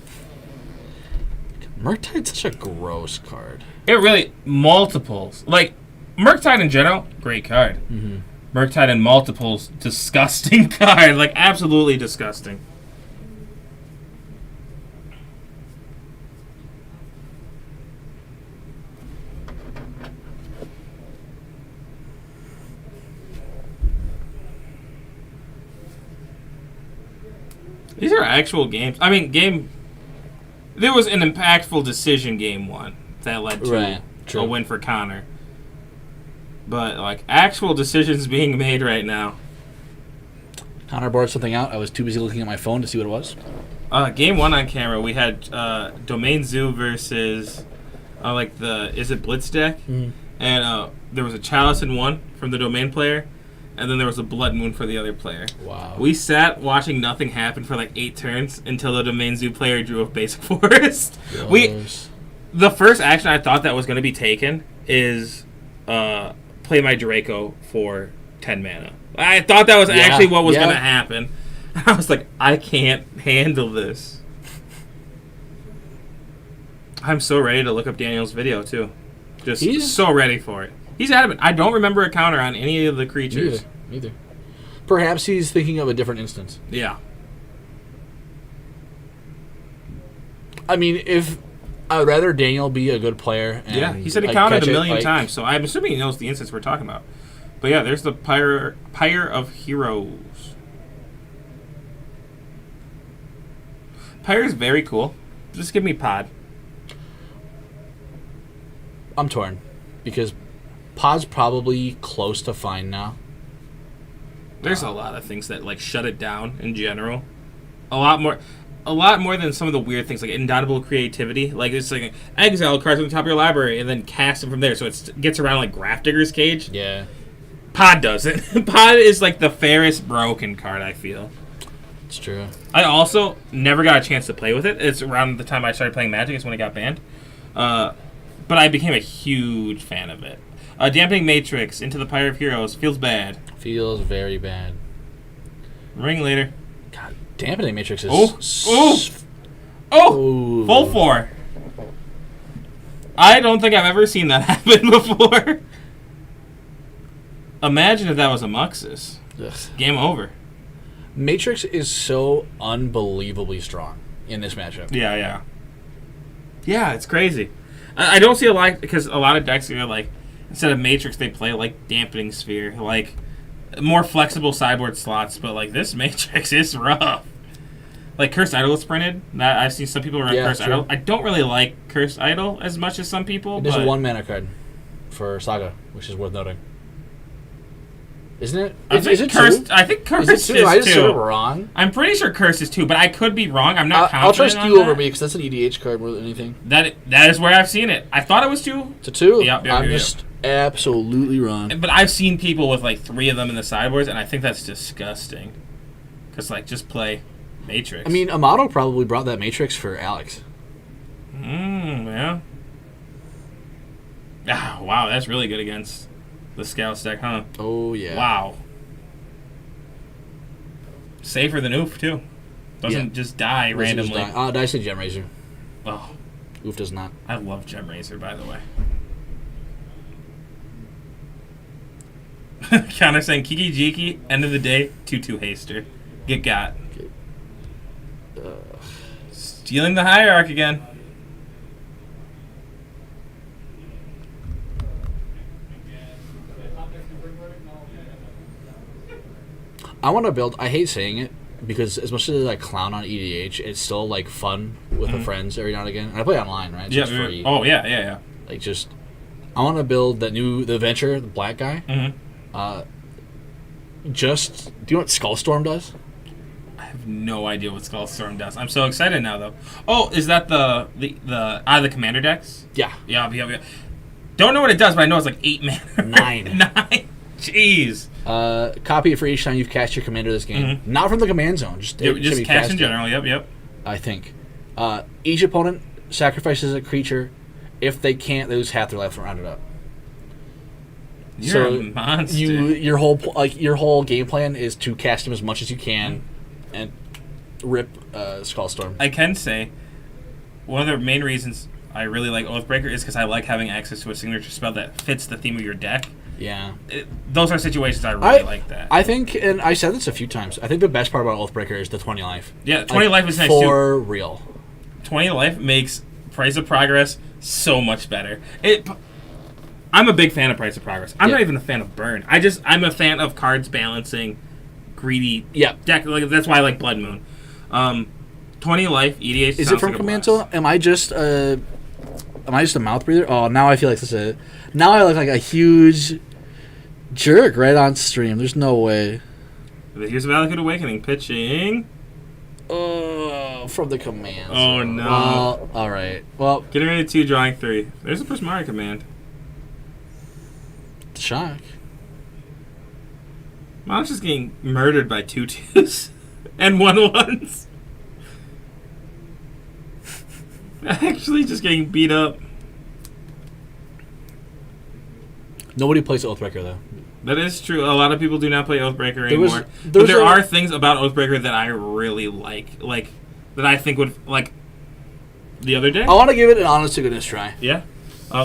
Murktide's such a gross card. It really multiples. Like Murktide in general, great card. Mm-hmm. Murktide in multiples, disgusting card. Like absolutely disgusting. These are actual games. I mean, there was an impactful decision game one that led to a win for Connor. But, like, actual decisions being made right now. Connor bored something out. I was too busy looking at my phone to see what it was. Game one on camera, we had Domain Zoo versus, is it Blitz deck? Mm-hmm. And there was a Chalice in one from the Domain player, and then there was a Blood Moon for the other player. Wow. We sat watching nothing happen for, 8 turns until the Domain Zoo player drew a Basic Forest. The first action I thought that was going to be taken is play my Draco for 10 mana. I thought that was actually what was going to happen. I was like, I can't handle this. I'm so ready to look up Daniel's video, too. He's so ready for it. He's adamant. I don't remember a counter on any of the creatures. Neither. Perhaps he's thinking of a different instance. Yeah. I mean, if I'd rather Daniel be a good player. And he said he counted a million times, so I'm assuming he knows the instance we're talking about. But yeah, there's the Pyre of Heroes. Pyre is very cool. Just give me Pod. I'm torn because Pod's probably close to fine now. There's a lot of things that shut it down in general. A lot more than some of the weird things like Indomitable Creativity. Like it's like exile cards on the top of your library and then cast them from there, so it gets around like Grafdigger's Cage. Yeah. Pod doesn't. Pod is like the fairest broken card, I feel. It's true. I also never got a chance to play with it. It's around the time I started playing Magic is when it got banned. But I became a huge fan of it. Dampening Matrix into the Pyre of Heroes feels bad. Feels very bad. Ring later. God, Dampening Matrix is... Full 4. I don't think I've ever seen that happen before. Imagine if that was a Muxus. Ugh. Game over. Matrix is so unbelievably strong in this matchup. Yeah. Yeah, it's crazy. I don't see a lot, because a lot of decks are like, instead of Matrix, they play like Dampening Sphere, like more flexible sideboard slots, but like this Matrix is rough. Like Cursed Idol is printed. I've seen some people run Cursed Idol. I don't really like Cursed Idol as much as some people. It is a 1 mana card for Saga, which is worth noting. Isn't it? Is it Cursed? I think Cursed is 2. I just said it wrong. I'm pretty sure Cursed is 2, but I could be wrong. I'm not confident. I'll trust you over me because that's an EDH card more than anything. That is where I've seen it. I thought it was 2. It's a 2? Yep, I'm just absolutely wrong. But I've seen people with like 3 of them in the sideboards, and I think that's disgusting. Because just play Matrix. I mean, Amato probably brought that Matrix for Alex. Yeah. Ah, wow, that's really good against the Scouts deck, huh? Oh, yeah. Wow. Safer than Oof, too. Doesn't just die randomly. Dice and Gem Razor. Oh. Oof does not. I love Gem Razor, by the way. Counter saying Kiki Jiki, end of the day, 2-2 Haster. Get got. Stealing the Hierarch again. I want to build. I hate saying it because as much as I clown on EDH, it's still like fun with the friends every now and again. And I play online, right? So Yeah. it's free. Oh yeah. Like just, I want to build the adventure, the black guy. Mm-hmm. Just do you know what Skullstorm does? I have no idea what Skullstorm does. I'm so excited now, though. Oh, is that the commander decks? Yeah, Yeah. Don't know what it does, but I know it's like 8 mana. 9. 9. Jeez. Copy it for each time you've cast your commander this game. Mm-hmm. Not from the command zone. Just Cast in it, general. Yep. I think. Each opponent sacrifices a creature. If they can't, they lose half their life and round it up. You're a monster. Your whole game plan is to cast him as much as you can, and rip Skullstorm. I can say one of the main reasons I really like Oathbreaker is because I like having access to a signature spell that fits the theme of your deck. Yeah. Those are situations I really like that. I think, and I said this a few times, I think the best part about Oathbreaker is the 20 life. Yeah, 20 life is nice for real. 20 life makes Price of Progress so much better. I'm a big fan of Price of Progress. I'm not even a fan of Burn. I'm a fan of cards balancing greedy deck. Like, that's why I like Blood Moon. 20 life, EDH. Is it from Command Zone? Am I just a mouth breather? Oh, now I feel like now I look like a huge jerk right on stream. There's no way. Here's Valakut Awakening pitching. Oh, from the command. Oh no. Well, all right. Well, getting ready 2, drawing 3. There's a Prismari command. Shock. Mom's just getting murdered by 2/2s and 1/1s. Actually, just getting beat up. Nobody plays Oathbreaker though. That is true. A lot of people do not play Oathbreaker anymore. But there are things about Oathbreaker that I really like that I think would like the other day. I want to give it an honest to goodness try. Yeah.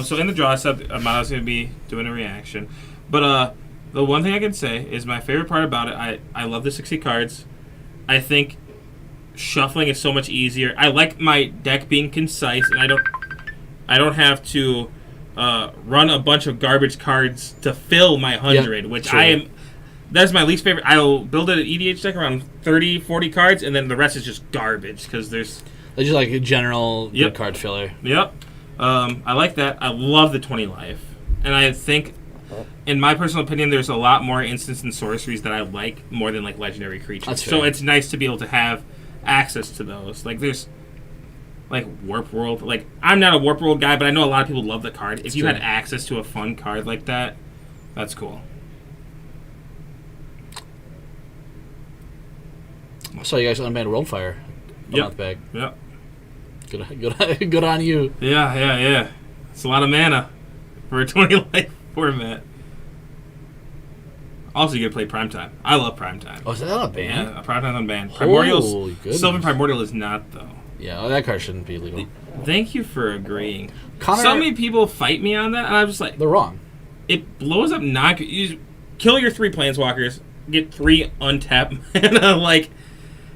So in the draw set, Amato's going to be doing a reaction. But the one thing I can say is my favorite part about it, I love the 60 cards. I think shuffling is so much easier. I like my deck being concise, and I don't have to run a bunch of garbage cards to fill my 100, which true. That's my least favorite. I'll build an EDH deck around 30, 40 cards, and then the rest is just garbage because there's just like a general good card filler. Yep. I like that. I love the 20 life. And I think, in my personal opinion, there's a lot more instants and sorceries that I like more than like legendary creatures. That's fair. So it's nice to be able to have access to those. Like there's like Warp World. Like I'm not a Warp World guy, but I know a lot of people love the card. If you had access to a fun card like that, that's cool. I saw you guys unbanned Worldfire. Yep. Bag. Yep. Good on you. Yeah. It's a lot of mana for a 20 life format. Also, you get to play Primetime. I love Primetime. Oh, is that not a ban? Yeah, Primetime's unbanned. Holy goodness. Sylvan Primordial is not, though. Yeah, that card shouldn't be legal. Thank you for agreeing. Connor, so many people fight me on that, and I'm just like... They're wrong. It blows up you kill your 3 Planeswalkers, get 3 untapped mana, like...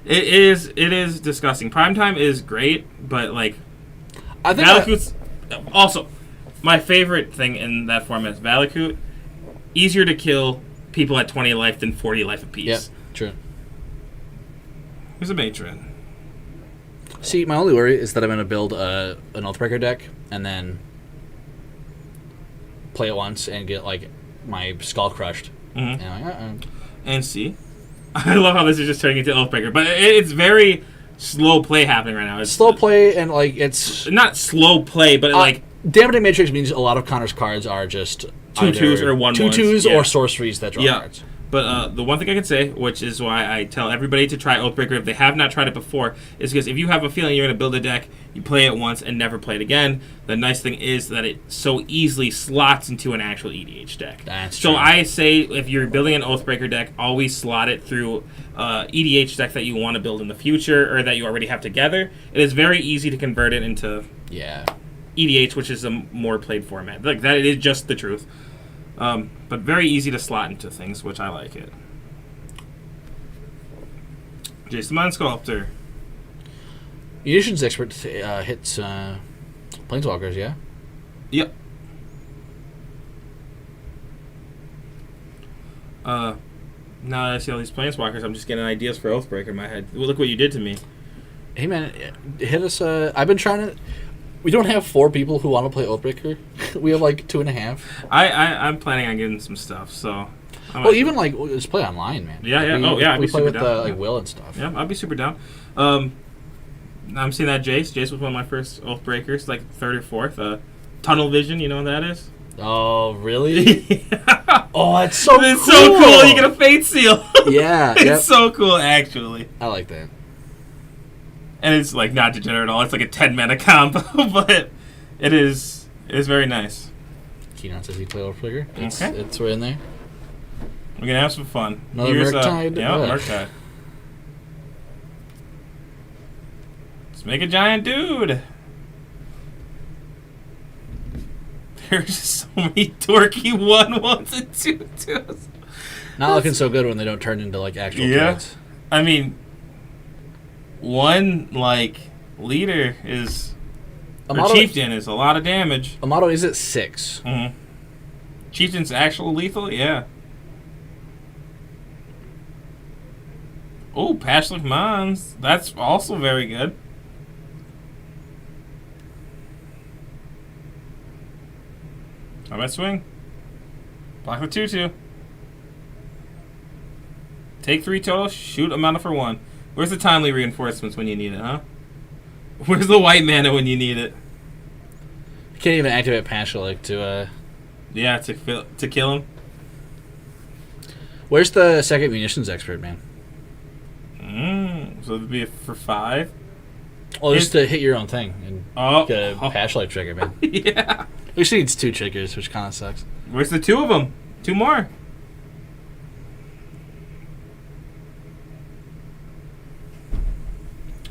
It is disgusting. Primetime is great, but like I think Valakut's also my favorite thing in that format is Valakut. Easier to kill people at 20 life than 40 life apiece. Yeah, true. Here's a matron. See, my only worry is that I'm going to build an Oathbreaker deck and then play it once and get like my skull crushed. Mm-hmm. And, I'm and see. I love how this is just turning into Oathbreaker, but it's very slow play happening right now. It's slow play, and like it's not slow play, but like Damaging Matrix means a lot of Connor's cards are just 2/2s or 1/1s. 2/2s or sorceries that draw cards. But the one thing I can say, which is why I tell everybody to try Oathbreaker if they have not tried it before, is because if you have a feeling you're going to build a deck, you play it once and never play it again. The nice thing is that it so easily slots into an actual EDH deck. That's so true. I say if you're building an Oathbreaker deck, always slot it through EDH deck that you want to build in the future or that you already have together. It is very easy to convert it into EDH, which is a more played format. Like that, it is just the truth. But very easy to slot into things, which I like it. Jason Mind Sculptor. Munitions Expert hits Planeswalkers, yeah? Yep. Now that I see all these Planeswalkers, I'm just getting ideas for Oathbreaker in my head. Well, look what you did to me. Hey, man, hit us. I've been trying to... We don't have 4 people who want to play Oathbreaker. We have like 2.5. I'm planning on getting some stuff, so... Well, even like, just play online, man. Yeah, yeah. I'd be super down. Like Will and stuff. Yeah, I'd be super down. I'm seeing that Jace. Jace was one of my first Oathbreakers, like 3rd or 4th. Tunnel Vision, you know what that is? Oh, really? Oh, that's so cool. It's so cool. You get a Fate Seal. Yeah. It's so cool, actually. I like that. And it's like not degenerate at all. It's like a 10-mana combo, but it is very nice. Keenan says he play Oathbreaker. Okay. It's right in there. We're going to have some fun. Another Murktide. Yeah, Murktide. Let's make a giant dude. There's just so many dorky 1/1s and 2/2s. Not looking so good when they don't turn into like actual cards. I mean, one like leader is or chieftain is a lot of damage. Amato is at 6. Mm-hmm. Chieftain's actual lethal, yeah. Oh, Pashlik Mons. That's also very good. How about swing? Block the 2/2. Take 3 total, shoot a mana for 1. Where's the timely reinforcements when you need it, huh? Where's the white mana when you need it? You can't even activate Pashlik to Yeah, to kill him. Where's the second Munitions Expert, man? So it'd be for 5. Well, just to hit your own thing and get a Pashlik trigger, man. Yeah. Which needs 2 triggers, which kind of sucks. Where's the 2 of them? 2 more.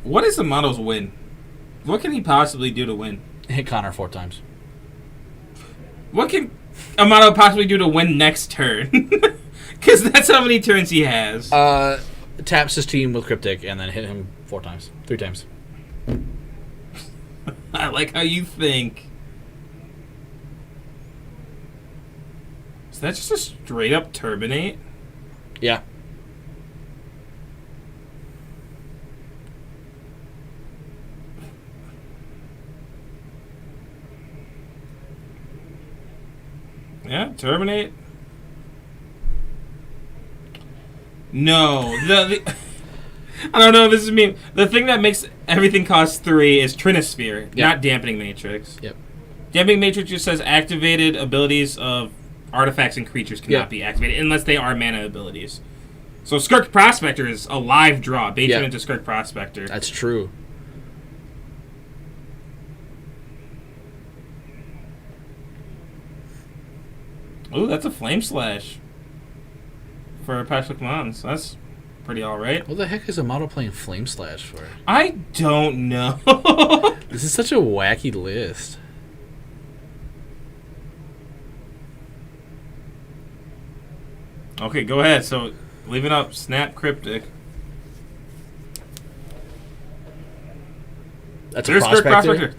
What is Amato's win? What can he possibly do to win? Hit Connor 4 times. What can Amato possibly do to win next turn? Because that's how many turns he has. Taps his team with Cryptic and then hit him 3 times. I like how you think. Is that just a straight up Turbinate? Yeah. Yeah, Turbinate. No, the I don't know if this is me. The thing that makes everything cost 3 is Trinisphere, not Dampening Matrix. Yep. Dampening Matrix just says activated abilities of artifacts and creatures cannot be activated unless they are mana abilities. So Skirk Prospector is a live draw. Bait turn into Skirk Prospector. That's true. Ooh, that's a Flame Slash for Pashlik Mons. That's pretty alright. What the heck is Amato playing Flame Slash for? I don't know. This is such a wacky list. Okay, go ahead. So, leave it up. Snap Cryptic. That's a Prospector?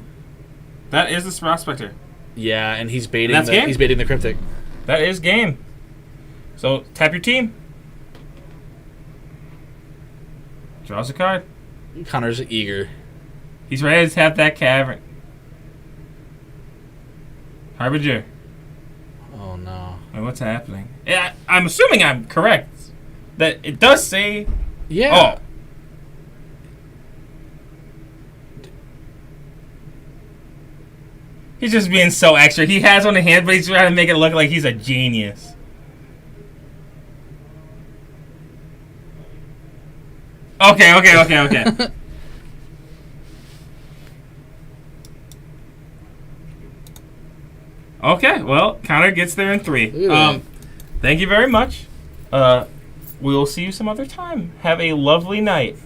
That is the Prospector. Yeah, and he's baiting. That's game? He's baiting the Cryptic. That is game. So, tap your team. Draws a card. Connor's eager. He's ready to tap that cavern. Harbinger. Oh no. Wait, what's happening? Yeah, I'm assuming I'm correct. That it does say. Yeah. Oh. He's just being so extra. He has one in hand, but he's trying to make it look like he's a genius. Okay. Okay, well, Connor gets there in 3. Look at that. Thank you very much. We will see you some other time. Have a lovely night.